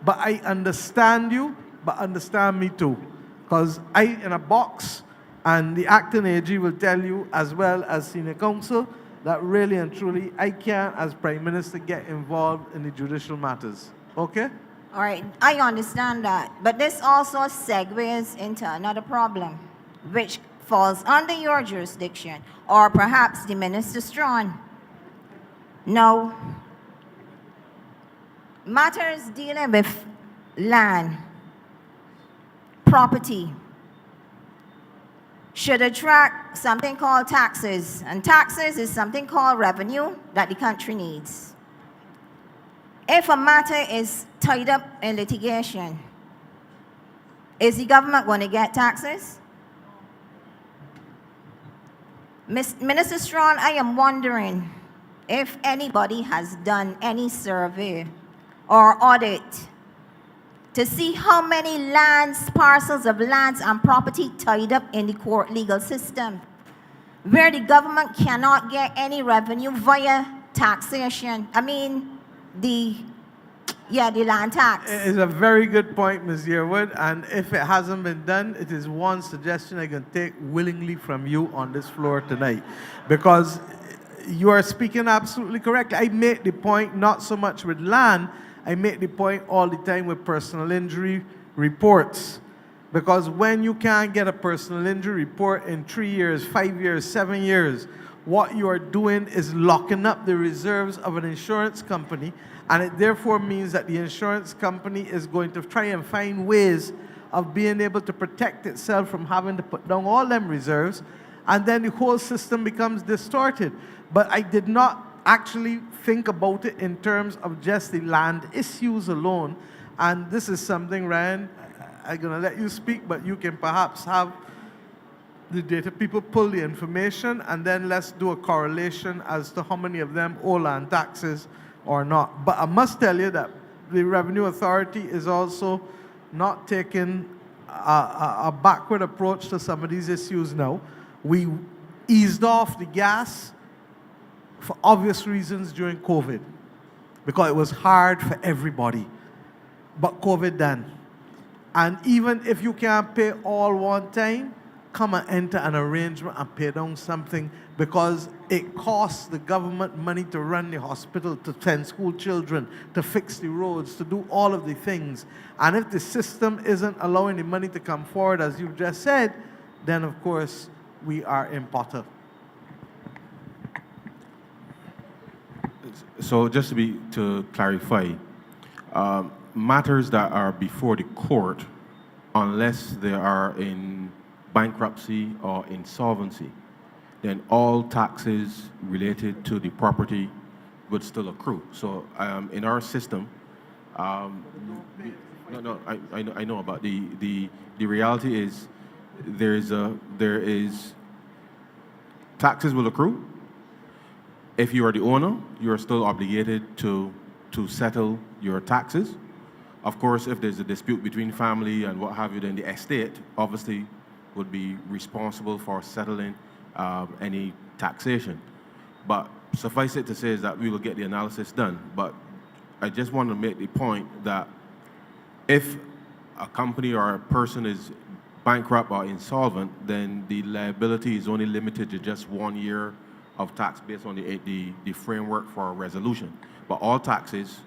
But I understand you, but understand me too. Because I in a box, and the acting AG will tell you, as well as senior counsel, that really and truly I can't, as Prime Minister, get involved in the judicial matters. Okay? All right, I understand that. But this also segues into another problem, which falls under your jurisdiction, or perhaps the Minister Strawn. No. Matters dealing with land, property, should attract something called taxes. And taxes is something called revenue that the country needs. If a matter is tied up in litigation, is the government going to get taxes? Minister Strawn, I am wondering if anybody has done any survey or audit to see how many lands, parcels of lands and property tied up in the court legal system, where the government cannot get any revenue via taxation. I mean, the land tax. It's a very good point, Ms. Yearwood, and if it hasn't been done, it is one suggestion I can take willingly from you on this floor tonight, because you are speaking absolutely correct. I make the point not so much with land, I make the point all the time with personal injury reports. Because when you can't get a personal injury report in 3 years, 5 years, 7 years, what you are doing is locking up the reserves of an insurance company, and it therefore means that the insurance company is going to try and find ways of being able to protect itself from having to put down all them reserves, and then the whole system becomes distorted. But I did not actually think about it in terms of just the land issues alone. And this is something, Ryan, I'm going to let you speak, but you can perhaps have the data people pull the information, and then let's do a correlation as to how many of them owe land taxes or not. But I must tell you that the Revenue Authority is also not taking a backward approach to some of these issues now. We eased off the gas for obvious reasons during COVID, because it was hard for everybody. But COVID done. And even if you can't pay all one time, come and enter an arrangement and pay down something, because it costs the government money to run the hospital, to send school children, to fix the roads, to do all of the things. And if the system isn't allowing the money to come forward, as you've just said, then of course we are in potter. So just to clarify, matters that are before the court, unless they are in bankruptcy or insolvency, then all taxes related to the property would still accrue. So in our system, I know about the reality is there is taxes will accrue. If you are the owner, you are still obligated to settle your taxes. Of course, if there's a dispute between family and what have you, then the estate obviously would be responsible for settling any taxation. But suffice it to say is that we will get the analysis done. But I just want to make the point that if a company or a person is bankrupt or insolvent, then the liability is only limited to just 1 year of tax based on the framework for a resolution. But all taxes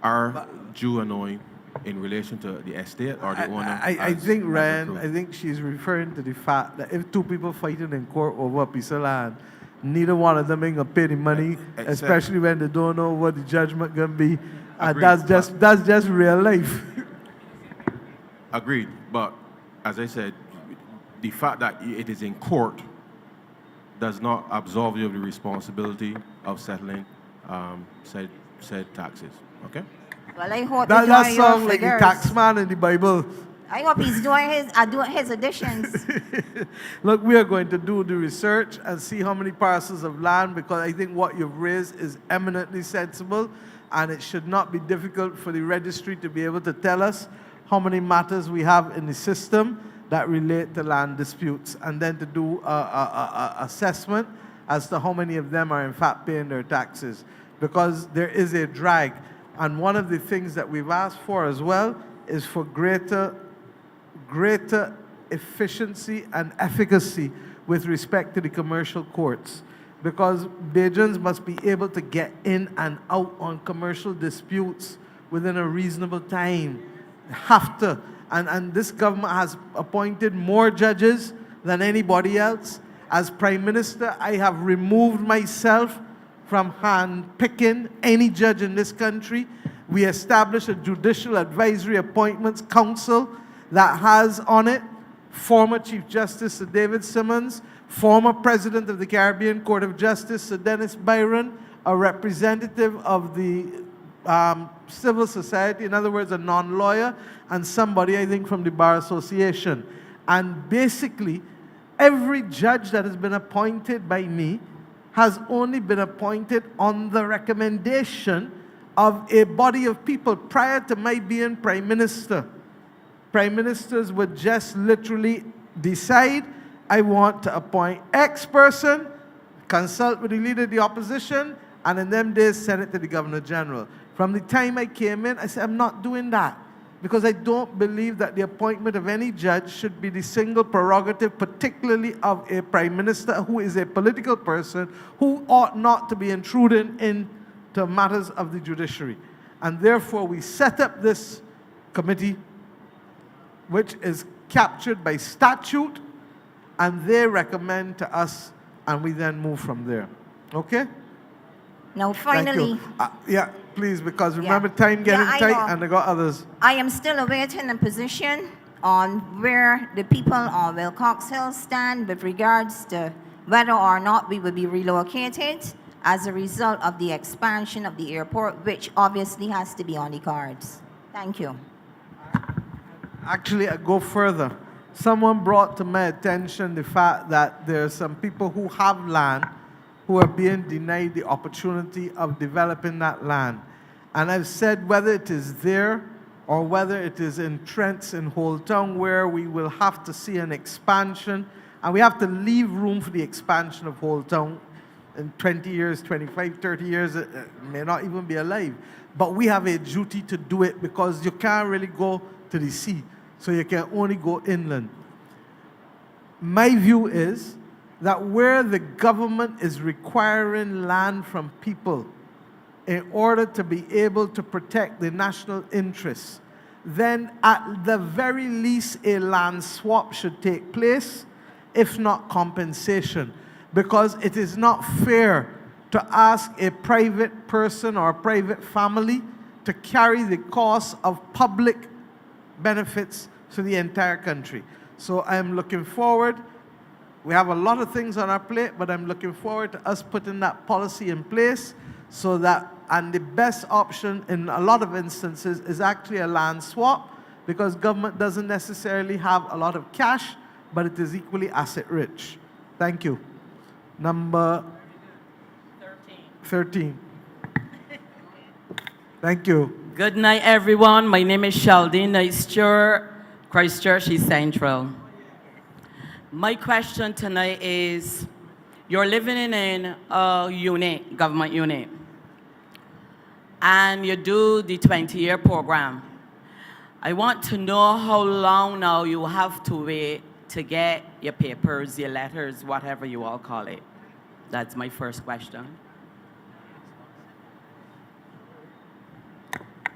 are due and owing in relation to the estate or the owner. I think, Ryan, I think she's referring to the fact that if 2 people fighting in court over a piece of land, neither one of them ain't gonna pay the money, especially when they don't know what the judgment gonna be. That's just real life. Agreed, but as I said, the fact that it is in court does not absolve you of the responsibility of settling said taxes. Okay? Well, I hope That, he's that doing your sounds like the figures. tax man in the Bible. I hope he's doing his additions. Look, we are going to do the research and see how many parcels of land, because I think what you've raised is eminently sensible, and it should not be difficult for the registry to be able to tell us how many matters we have in the system that relate to land disputes, and then to do a assessment as to how many of them are in fact paying their taxes, because there is a drag. And one of the things that we've asked for as well is for greater efficiency and efficacy with respect to the commercial courts, because Bajans must be able to get in and out on commercial disputes within a reasonable time. Have to. And this government has appointed more judges than anybody else. As Prime Minister, I have removed myself from hand-picking any judge in this country. We established a Judicial Advisory Appointments Council that has on it former Chief Justice Sir David Simmons, former President of the Caribbean Court of Justice Sir Dennis Byron, a representative of the civil society, in other words, a non-lawyer, and somebody, I think, from the Bar Association. And basically, every judge that has been appointed by me has only been appointed on the recommendation of a body of people. Prior to my being Prime Minister, Prime Ministers would just literally decide, I want to appoint X person, consult with the leader of the opposition, and in them days send it to the Governor General. From the time I came in, I said, I'm not doing that, because I don't believe that the appointment of any judge should be the single prerogative, particularly of a Prime Minister who is a political person who ought not to be intruding into matters of the judiciary. And therefore, we set up this committee, which is captured by statute, and they recommend to us, and we then move from there. Okay? Now, Thank finally, you. Yeah, please, because remember, time getting I tight, know. and I got others. I am still awaiting a position on where the people on Wilcox Hill stand with regards to whether or not we will be relocated as a result of the expansion of the airport, which obviously has to be on the cards. Thank you. Actually, I go further. Someone brought to my attention the fact that there are some people who have land who are being denied the opportunity of developing that land. And I've said whether it is there or whether it is in Trents in Old Town, where we will have to see an expansion, and we have to leave room for the expansion of Old Town. In 20 years, 25, 30 years, it may not even be alive. But we have a duty to do it, because you can't really go to the sea, so you can only go inland. My view is that where the government is requiring land from people in order to be able to protect the national interests, then at the very least a land swap should take place, if not compensation. Because it is not fair to ask a private person or a private family to carry the cost of public benefits to the entire country. So I'm looking forward. We have a lot of things on our plate, but I'm looking forward to us putting that policy in place, so that, and the best option in a lot of instances is actually a land swap, because government doesn't necessarily have a lot of cash, but it is equally asset rich. Thank you. Number 13. Thank you. Good night, everyone. My name is Sheldon Neisture, Christchurch East Central. My question tonight is, you're living in a unit, government unit, and you do the 20-year program. I want to know how long now you have to wait to get your papers, your letters, whatever you all call it. That's my first question.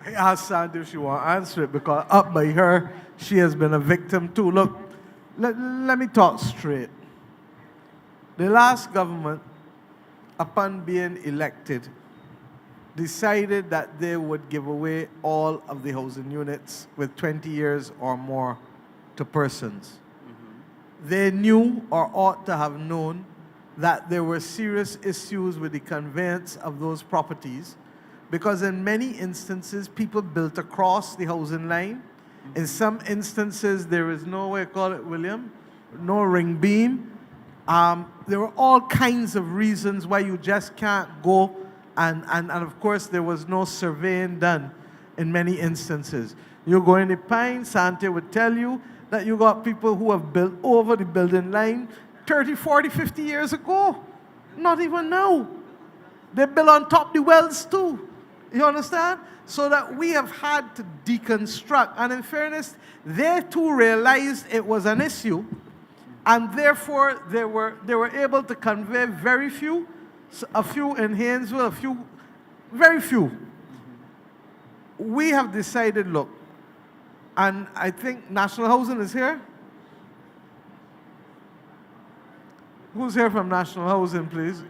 I asked Sandy if she want to answer it, because up by her, she has been a victim too. Look, let me talk straight. The last government, upon being elected, decided that they would give away all of the housing units with 20 years or more to persons. They knew or ought to have known that there were serious issues with the conveyance of those properties, because in many instances, people built across the housing line. In some instances, there is no way, call it, William, no ring beam. There were all kinds of reasons why you just can't go, and of course, there was no surveying done in many instances. You go in the Pine, Sante would tell you that you got people who have built over the building line 30, 40, 50 years ago. Not even now. They built on top the wells too. You understand? So that we have had to deconstruct. And in fairness, they too realized it was an issue. And therefore, they were able to convey very few, a few in Haynesville, a few, very few. We have decided, look, and I think National Housing is here. Who's here from National Housing, please?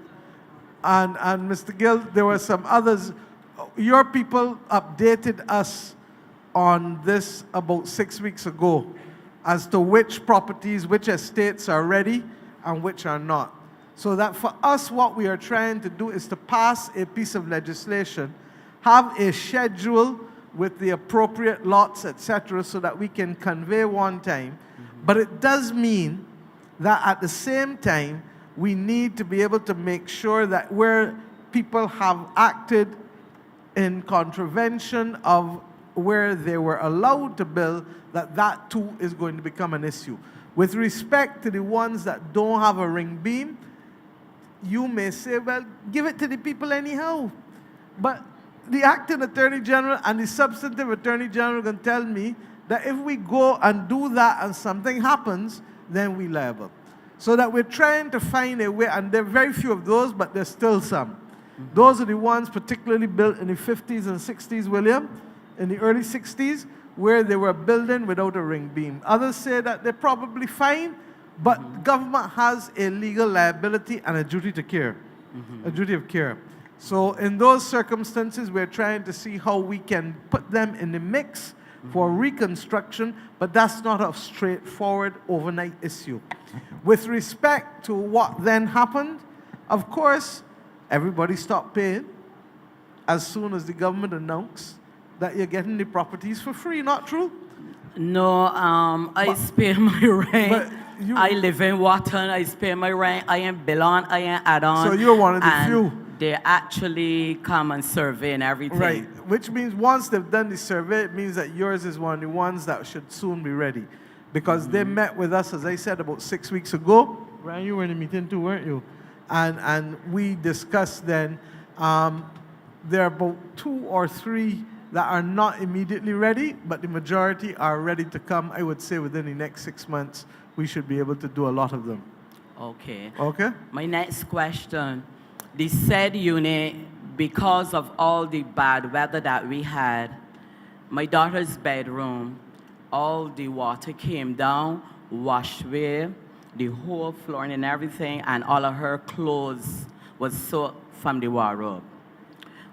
And Mr. Gill, there were some others. Your people updated us on this about 6 weeks ago as to which properties, which estates are ready and which are not. So that for us, what we are trying to do is to pass a piece of legislation, have a schedule with the appropriate lots, etc., so that we can convey one time. But it does mean that at the same time, we need to be able to make sure that where people have acted in contravention of where they were allowed to build, that too is going to become an issue. With respect to the ones that don't have a ring beam, you may say, well, give it to the people anyhow. But the acting attorney general and the substantive attorney general can tell me that if we go and do that and something happens, then we liable. So that we're trying to find a way, and there are very few of those, but there's still some. Those are the ones particularly built in the 50s and 60s, William, in the early 60s, where they were building without a ring beam. Others say that they're probably fine, but government has a legal liability and a duty to care, a duty of care. So in those circumstances, we're trying to see how we can put them in the mix for reconstruction, but that's not a straightforward overnight issue. With respect to what then happened, of course, everybody stopped paying as soon as the government announced that you're getting the properties for free, not true? No, I pay my rent. I live in Wharton, I pay my rent, I am bill on, I am add on. So you're one of the few. They actually come and survey and everything. Right, which means once they've done the survey, it means that yours is one of the ones that should soon be ready. Because they met with us, as I said, about 6 weeks ago. Ryan, you were in the meeting too, weren't you? And we discussed then, there are about 2 or 3 that are not immediately ready, but the majority are ready to come. I would say within the next 6 months, we should be able to do a lot of them. Okay. Okay. My next question. The said unit, because of all the bad weather that we had, my daughter's bedroom, all the water came down, washed away, the whole flooring and everything, and all of her clothes was soaked from the wardrobe.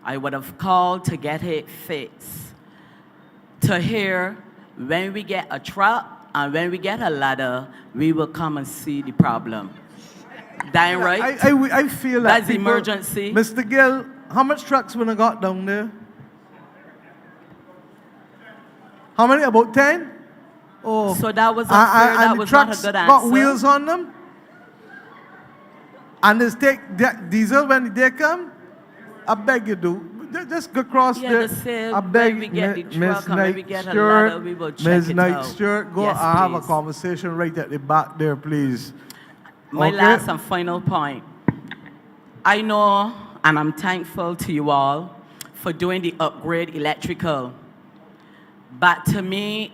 I would have called to get it fixed. To hear, when we get a truck and when we get a ladder, we will come and see the problem. That ain't right? I feel that that's emergency. Mr. Gill, how much trucks when I got down there? How many? About 10? Oh. So that was unfair, that was not a good answer. Got wheels on them? And they take diesel when they come? I beg you do. Just go across there. I beg when we get the truck and when we get a Stewart, ladder, we will check Ms. it Knight out. Stewart, go Yes, and have a please. conversation right at the back there, please. My Okay? last and final point. I know, and I'm thankful to you all for doing the upgrade electrical. But to me,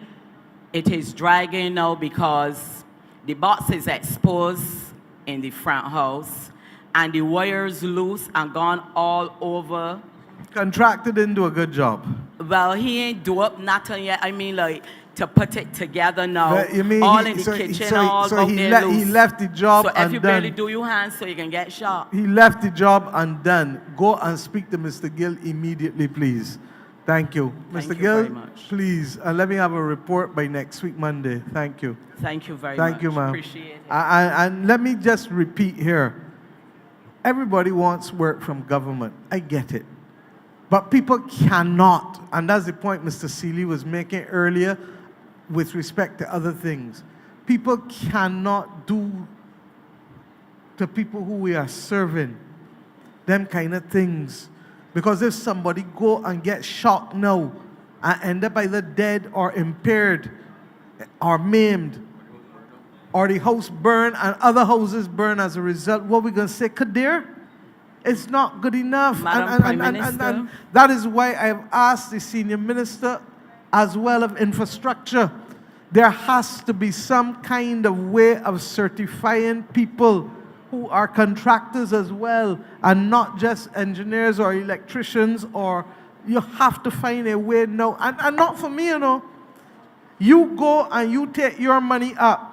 it is dragging now because the box is exposed in the front house and the wires loose and gone all over. Contractor didn't do a good job. Well, he ain't do up nothing yet. I mean, like, to put it together now. But you mean all he- in the so he- kitchen, so he- all so out he there le- he loose. left the job So if you undone. barely do your hands, so you can get shot. He left the job undone. Go and speak to Mr. Gill immediately, please. Thank you. Thank Mr. you Gill, very much. please, let me have a report by next week, Monday. Thank you. Thank you very much. Thank you, ma'am. Appreciate it. And let me just repeat here. Everybody wants work from government. I get it. But people cannot, and that's the point Mr. Seeley was making earlier with respect to other things. People cannot do to people who we are serving them kind of things. Because if somebody go and get shot now and end up either dead or impaired or maimed, or the house burn and other houses burn as a result, what we going to say, Kadir? It's not good enough. Madam Prime Minister. And that is why I've asked the senior minister as well of infrastructure. There has to be some kind of way of certifying people who are contractors as well, and not just engineers or electricians, or you have to find a way now. And not for me, you know. You go and you take your money up,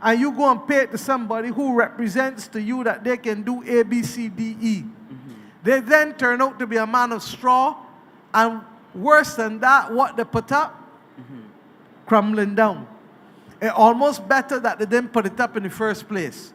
and you go and pay it to somebody who represents to you that they can do A, B, C, D, E. They then turn out to be a man of straw, and worse than that, what they put up, crumbling down. It's almost better that they didn't put it up in the first place.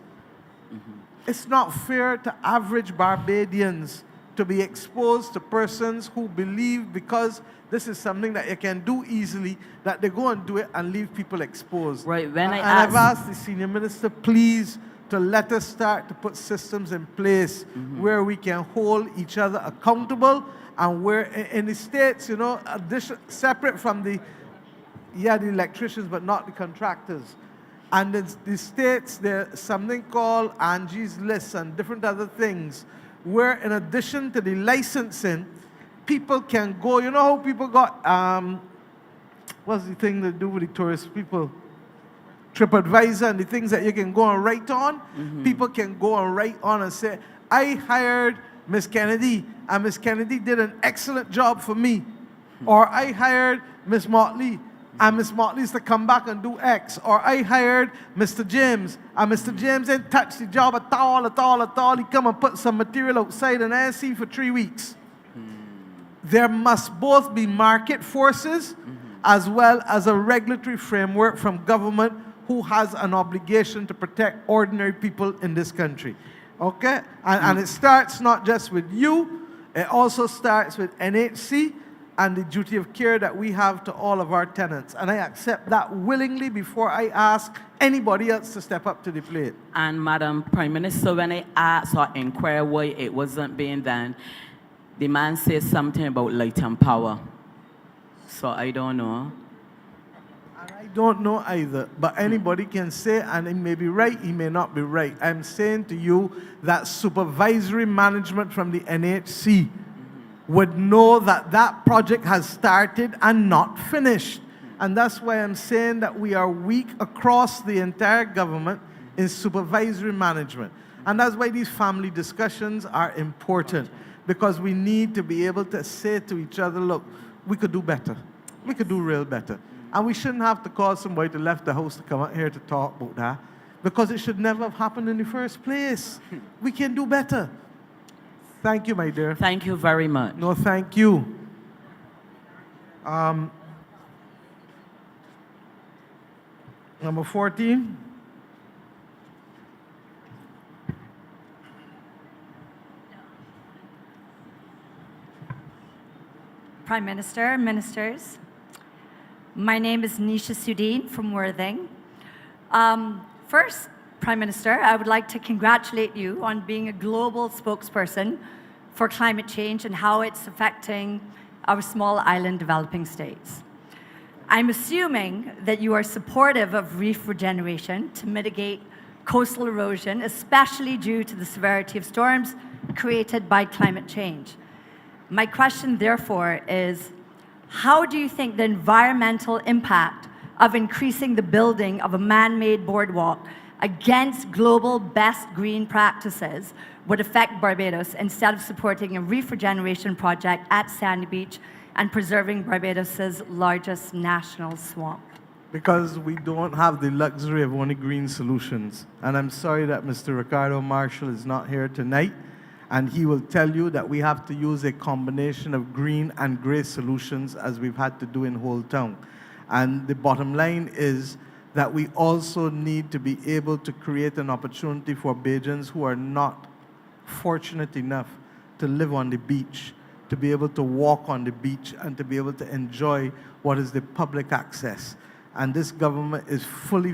It's not fair to average Barbadians to be exposed to persons who believe because this is something that you can do easily, that they go and do it and leave people exposed. Right, I've asked the senior minister, please, to let us start to put systems in place where we can hold each other accountable, and where in the States, you know, separate from the electricians, but not the contractors. And in the States, there's something called Angie's List and different other things, where in addition to the licensing, people can go, you know how people got, what's the thing they do with the tourist people? TripAdvisor and the things that you can go and write on. People can go and write on and say, I hired Miss Kennedy, and Miss Kennedy did an excellent job for me. Or I hired Miss Motley, and Miss Motley's to come back and do X. Or I hired Mr. James, and Mr. James didn't touch the job at all. He come and put some material outside and I see for 3 weeks. There must both be market forces as well as a regulatory framework from government who has an obligation to protect ordinary people in this country. Okay? And it starts not just with you, it also starts with NHC and the duty of care that we have to all of our tenants. And I accept that willingly before I ask anybody else to step up to the plate. And Madam Prime Minister, when I asked or inquired why it wasn't being done, the man said something about light and power. So I don't know. I don't know either, but anybody can say, and he may be right, he may not be right. I'm saying to you that supervisory management from the NHC would know that that project has started and not finished. And that's why I'm saying that we are weak across the entire government in supervisory management. And that's why these family discussions are important, because we need to be able to say to each other, look, we could do better. We could do real better. And we shouldn't have to call somebody to left the house to come out here to talk about that, because it should never have happened in the first place. We can do better. Thank you, my dear. Thank you very much. No, thank you. Number 14. Prime Minister, Ministers, my name is Nisha Sudeen from Worthing. First, Prime Minister, I would like to congratulate you on being a global spokesperson for climate change and how it's affecting our small island developing states. I'm assuming that you are supportive of reef regeneration to mitigate coastal erosion, especially due to the severity of storms created by climate change. My question, therefore, is how do you think the environmental impact of increasing the building of a man-made boardwalk against global best green practices would affect Barbados instead of supporting a reef regeneration project at Sandy Beach and preserving Barbados's largest national swamp? Because we don't have the luxury of only green solutions. And I'm sorry that Mr. Ricardo Marshall is not here tonight, and he will tell you that we have to use a combination of green and gray solutions as we've had to do in Whole Town. And the bottom line is that we also need to be able to create an opportunity for Bajans who are not fortunate enough to live on the beach, to be able to walk on the beach and to be able to enjoy what is the public access. And this government is fully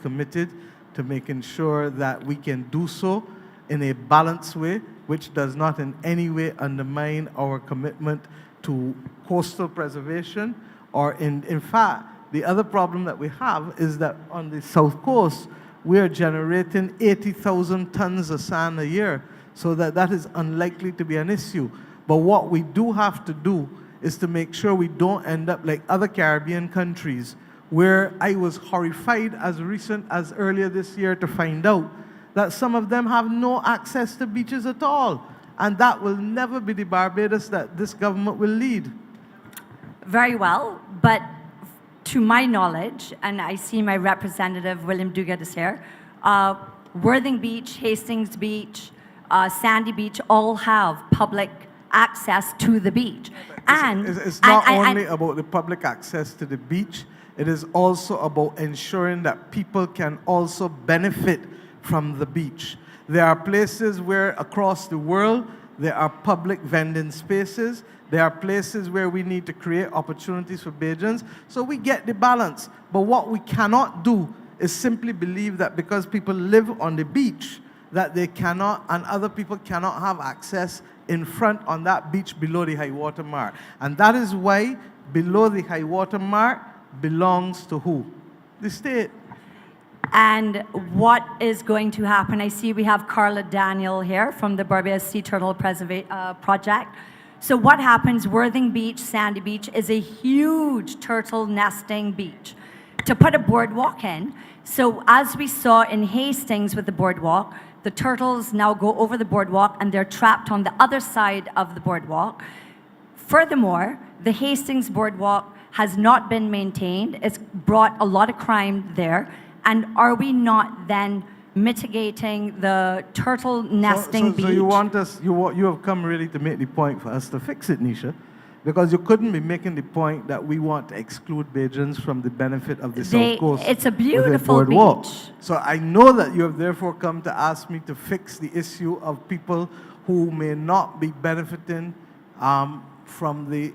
committed to making sure that we can do so in a balanced way, which does not in any way undermine our commitment to coastal preservation. Or in fact, the other problem that we have is that on the South Coast, we are generating 80,000 tons of sand a year, so that is unlikely to be an issue. But what we do have to do is to make sure we don't end up like other Caribbean countries, where I was horrified as recent as earlier this year to find out that some of them have no access to beaches at all. And that will never be the Barbados that this government will lead. Very well, but to my knowledge, and I see my representative, William Duguid, is here, Worthing Beach, Hastings Beach, Sandy Beach all have public access to the beach. It's not only about the public access to the beach, it is also about ensuring that people can also benefit from the beach. There are places where across the world there are public vending spaces. There are places where we need to create opportunities for Bajans. So we get the balance. But what we cannot do is simply believe that because people live on the beach, that they cannot, and other people cannot have access in front on that beach below the high water mark. And that is why below the high water mark belongs to who? The state. And what is going to happen? I see we have Carla Daniel here from the Barbados Sea Turtle Project. So what happens, Worthing Beach, Sandy Beach, is a huge turtle nesting beach. To put a boardwalk in, so as we saw in Hastings with the boardwalk, the turtles now go over the boardwalk and they're trapped on the other side of the boardwalk. Furthermore, the Hastings boardwalk has not been maintained. It's brought a lot of crime there. And are we not then mitigating the turtle nesting beach? So you want us, you have come really to make the point for us to fix it, Nisha, because you couldn't be making the point that we want to exclude Bajans from the benefit of the South Coast. It's a beautiful boardwalk. beach. So I know that you have therefore come to ask me to fix the issue of people who may not be benefiting from the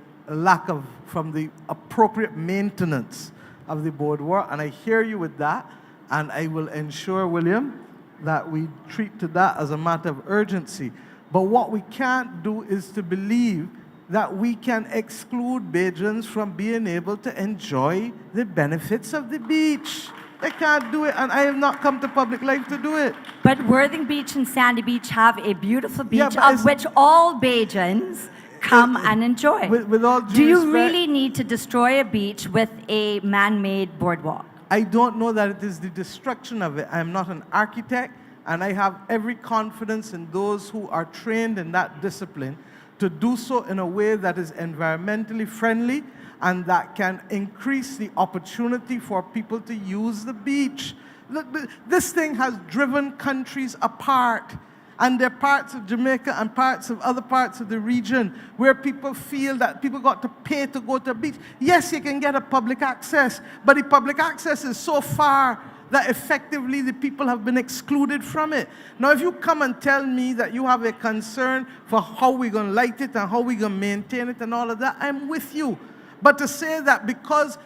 from the appropriate maintenance of the boardwalk, and I hear you with that. And I will ensure, William, that we treat to that as a matter of urgency. But what we can't do is to believe that we can exclude Bajans from being able to enjoy the benefits of the beach. They can't do it, and I have not come to public life to do it. But Worthing Beach and Sandy Beach have a beautiful beach of which all Bajans come and enjoy. With all due Do you respect, really need to destroy a beach with a man-made boardwalk? I don't know that it is the destruction of it. I am not an architect, and I have every confidence in those who are trained in that discipline to do so in a way that is environmentally friendly and that can increase the opportunity for people to use the beach. Look, this thing has driven countries apart. And there are parts of Jamaica and parts of other parts of the region where people feel that people got to pay to go to a beach. Yes, you can get a public access, but the public access is so far that effectively the people have been excluded from it. Now, if you come and tell me that you have a concern for how we're going to light it and how we're going to maintain it and all of that, I'm with you. But to say that because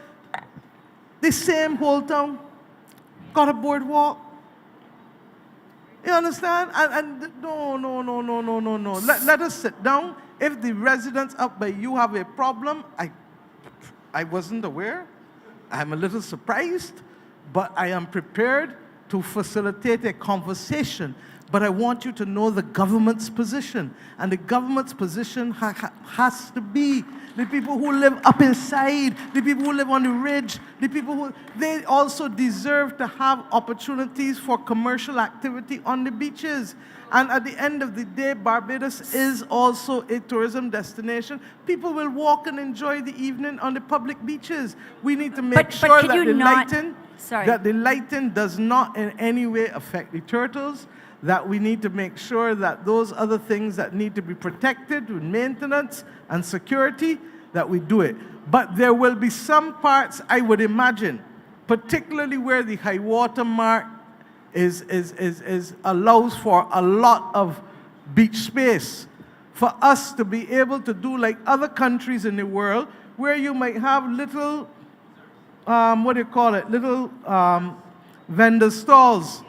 the same Whole Town got a boardwalk, you understand? And no. Let us sit down. If the residents up by you have a problem, I wasn't aware. I'm a little surprised, but I am prepared to facilitate a conversation But I want you to know the government's position. And the government's position has to be the people who live up inside, the people who live on the ridge, the people who, they also deserve to have opportunities for commercial activity on the beaches. And at the end of the day, Barbados is also a tourism destination. People will walk and enjoy the evening on the public beaches. We need to make sure that the lighting does not in any way affect the turtles, that we need to make sure that those other things that need to be protected with maintenance and security, that we do it. But there will be some parts, I would imagine, particularly where the high water mark allows for a lot of beach space, for us to be able to do like other countries in the world, where you might have little, little vendor stalls,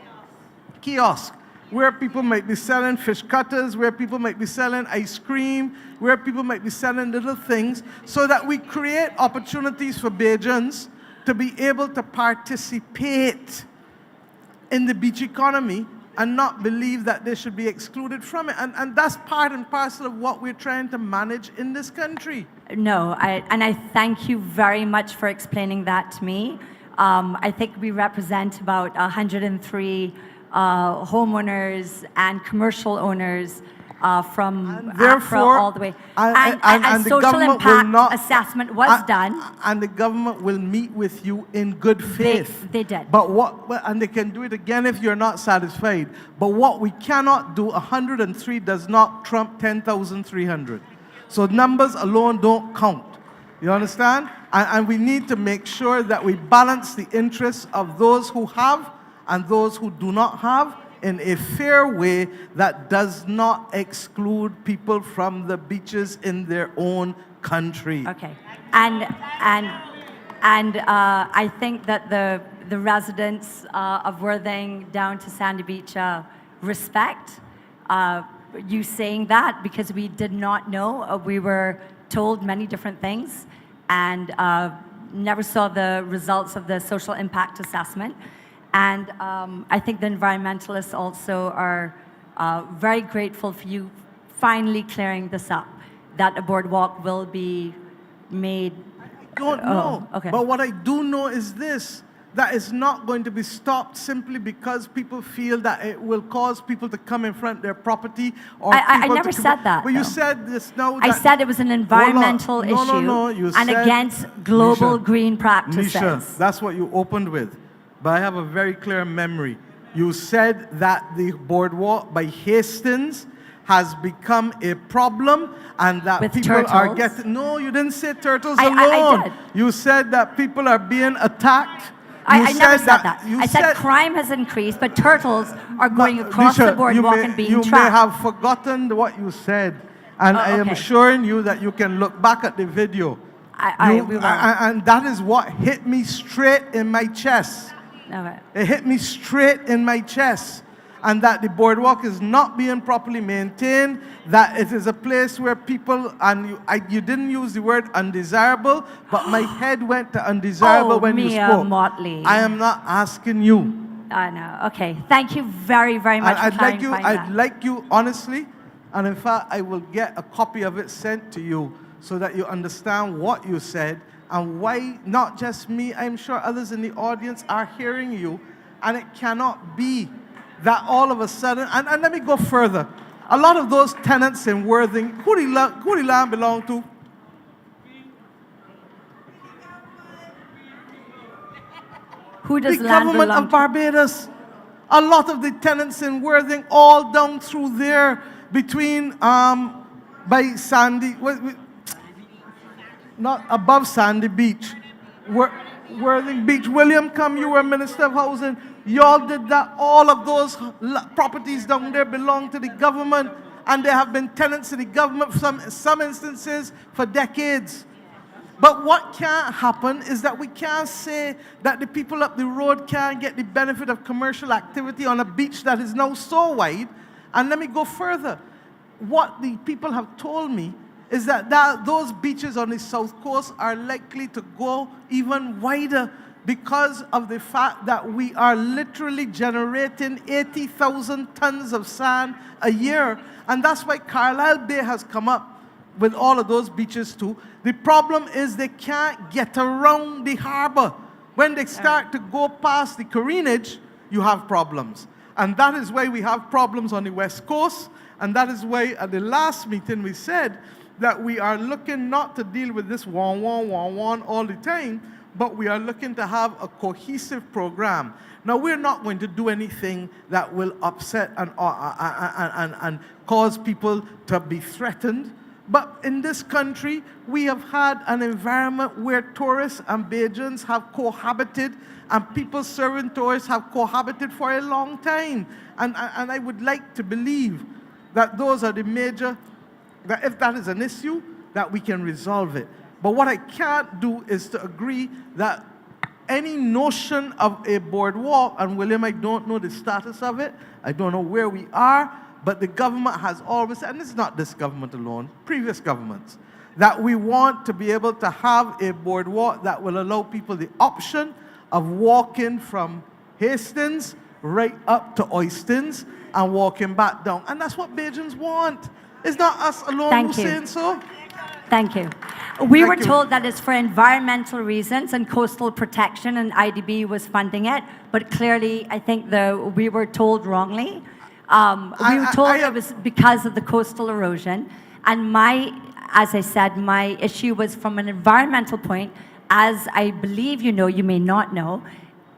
kiosks, where people might be selling fish cutters, where people might be selling ice cream, where people might be selling little things, so that we create opportunities for Bajans to be able to participate in the beach economy and not believe that they should be excluded from it. And that's part and parcel of what we're trying to manage in this country. No, and I thank you very much for explaining that to me. I think we represent about 103 homeowners and commercial owners from Accra all the way. And the social government will impact not, assessment was done. And the government will meet with you in good faith. They did. But and they can do it again if you're not satisfied. But what we cannot do, 103 does not trump 10,300. So numbers alone don't count. You understand? And we need to make sure that we balance the interests of those who have and those who do not have in a fair way that does not exclude people from the beaches in their own country. Okay. And I think that the residents of Worthing down to Sandy Beach respect you saying that, because we did not know. We were told many different things and never saw the results of the social impact assessment. And I think the environmentalists also are very grateful for you finally clearing this up, that a boardwalk will be made. I don't know. Okay. But what I do know is this, that it's not going to be stopped simply because people feel that it will cause people to come in front of their property. Or I never said that. But you said this now. I said it was an environmental issue You and said, against global Nisha, green practices. Nisha, that's what you opened with. But I have a very clear memory. You said that the boardwalk by Hastings has become a problem and that with people turtles? are getting... No, you didn't say turtles alone. I did. You said that people are being attacked. I never said that. I said crime has increased, but turtles are going across the boardwalk and being trapped. You may have forgotten what you said. And I am assuring you that you can look back at the video. We will. And that is what hit me straight in my chest. Okay. It hit me straight in my chest. And that the boardwalk is not being properly maintained, that it is a place where people, and you didn't use the word undesirable, but my head went to undesirable when you spoke. Motley. I am not asking you. I know. Okay. Thank you very, very much for clarifying that. I'd like you, honestly, and in fact, I will get a copy of it sent to you so that you understand what you said and why not just me, I'm sure others in the audience are hearing you, and it cannot be that all of a sudden, and let me go further. A lot of those tenants in Worthing, who the land belong to? Who does the land government belong of Barbados. A lot of the tenants in Worthing, all down through there, between by Sandy, not above Sandy Beach, Worthing Beach. William, you were Minister of Housing. Y'all did that. All of those properties down there belong to the government, and there have been tenants in the government for some instances for decades. But what can't happen is that we can't say that the people up the road can't get the benefit of commercial activity on a beach that is now so wide. And let me go further. What the people have told me is that those beaches on the south coast are likely to go even wider because of the fact that we are literally generating 80,000 tons of sand a year. And that's why Carlisle Bay has come up with all of those beaches too. The problem is they can't get around the harbor. When they start to go past the careenage, you have problems. And that is why we have problems on the West Coast. And that is why at the last meeting we said that we are looking not to deal with this one all the time, but we are looking to have a cohesive program. Now, we're not going to do anything that will upset and cause people to be threatened. But in this country, we have had an environment where tourists and Bajans have cohabited, and people serving tourists have cohabited for a long time. And I would like to believe that those are the major, that if that is an issue, that we can resolve it. But what I can't do is to agree that any notion of a boardwalk, and William, I don't know the status of it, I don't know where we are, but the government has always, and it's not this government alone, previous governments, that we want to be able to have a boardwalk that will allow people the option of walking from Hastings right up to Oystins and walking back down. And that's what Bajans want. It's not us alone who's saying so. Thank you. We were told that it's for environmental reasons and coastal protection, and IDB was funding it, but clearly I think we were told wrongly. We were told it was because of the coastal erosion, and as I said, my issue was from an environmental point. As I believe you know, you may not know,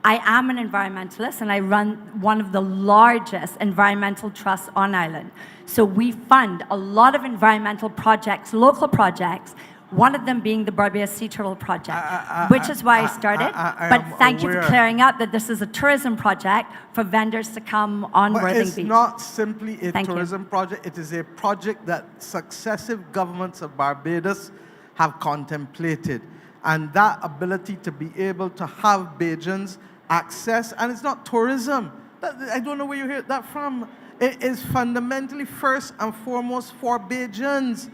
I am an environmentalist and I run one of the largest environmental trusts on island. So we fund a lot of environmental projects, local projects, one of them being the Barbados Sea Turtle Project, which is why I started. But thank you for clearing up that this is a tourism project for vendors to come on Worthing Beach. It's not simply a tourism project, it is a project that successive governments of Barbados have contemplated. And that ability to be able to have Bajans access, and it's not tourism. I don't know where you hear that from. It is fundamentally first and foremost for Bajans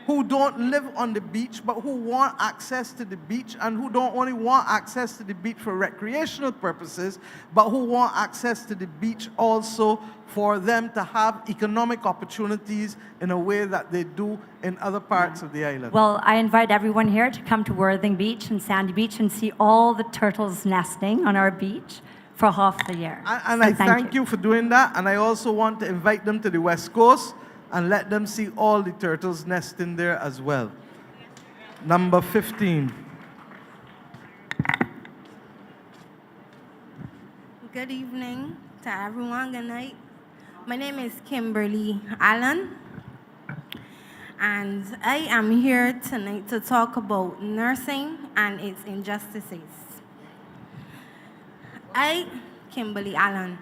who don't live on the beach, but who want access to the beach, and who don't only want access to the beach for recreational purposes, but who want access to the beach also for them to have economic opportunities in a way that they do in other parts of the island. Well, I invite everyone here to come to Worthing Beach and Sandy Beach and see all the turtles nesting on our beach for half the year. And I thank you for doing that, and I also want to invite them to the West Coast and let them see all the turtles nesting there as well. Number 15. Good evening to everyone. Good night. My name is Kimberly Allen, and I am here tonight to talk about nursing and its injustices. Kimberly Allen.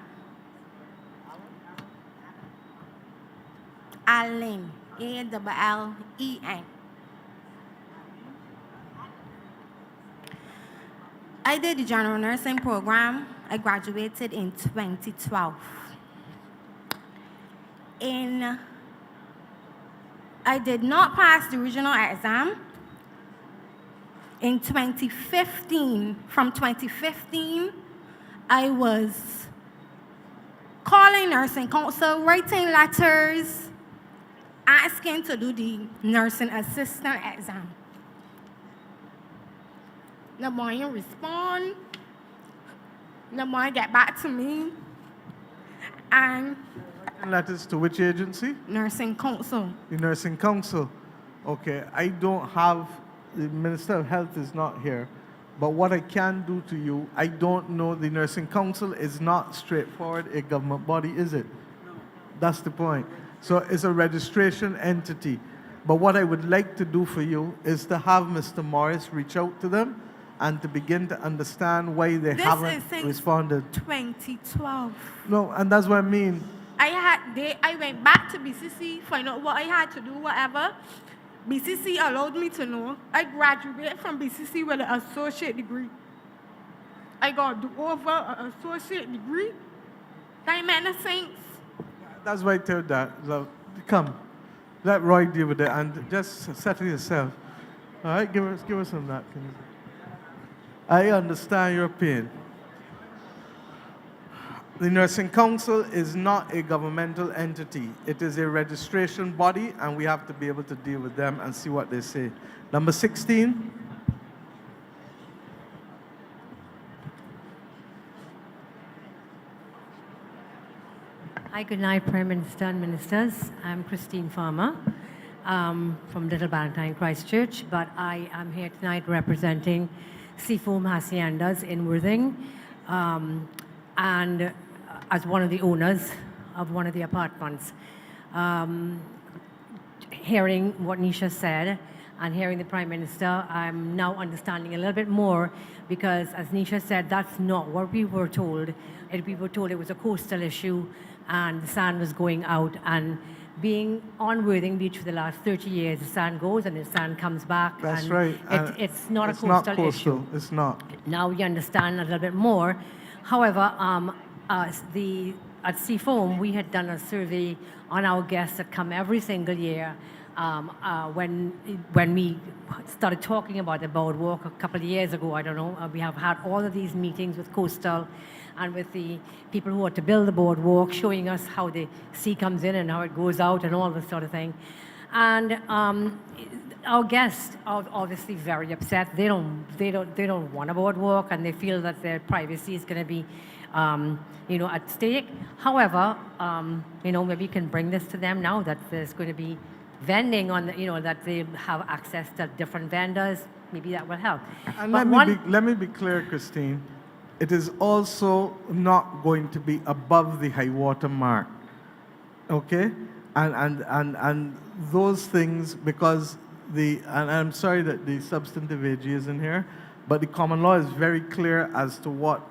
Allen, A-L-L-E-N. I did the general nursing program. I graduated in 2012. I did not pass the regional exam. In 2015, from 2015, I was calling nursing council, writing letters, asking to do the nursing assistant exam. Nobody respond. Nobody get back to me. And letters to which agency? Nursing Council. The Nursing Council. Okay, I don't have, the Minister of Health is not here, but what I can do to you, I don't know, the Nursing Council is not straightforward a government body, is it? No. That's the point. So it's a registration entity. But what I would like to do for you is to have Mr. Morris reach out to them and to begin to understand why they haven't responded. 2012. No, and that's what I mean. I went back to BCC, find out what I had to do, whatever. BCC allowed me to know. I graduated from BCC with an associate degree. I got over an associate degree. That make no sense. That's why I tell that. Come, let Roy deal with it and just settle yourself. All right, give us some of that. I understand your pain. The Nursing Council is not a governmental entity. It is a registration body, and we have to be able to deal with them and see what they say. Number 16. Hi, good night, Prime Minister and Ministers. I'm Christine Farmer from Little Valentine, Christchurch, but I am here tonight representing Seafoam Haciendas in Worthing, and as one of the owners of one of the apartments. Hearing what Nisha said and hearing the Prime Minister, I'm now understanding a little bit more, because as Nisha said, that's not what we were told. We were told it was a coastal issue and the sand was going out, and being on Worthing Beach for the last 30 years, the sand goes and the sand comes back. That's and right. It's not it's a coastal, not coastal issue. It's not. Now we understand a little bit more. However, at Seafoam, we had done a survey on our guests that come every single year. When we started talking about the boardwalk a couple of years ago, I don't know, we have had all of these meetings with Coastal and with the people who are to build the boardwalk, showing us how the sea comes in and how it goes out and all this sort of thing. And our guests are obviously very upset. They don't want a boardwalk, and they feel that their privacy is going to be at stake. However, maybe you can bring this to them now that there's going to be vending on that they have access to different vendors. Maybe that will help. And But let me be clear, Christine. It is also not going to be above the high water mark, okay? And those things, because and I'm sorry that the substantive AG isn't here, but the common law is very clear as to what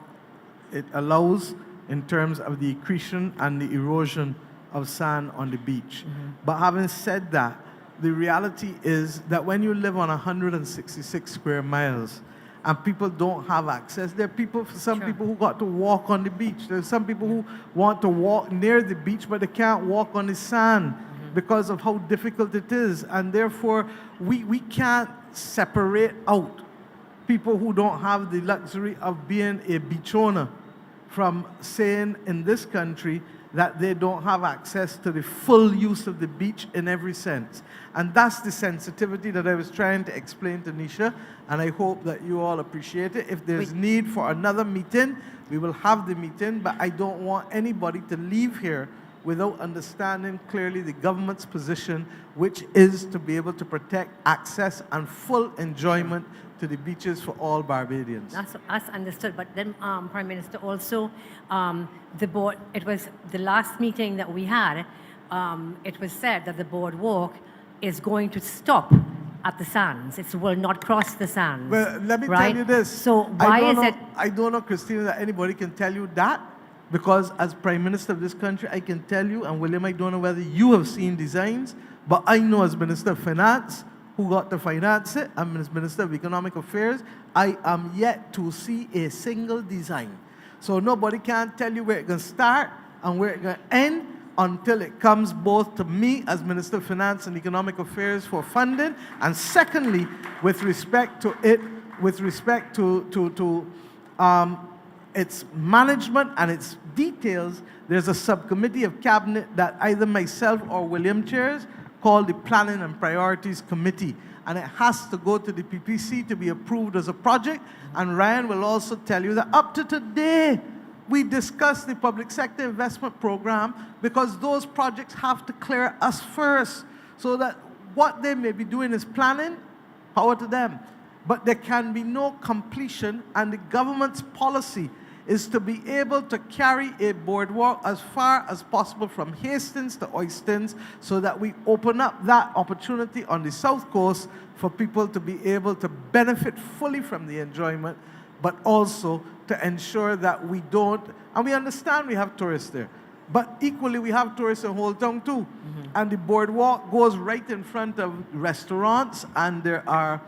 it allows in terms of the accretion and the erosion of sand on the beach. But having said that, the reality is that when you live on 166 square miles and people don't have access, there are some people who got to walk on the beach. There's some people who want to walk near the beach, but they can't walk on the sand because of how difficult it is. And therefore, we can't separate out people who don't have the luxury of being a beach owner from saying in this country that they don't have access to the full use of the beach in every sense. And that's the sensitivity that I was trying to explain to Nisha, and I hope that you all appreciate it. If there's need for another meeting, we will have the meeting, but I don't want anybody to leave here without understanding clearly the government's position, which is to be able to protect access and full enjoyment to the beaches for all Barbadians. That's understood. But then, Prime Minister, also, the board, it was the last meeting that we had, it was said that the boardwalk is going to stop at the sands. It will not cross the sands. Well, let me right? tell you this. So why is it? I don't know, Christina, that anybody can tell you that, because as Prime Minister of this country, I can tell you, and William, I don't know whether you have seen designs, but I know as Minister of Finance, who got to finance it, I'm as Minister of Economic Affairs, I am yet to see a single design. So nobody can tell you where it's going to start and where it's going to end until it comes both to me as Minister of Finance and Economic Affairs for funding, and secondly, with respect to it, with respect to its management and its details, there's a subcommittee of cabinet that either myself or William chairs, called the Planning and Priorities Committee, and it has to go to the PPC to be approved as a project. And Ryan will also tell you that up to today, we discussed the public sector investment program, because those projects have to clear us first, so that what they may be doing is planning, power to them. But there can be no completion, and the government's policy is to be able to carry a boardwalk as far as possible from Hastings to Oistins, so that we open up that opportunity on the south coast for people to be able to benefit fully from the enjoyment, but also to ensure that we don't, and we understand we have tourists there, but equally we have tourists in Old Town too. And the boardwalk goes right in front of restaurants, and there are,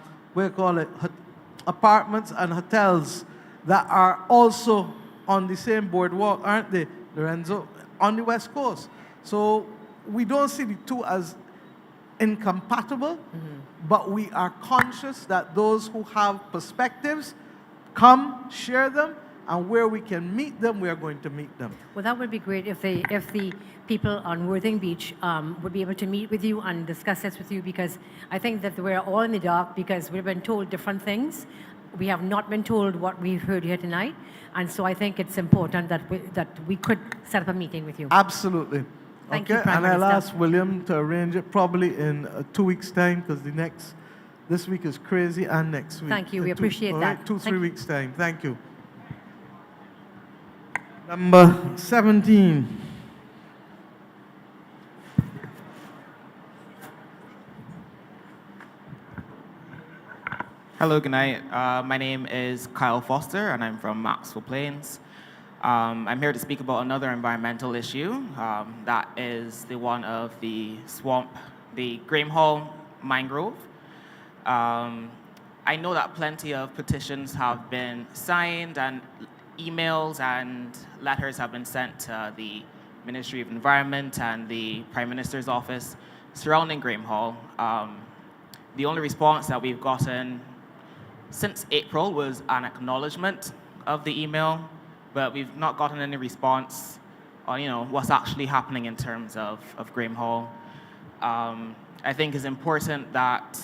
apartments and hotels that are also on the same boardwalk, aren't they, Lorenzo? On the West Coast. So we don't see the two as incompatible, but we are conscious that those who have perspectives come, share them, and where we can meet them, we are going to meet them. Well, that would be great if the people on Worthing Beach would be able to meet with you and discuss this with you, because I think that we're all in the dark because we've been told different things. We have not been told what we've heard here tonight, and so I think it's important that we could set up a meeting with you. Absolutely. Thank you, Okay, Prime and I'll Minister. ask William to arrange it probably in 2 weeks' time, because this week is crazy, and next week. Thank you. We In appreciate all that. right, 2, Thank 3 you. weeks' time. Thank you. Number 17. Hello, good night. My name is Kyle Foster, and I'm from Maxwell Plains. I'm here to speak about another environmental issue. That is the one of the swamp, the Graham Hall mangrove. I know that plenty of petitions have been signed, and emails and letters have been sent to the Ministry of Environment and the Prime Minister's office surrounding Graham Hall. The only response that we've gotten since April was an acknowledgement of the email, but we've not gotten any response on, what's actually happening in terms of Graham Hall. I think it's important that,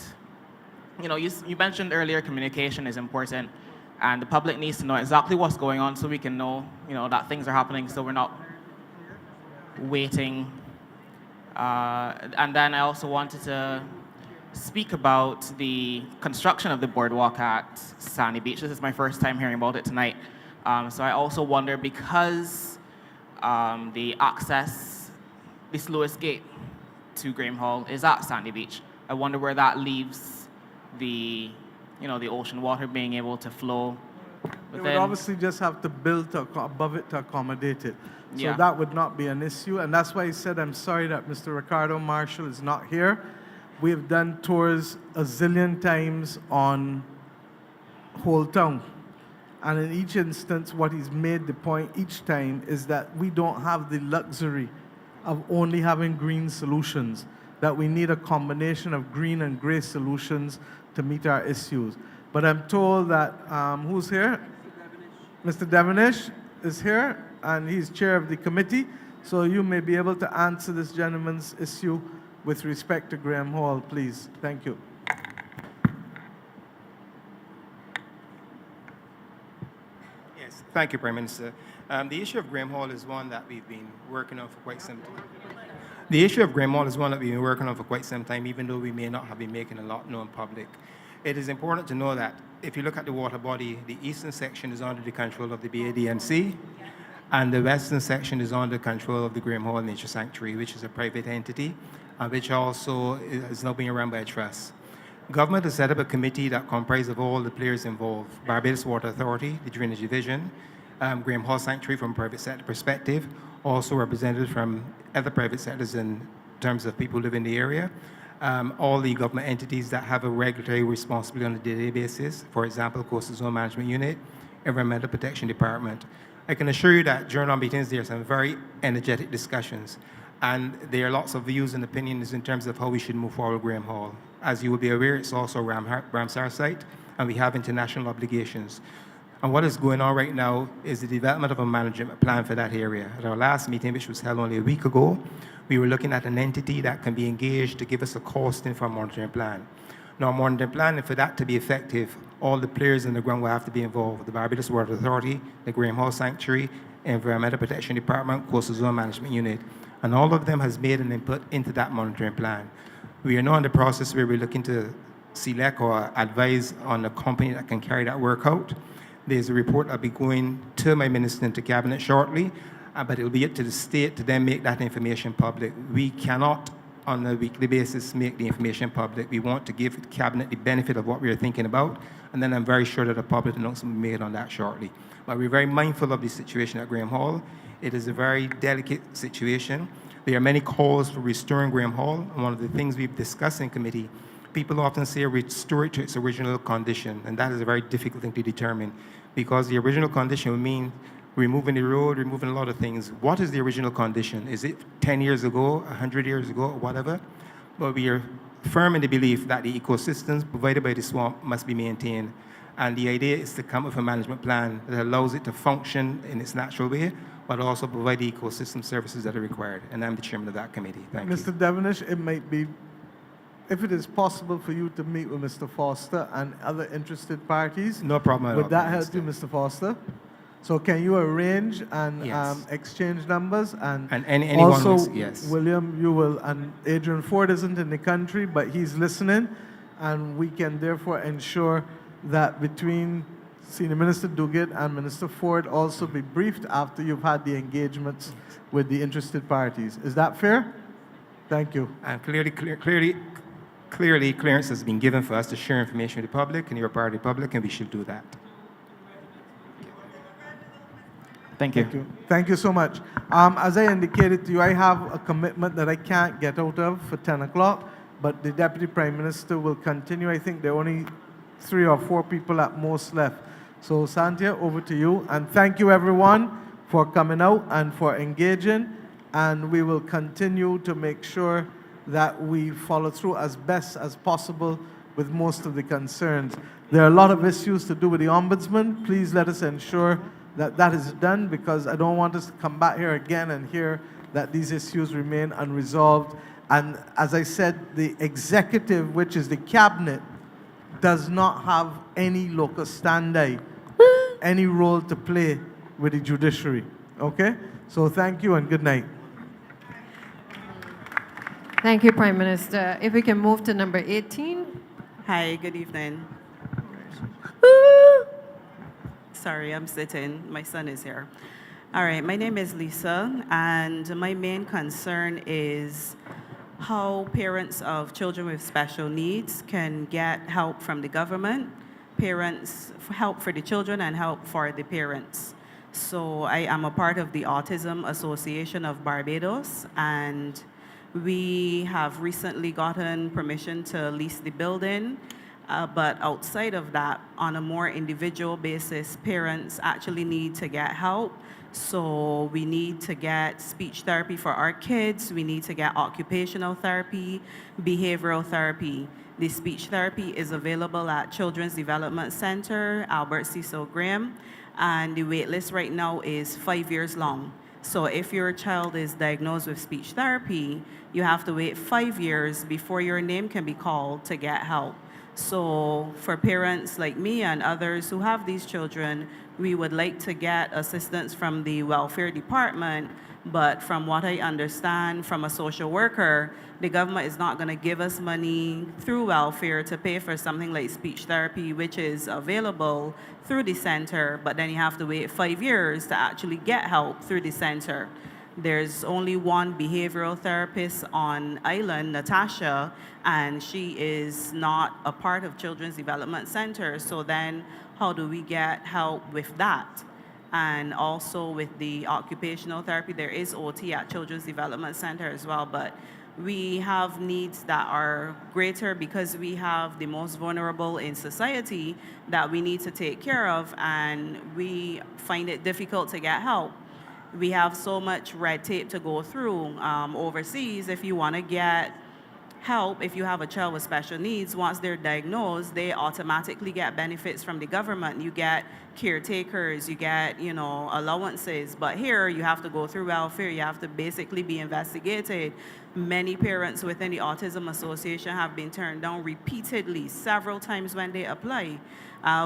you mentioned earlier communication is important, and the public needs to know exactly what's going on so we can know, that things are happening, so we're not waiting. And then I also wanted to speak about the construction of the boardwalk at Sandy Beach. This is my first time hearing about it tonight. So I also wonder, because the slowest gate to Graham Hall is at Sandy Beach, I wonder where that leaves the ocean water being able to flow They would within. obviously just have to build above it to accommodate it. So Yeah. that would not be an issue. And that's why I said I'm sorry that Mr. Ricardo Marshall is not here. We have done tours a zillion times on whole town. And in each instance, what he's made the point each time is that we don't have the luxury of only having green solutions, that we need a combination of green and gray solutions to meet our issues. But I'm told that, who's here? Mr. Devonish is here, and he's chair of the committee, so you may be able to answer this gentleman's issue with respect to Graham Hall, please. Thank you. Yes, thank you, Prime Minister. The issue of Graham Hall is one that we've been working on for quite some time. The issue of Graham Hall is one that we've been working on for quite some time, even though we may not have been making a lot known public. It is important to know that if you look at the water body, the eastern section is under the control of the BADNC, and the western section is under control of the Graham Hall Nature Sanctuary, which is a private entity, which also is now being run by a trust. Government has set up a committee that comprises of all the players involved: Barbados Water Authority, the Drainage Division, Graham Hall Sanctuary from a private sector perspective, also represented from other private sectors in terms of people who live in the area, all the government entities that have a regulatory responsibility on a daily basis, for example, Coastal Zone Management Unit, Environmental Protection Department. I can assure you that during our meetings there are some very energetic discussions, and there are lots of views and opinions in terms of how we should move forward with Graham Hall. As you will be aware, it's also a Ramsar site, and we have international obligations. And what is going on right now is the development of a management plan for that area. At our last meeting, which was held only a week ago, we were looking at an entity that can be engaged to give us a costing for a monitoring plan. Now, a monitoring plan, for that to be effective, all the players in the ground will have to be involved: the Barbados Water Authority, the Graham Hall Sanctuary, Environmental Protection Department, Coastal Zone Management Unit. And all of them has made an input into that monitoring plan. We are now in the process where we're looking to select or advise on a company that can carry that work out. There's a report that'll be going to my minister and to cabinet shortly, but it'll be up to the state to then make that information public. We cannot, on a weekly basis, make the information public. We want to give the cabinet the benefit of what we are thinking about, and then I'm very sure that a public announcement will be made on that shortly. But we're very mindful of the situation at Graham Hall. It is a very delicate situation. There are many calls for restoring Graham Hall, and one of the things we've discussed in committee, people often say restore it to its original condition, and that is a very difficult thing to determine, because the original condition would mean removing the road, removing a lot of things. What is the original condition? Is it 10 years ago, 100 years ago, or whatever? But we are firm in the belief that the ecosystems provided by the swamp must be maintained. And the idea is to come up with a management plan that allows it to function in its natural way, but also provide the ecosystem services that are required. And I'm the chairman of that committee. Thank you. Mr. Devonish, it might be, if it is possible for you to meet with Mr. Foster and other interested parties. No problem at all, Would that Prime help you, Mr. Foster? So can you arrange and Yes. exchange numbers? And anyone also, who's- yes. William, you will, and Adrian Ford isn't in the country, but he's listening, and we can therefore ensure that between Senior Minister Duguid and Minister Ford also be briefed after you've had the engagements with the interested parties. Is that fair? Thank you. And clearly, clearance has been given for us to share information with the public, and you're part of the public, and we should do that. Thank you. Thank you so much. As I indicated to you, I have a commitment that I can't get out of for 10 o'clock, but the Deputy Prime Minister will continue. I think there are only 3 or 4 people at most left. So, Santia, over to you. And thank you, everyone, for coming out and for engaging. And we will continue to make sure that we follow through as best as possible with most of the concerns. There are a lot of issues to do with the Ombudsman. Please let us ensure that that is done, because I don't want us to come back here again and hear that these issues remain unresolved. And as I said, the executive, which is the cabinet, does not have any locus standi, any role to play with the judiciary. Okay? So thank you and good night. Thank you, Prime Minister. If we can move to number 18. Hi, good evening. Sorry, I'm sitting. My son is here. All right, my name is Lisa, and my main concern is how parents of children with special needs can get help from the government, help for the children and help for the parents. So I am a part of the Autism Association of Barbados, and we have recently gotten permission to lease the building. But outside of that, on a more individual basis, parents actually need to get help. So we need to get speech therapy for our kids. We need to get occupational therapy, behavioral therapy. The speech therapy is available at Children's Development Center, Albert Cecil Graham, and the wait list right now is 5 years long. So if your child is diagnosed with speech therapy, you have to wait 5 years before your name can be called to get help. So for parents like me and others who have these children, we would like to get assistance from the welfare department, but from what I understand from a social worker, the government is not going to give us money through welfare to pay for something like speech therapy, which is available through the center, but then you have to wait 5 years to actually get help through the center. There's only one behavioral therapist on island, Natasha, and she is not a part of Children's Development Center. So then how do we get help with that? And also with the occupational therapy, there is OT at Children's Development Center as well, but we have needs that are greater because we have the most vulnerable in society that we need to take care of, and we find it difficult to get help. We have so much red tape to go through overseas. If you want to get help, if you have a child with special needs, once they're diagnosed, they automatically get benefits from the government. You get caretakers, you get, allowances. But here, you have to go through welfare. You have to basically be investigated. Many parents within the Autism Association have been turned down repeatedly, several times when they apply.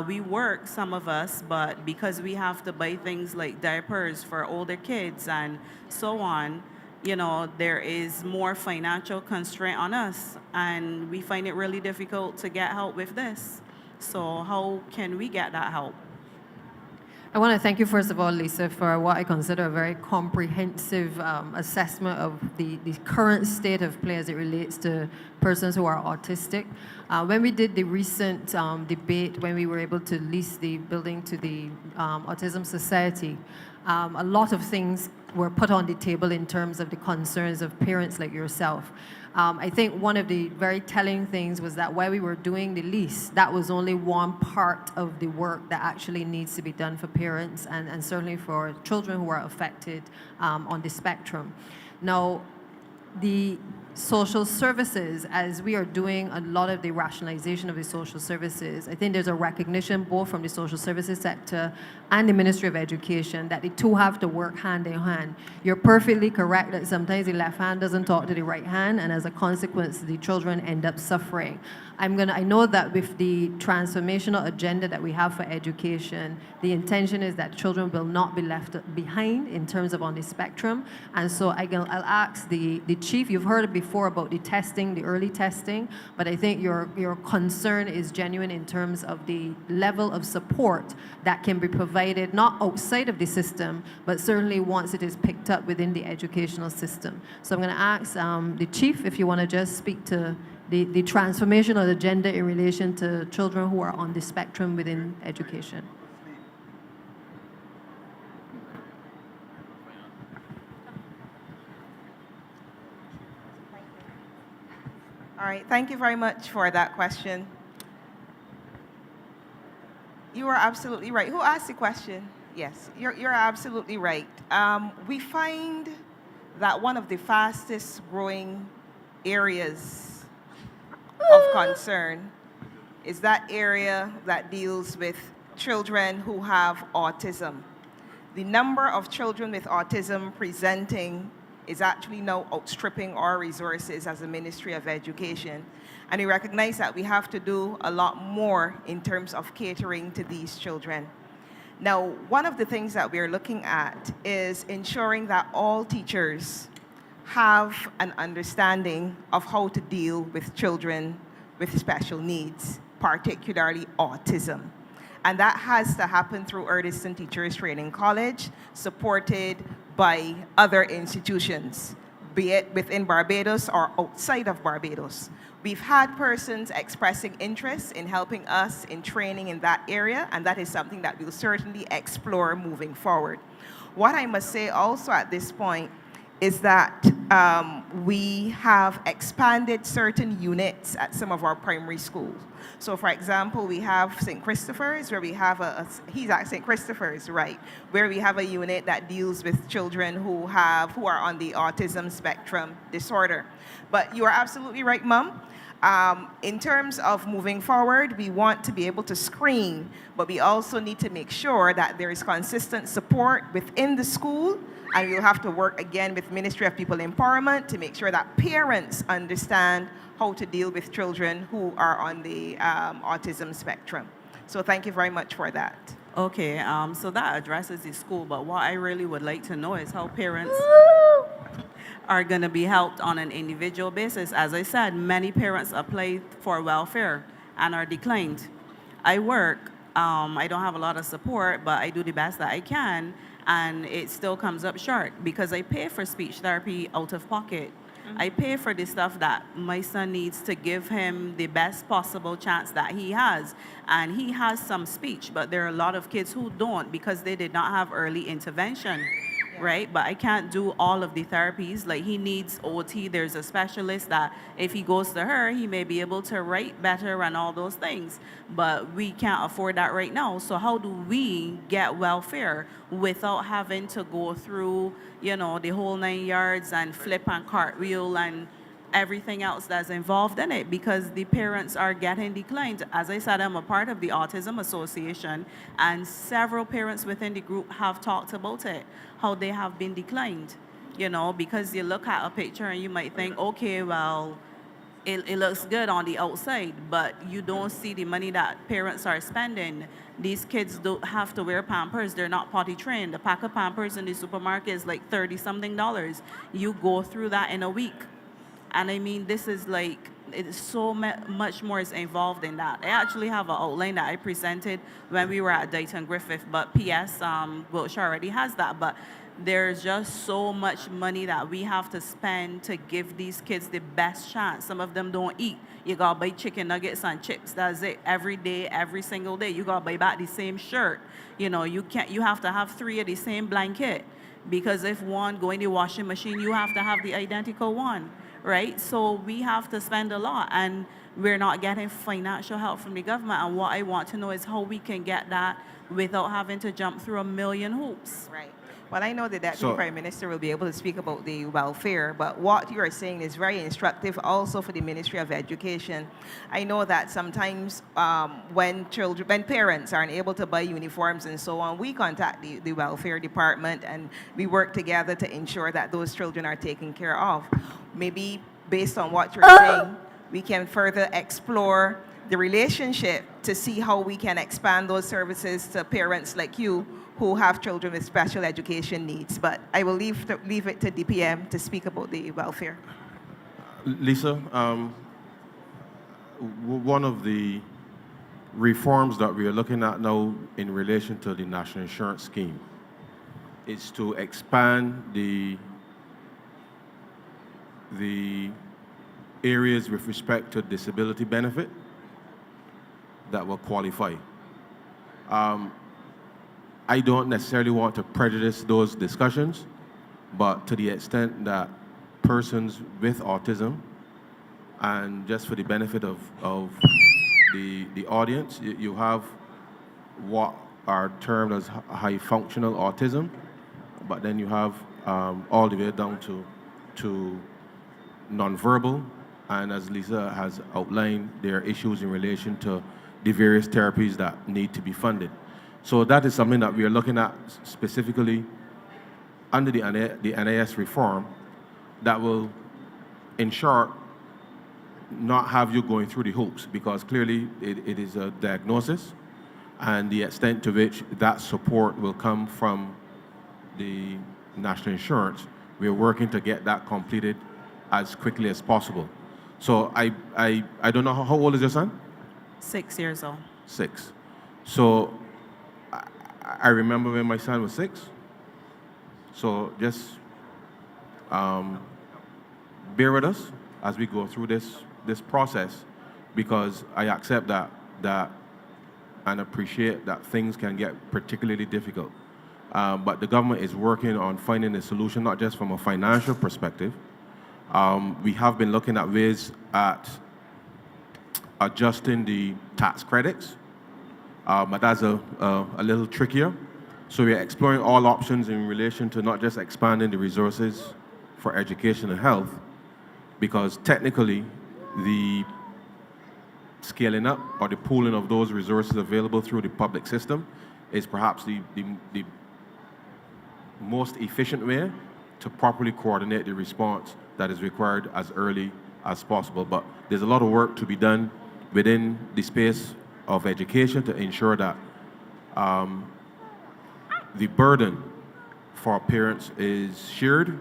We work, some of us, but because we have to buy things like diapers for older kids and so on, there is more financial constraint on us, and we find it really difficult to get help with this. So how can we get that help? I want to thank you, first of all, Lisa, for what I consider a very comprehensive assessment of the current state of play as it relates to persons who are autistic. When we did the recent debate, when we were able to lease the building to the Autism Society, a lot of things were put on the table in terms of the concerns of parents like yourself. I think one of the very telling things was that while we were doing the lease, that was only one part of the work that actually needs to be done for parents and certainly for children who are affected on the spectrum. Now, the social services, as we are doing a lot of the rationalization of the social services, I think there's a recognition both from the social services sector and the Ministry of Education that the two have to work hand in hand. You're perfectly correct that sometimes the left hand doesn't talk to the right hand, and as a consequence, the children end up suffering. I know that with the transformational agenda that we have for education, the intention is that children will not be left behind in terms of on the spectrum. And so I'll ask the chief, you've heard it before about the testing, the early testing, but I think your concern is genuine in terms of the level of support that can be provided, not outside of the system, but certainly once it is picked up within the educational system. So I'm going to ask the chief if you want to just speak to the transformational agenda in relation to children who are on the spectrum within education. All right, thank you very much for that question. You are absolutely right. Who asked the question? Yes, you're absolutely right. We find that one of the fastest growing areas of concern is that area that deals with children who have autism. The number of children with autism presenting is actually now outstripping our resources as a Ministry of Education. And we recognize that we have to do a lot more in terms of catering to these children. Now, one of the things that we're looking at is ensuring that all teachers have an understanding of how to deal with children with special needs, particularly autism. And that has to happen through Urdiston Teachers Training College, supported by other institutions, be it within Barbados or outside of Barbados. We've had persons expressing interest in helping us in training in that area, and that is something that we'll certainly explore moving forward. What I must say also at this point is that we have expanded certain units at some of our primary schools. So for example, we have St. Christopher's, where we have he's at St. Christopher's, right, where we have a unit that deals with children who are on the autism spectrum disorder. But you are absolutely right, Mum. In terms of moving forward, we want to be able to screen, but we also need to make sure that there is consistent support within the school, and we'll have to work again with Ministry of People Empowerment to make sure that parents understand how to deal with children who are on the autism spectrum. So thank you very much for that. Okay, so that addresses the school, but what I really would like to know is how parents are going to be helped on an individual basis. As I said, many parents apply for welfare and are declined. I work, I don't have a lot of support, but I do the best that I can, and it still comes up short because I pay for speech therapy out of pocket. I pay for the stuff that my son needs to give him the best possible chance that he has. And he has some speech, but there are a lot of kids who don't because they did not have early intervention. Right? But I can't do all of the therapies. Like, he needs OT. There's a specialist that if he goes to her, he may be able to write better and all those things. But we can't afford that right now. So how do we get welfare without having to go through, you know, the whole 9 yards and flip and cartwheel and everything else that's involved in it, because the parents are getting declined. As I said, I'm a part of the Autism Association, and several parents within the group have talked about it, how they have been declined, you know, because you look at a picture and you might think, okay, well, it looks good on the outside, but you don't see the money that parents are spending. These kids don't have to wear Pampers. They're not potty trained. The pack of Pampers in the supermarket is like $30-something. You go through that in a week. And I mean, this is like, it's so much more is involved in that. I actually have an outline that I presented when we were at Dayton Griffith, but P.S. Wiltshire already has that. But there's just so much money that we have to spend to give these kids the best chance. Some of them don't eat. You gotta buy chicken nuggets and chips. That's it. Every day, every single day. You gotta buy back the same shirt. You know, you have to have 3 of the same blanket, because if one go in the washing machine, you have to have the identical one. Right? So we have to spend a lot, and we're not getting financial help from the government. And what I want to know is how we can get that without having to jump through a million hoops. Right. Well, I know the Deputy So- Prime Minister will be able to speak about the welfare, but what you are saying is very instructive also for the Ministry of Education. I know that sometimes when parents aren't able to buy uniforms and so on, we contact the welfare department and we work together to ensure that those children are taken care of. Maybe based on what you're saying, we can further explore the relationship to see how we can expand those services to parents like you who have children with special education needs. But I will leave it to DPM to speak about the welfare. Lisa, one of the reforms that we are looking at now in relation to the national insurance scheme is to expand the areas with respect to disability benefit that will qualify. I don't necessarily want to prejudice those discussions, but to the extent that persons with autism, and just for the benefit of the audience, you have what are termed as high functional autism, but then you have all the way down to nonverbal, and as Lisa has outlined, there are issues in relation to the various therapies that need to be funded. So that is something that we are looking at specifically under the NIS reform that will, in short, not have you going through the hoops, because clearly it is a diagnosis, and the extent to which that support will come from the national insurance, we are working to get that completed as quickly as possible. So I don't know, how old is your son? 6 years old. 6. So I remember when my son was 6. So just bear with us as we go through this process, because I accept that and appreciate that things can get particularly difficult. But the government is working on finding a solution, not just from a financial perspective. We have been looking at ways at adjusting the tax credits, but that's a little trickier. So we're exploring all options in relation to not just expanding the resources for education and health, because technically the scaling up or the pooling of those resources available through the public system is perhaps the most efficient way to properly coordinate the response that is required as early as possible. But there's a lot of work to be done within the space of education to ensure that the burden for parents is shared,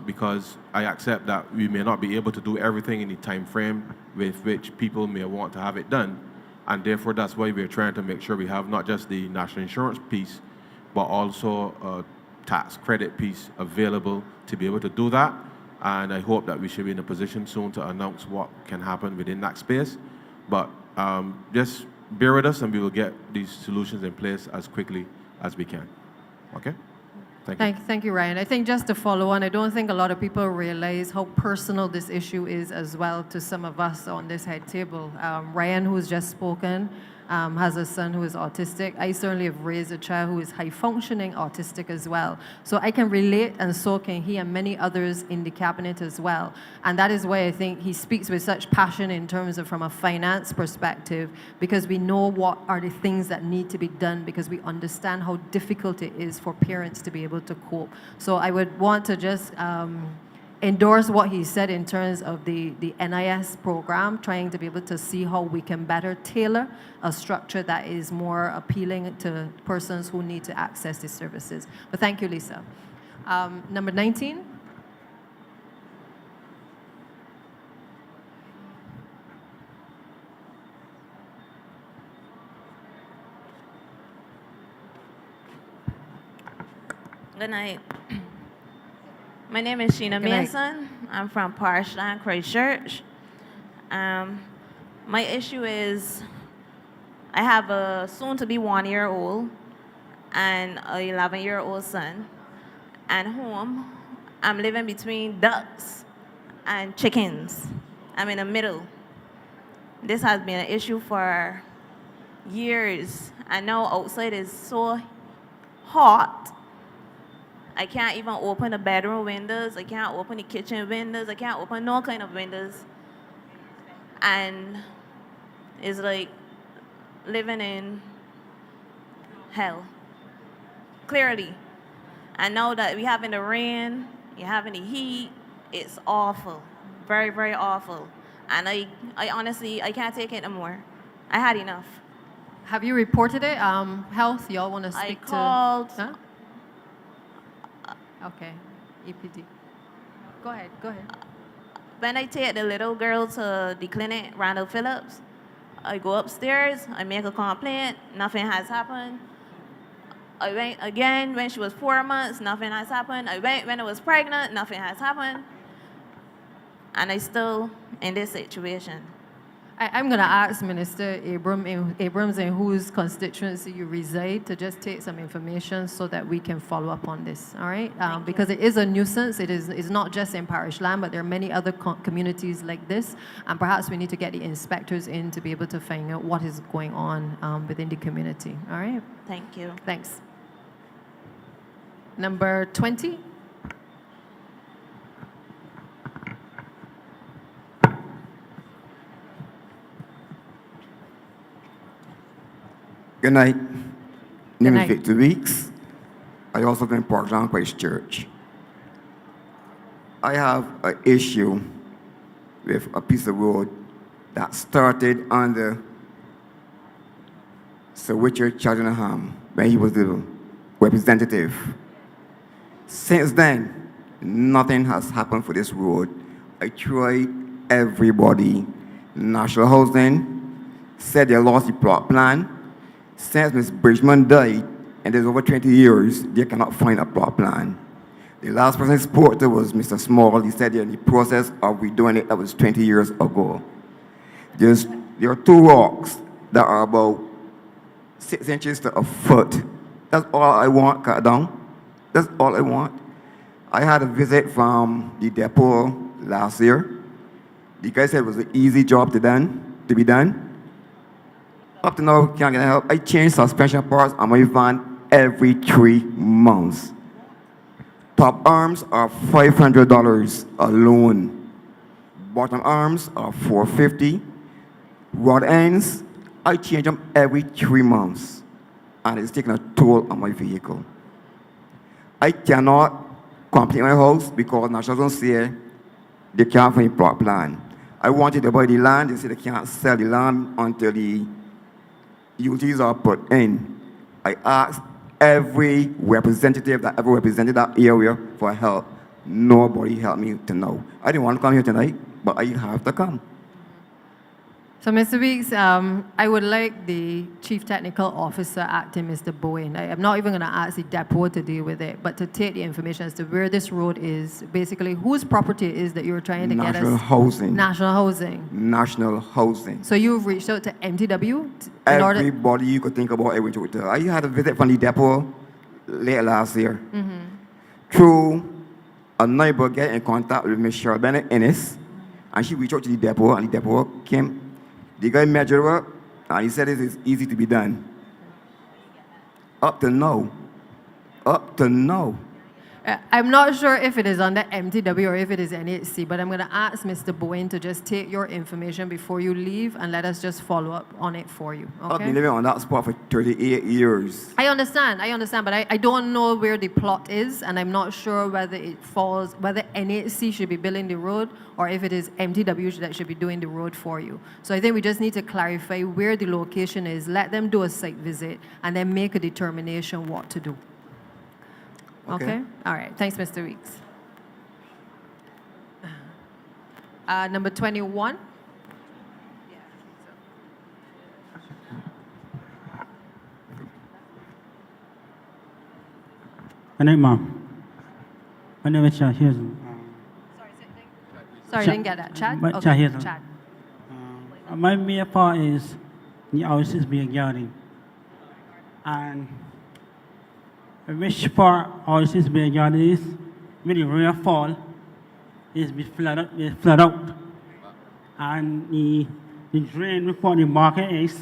because I accept that we may not be able to do everything in the time frame with which people may want to have it done, and therefore that's why we're trying to make sure we have not just the national insurance piece, but also a tax credit piece available to be able to do that. And I hope that we should be in a position soon to announce what can happen within that space. But just bear with us and we will get these solutions in place as quickly as we can. Okay? Thank you. Thank you, Ryan. I think just to follow on, I don't think a lot of people realize how personal this issue is as well to some of us on this head table. Ryan, who's just spoken, has a son who is autistic. I certainly have raised a child who is high-functioning autistic as well. So I can relate, and so can he and many others in the cabinet as well. And that is why I think he speaks with such passion in terms of from a finance perspective, because we know what are the things that need to be done, because we understand how difficult it is for parents to be able to cope. So I would want to just endorse what he said in terms of the NIS program, trying to be able to see how we can better tailor a structure that is more appealing to persons who need to access these services. But thank you, Lisa. Number 19. Good night. My name is Sheena Good night. Mason. I'm from Parish, Christchurch. My issue is I have a soon-to-be 1-year-old and an 11-year-old son. At home, I'm living between ducks and chickens. I'm in the middle. This has been an issue for years. I know outside is so hot I can't even open the bedroom windows. I can't open the kitchen windows. I can't open no kind of windows. And it's like living in hell, clearly. And now that we having the rain, you're having the heat, it's awful, very, very awful. And I honestly, I can't take it anymore. I had enough. Have you reported it? Health, y'all want to speak I called. to? Huh? Okay, EPD. Go ahead, go ahead. When I take the little girl to the clinic, Randall Phillips, I go upstairs, I make a complaint, nothing has happened. I went again when she was 4 months, nothing has happened. I went when I was pregnant, nothing has happened. And I still in this situation. I'm going to ask Minister Abrams in whose constituency you reside to just take some information so that we can follow up on this, all right? Because it is a nuisance. It's not just in parish land, but there are many other communities like this, and perhaps we need to get the inspectors in to be able to find out what is going on within the community, all right? Thank you. Thanks. Number 20. Good night. Name night. is Victor Weeks. I also live in Parkland Christ Church. I have an issue with a piece of road that started under Sir Richard Cheltenham when he was the representative. Since then, nothing has happened for this road. I tried everybody. National Housing said they lost the plot plan. Since Ms. Bridgman died, and there's over 20 years, they cannot find a plot plan. The last person I spoke to was Mr. Small. He said they're in the process of redoing it. That was 20 years ago. There are two rocks that are about 6 inches to a foot. That's all I want cut down. That's all I want. I had a visit from the depot last year. The guy said it was an easy job to be done. Up to now, can't get help. I change suspension parts on my van every 3 months. Top arms are $500 alone. Bottom arms are $450. Rod ends, I change them every 3 months. And it's taking a toll on my vehicle. I cannot complete my house because National don't say they can't find a plot plan. I wanted to buy the land. They say they can't sell the land until the utilities are put in. I asked every representative that ever represented that area for help. Nobody helped me to know. I didn't want to come here tonight, but I have to come. So, Mr. Weeks, I would like the Chief Technical Officer, Acting Mr. Bowen. I'm not even going to ask the depot to deal with it, but to take the information as to where this road is, basically whose property it is that you're trying to get us. National Housing. National Housing. National Housing. So you've reached out to MTW? Everybody you could think about, I went to. I had a visit from the depot late last year. Through a neighbor get in contact with Ms. Cheryl Bennett Ennis, and she reached out to the depot, and the depot came. The guy measured her up, and he said it is easy to be done. Up to now. Up to now. I'm not sure if it is under MTW or if it is NHC, but I'm going to ask Mr. Bowen to just take your information before you leave and let us just follow up on it for you. Okay? I've been living on that spot for 38 years. I understand, but I don't know where the plot is, and I'm not sure whether it falls, whether NHC should be building the road or if it is MTW that should be doing the road for you. So I think we just need to clarify where the location is, let them do a site visit, and then make a determination what to do. Okay? All right. Thanks, Mr. Weeks. Number 21. Good night, Mom. My name is Chad Hazel. Sorry, I didn't get that. Chad? Chad Okay, Hazel. Chad. My main part is the house is being garden. And which part house is being garden is when the rain fall, it's be flood out. And the drain before the market is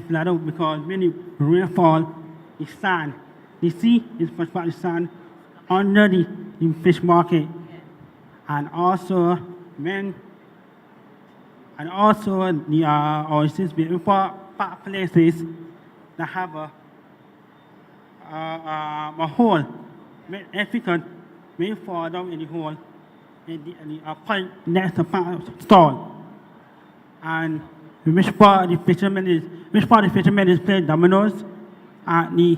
flood out because when the rain fall, it's sand. the sea is pushed back the sand under the fish market. And also the oysters being for places that have a hole. If you could, may fall down in the hole in the point next to the stall. And which part of the fishermen is playing dominoes at the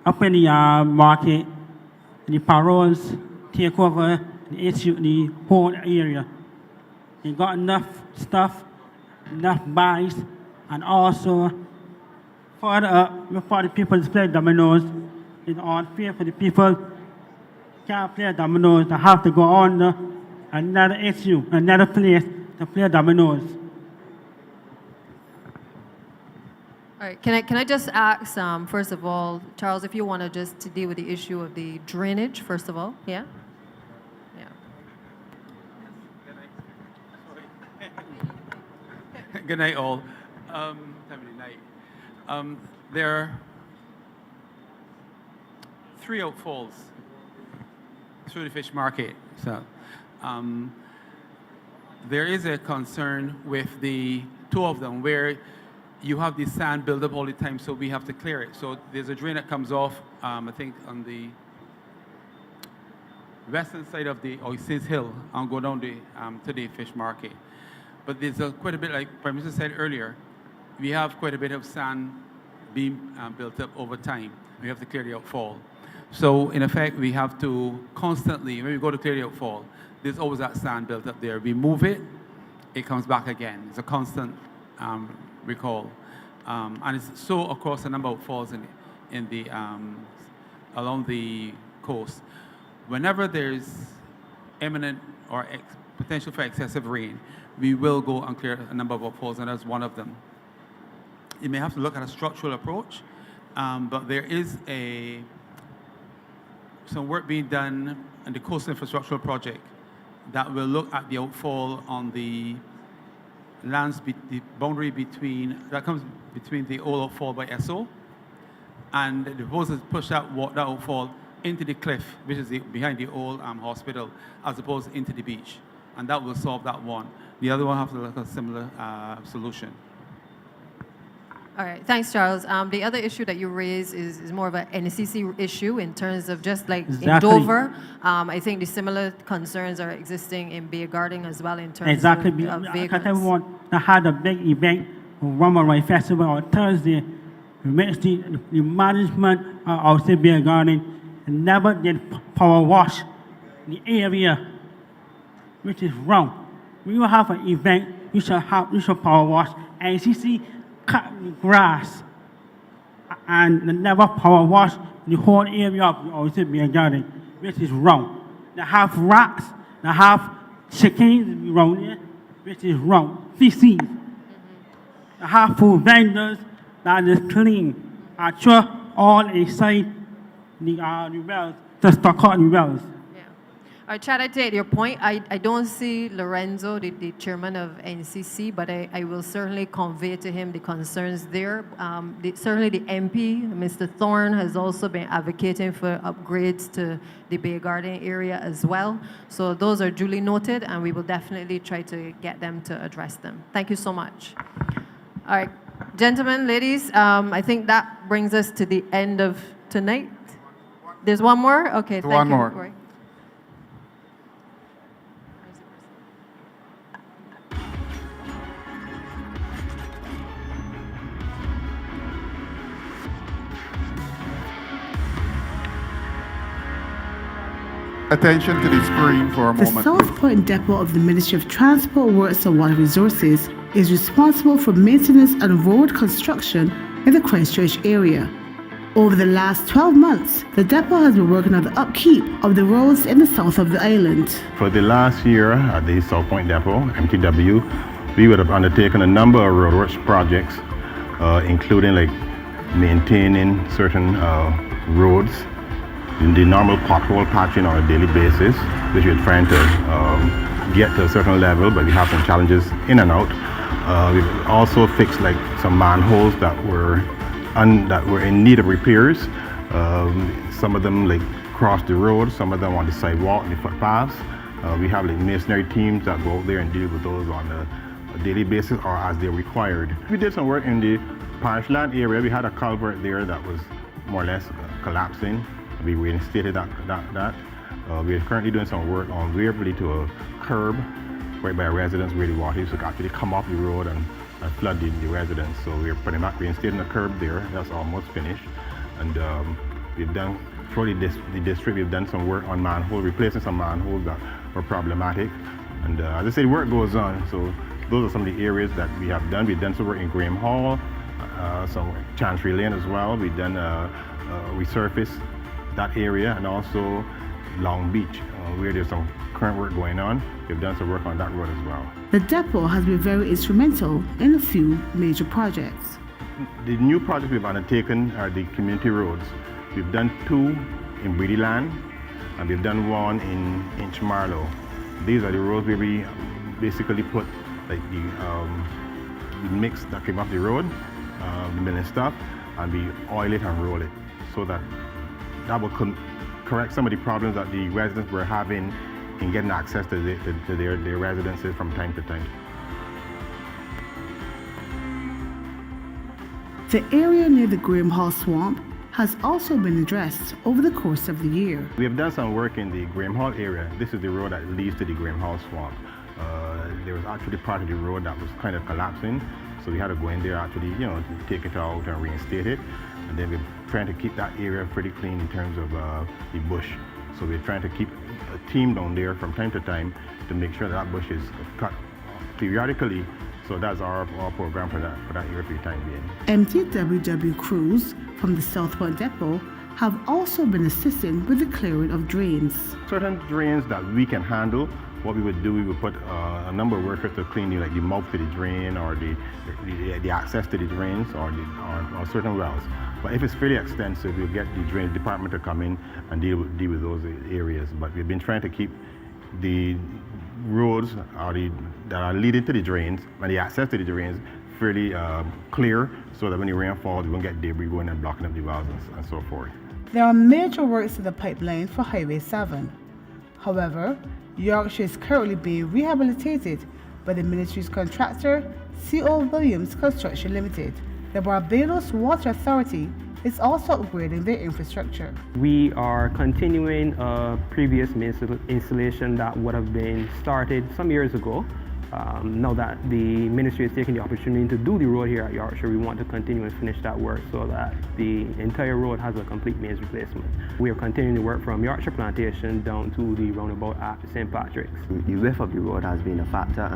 up in the market, the paroles take over the whole area. They got enough stuff, enough buys, and also further up, before the people play dominoes, it's unfair for the people can't play dominoes. They have to go on another issue, another place to play dominoes. All right, can I just ask, first of all, Charles, if you want to just to deal with the issue of the drainage, first of all, yeah? Good night, all. Time of the night. There are 3 outfalls through the fish market. So, there is a concern with the 2 of them where you have the sand build up all the time, so we have to clear it. So there's a drain that comes off, I think, on the western side of the Oasis Hill and go down to the fish market. But there's quite a bit, like Prime Minister said earlier, we have quite a bit of sand being built up over time. We have to clear the outfall. So in effect, we have to constantly, when we go to clear the outfall, there's always that sand built up there. We move it, it comes back again. It's a constant recall. And it's so across a number of falls along the coast. Whenever there's imminent or potential for excessive rain, we will go and clear a number of outfalls, and that's one of them. You may have to look at a structural approach, but there is some work being done in the coastal infrastructural project that will look at the outfall on the lands, the boundary that comes between the old outfall by Esso, and the proposal is to push that outfall into the cliff, which is behind the old hospital, as opposed into the beach. And that will solve that one. The other one has to look at a similar solution. All right, thanks, Charles. The other issue that you raised is more of an NCC issue in terms of just like in Dover. I think the similar concerns are existing in Bay Garden as well in terms of Because vehicles. everyone that had a big event, Rumble Festival on Thursday, the management of the Bay Garden never did power wash the area, which is wrong. When you have an event, you should power wash. NCC cut the grass and never power wash the whole area of the Bay Garden, which is wrong. They have rats, they have chickens around here, which is wrong. Feces. They have food vendors that is clean. I sure all inside the wells, to stock out the wells. All right, Chad, I take your point. I don't see Lorenzo, the chairman of NCC, but I will certainly convey to him the concerns there. Certainly the MP, Mr. Thorne, has also been advocating for upgrades to the Bay Garden area as well. So those are duly noted, and we will definitely try to get them to address them. Thank you so much. All right, gentlemen, ladies, I think that brings us to the end of tonight. There's one more? Okay, thank you. One more. Roy. Attention to the screen for a The moment. South Point Depot of the Ministry of Transport, Works and Water Resources is responsible for maintenance and road construction in the Christchurch area. Over the last 12 months, the depot has been working on the upkeep of the roads in the south of the island. For the last year at the South Point Depot, MTW, we would have undertaken a number of roadworks projects, including like maintaining certain roads, in the normal pothole patching on a daily basis, which we're trying to get to a certain level, but we have some challenges in and out. We've also fixed like some manholes that were in need of repairs, Some of them like cross the road, some of them on the sidewalk and the footpaths. We have like masonry teams that go out there and deal with those on a daily basis or as they're required. We did some work in the Parish land area. We had a culvert there that was more or less collapsing. We reinstated that. We are currently doing some work on Waverly to a curb right by residents where the water used to actually come off the road and flood the residents. So we're putting back, reinstating the curb there. That's almost finished. And we've done, for the district, we've done some work on manhole, replacing some manholes that were problematic. And as I said, work goes on. So those are some of the areas that we have done. We've done some work in Graham Hall, some Chancery Lane as well. We've done resurfaced that area, and also Long Beach, where there's some current work going on. We've done some work on that road as well. The depot has been very instrumental in a few major projects. The new projects we've undertaken are the community roads. We've done 2 in Breedyland, and we've done 1 in Inch Marlow. These are the roads where we basically put like the mix that came off the road, the milling stuff, and we oil it and roll it, so that will correct some of the problems that the residents were having in getting access to their residences from time to time. The area near the Graham Hall swamp has also been addressed over the course of the year. We have done some work in the Graham Hall area. This is the road that leads to the Graham Hall swamp. There was actually part of the road that was kind of collapsing, so we had to go in there actually, to take it out and reinstate it. And then we're trying to keep that area pretty clean in terms of the bush. So we're trying to keep a team down there from time to time to make sure that bush is cut periodically. So that's our program for that area for the time being. MTWW crews from the Southport Depot have also been assisting with the clearing of drains. Certain drains that we can handle, what we would do, we would put a number of workers to clean the mouth to the drain or the access to the drains or certain wells. But if it's fairly extensive, we'll get the drainage department to come in and deal with those areas. But we've been trying to keep the roads that are leading to the drains and the access to the drains fairly clear, so that when the rain falls, we won't get debris going and blocking up the wells and so forth. There are major works to the pipeline for Highway 7. However, Yorkshire is currently being rehabilitated by the ministry's contractor, C.O. Williams Construction Limited. The Barbados Water Authority is also upgrading their infrastructure. We are continuing a previous installation that would have been started some years ago. Now that the ministry is taking the opportunity to do the road here at Yorkshire, we want to continue and finish that work so that the entire road has a complete mains replacement. We are continuing to work from Yorkshire Plantation down to the roundabout at St. Patrick's. The width of the road has been a factor.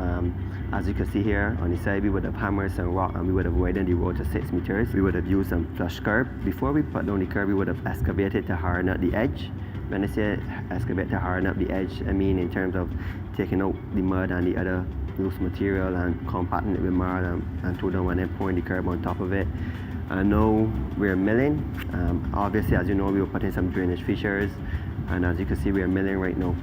As you can see here on the side, we would have hammered some rock and we would have widened the road to 6 meters. We would have used some flush curb. Before we put down the curb, we would have excavated to harden up the edge. When I say excavate to harden up the edge, I mean in terms of taking out the mud and the other loose material and compacting it with marl and throw down and then pouring the curb on top of it. And now we're milling. Obviously, as you know, we were putting some drainage features, and as you can see, we are milling right now.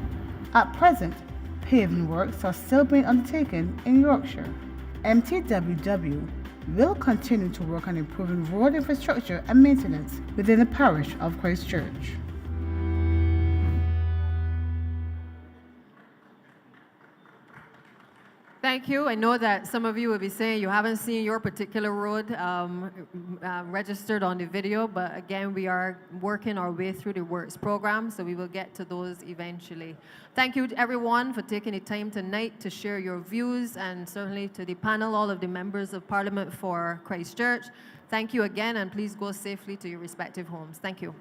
At present, paving works are still being undertaken in Yorkshire. MTWW will continue to work on improving road infrastructure and maintenance within the parish of Christchurch. Thank you. I know that some of you will be saying you haven't seen your particular road registered on the video, but again, we are working our way through the works program, so we will get to those eventually. Thank you to everyone for taking the time tonight to share your views, and certainly to the panel, all of the members of Parliament for Christchurch. Thank you again, and please go safely to your respective homes. Thank you.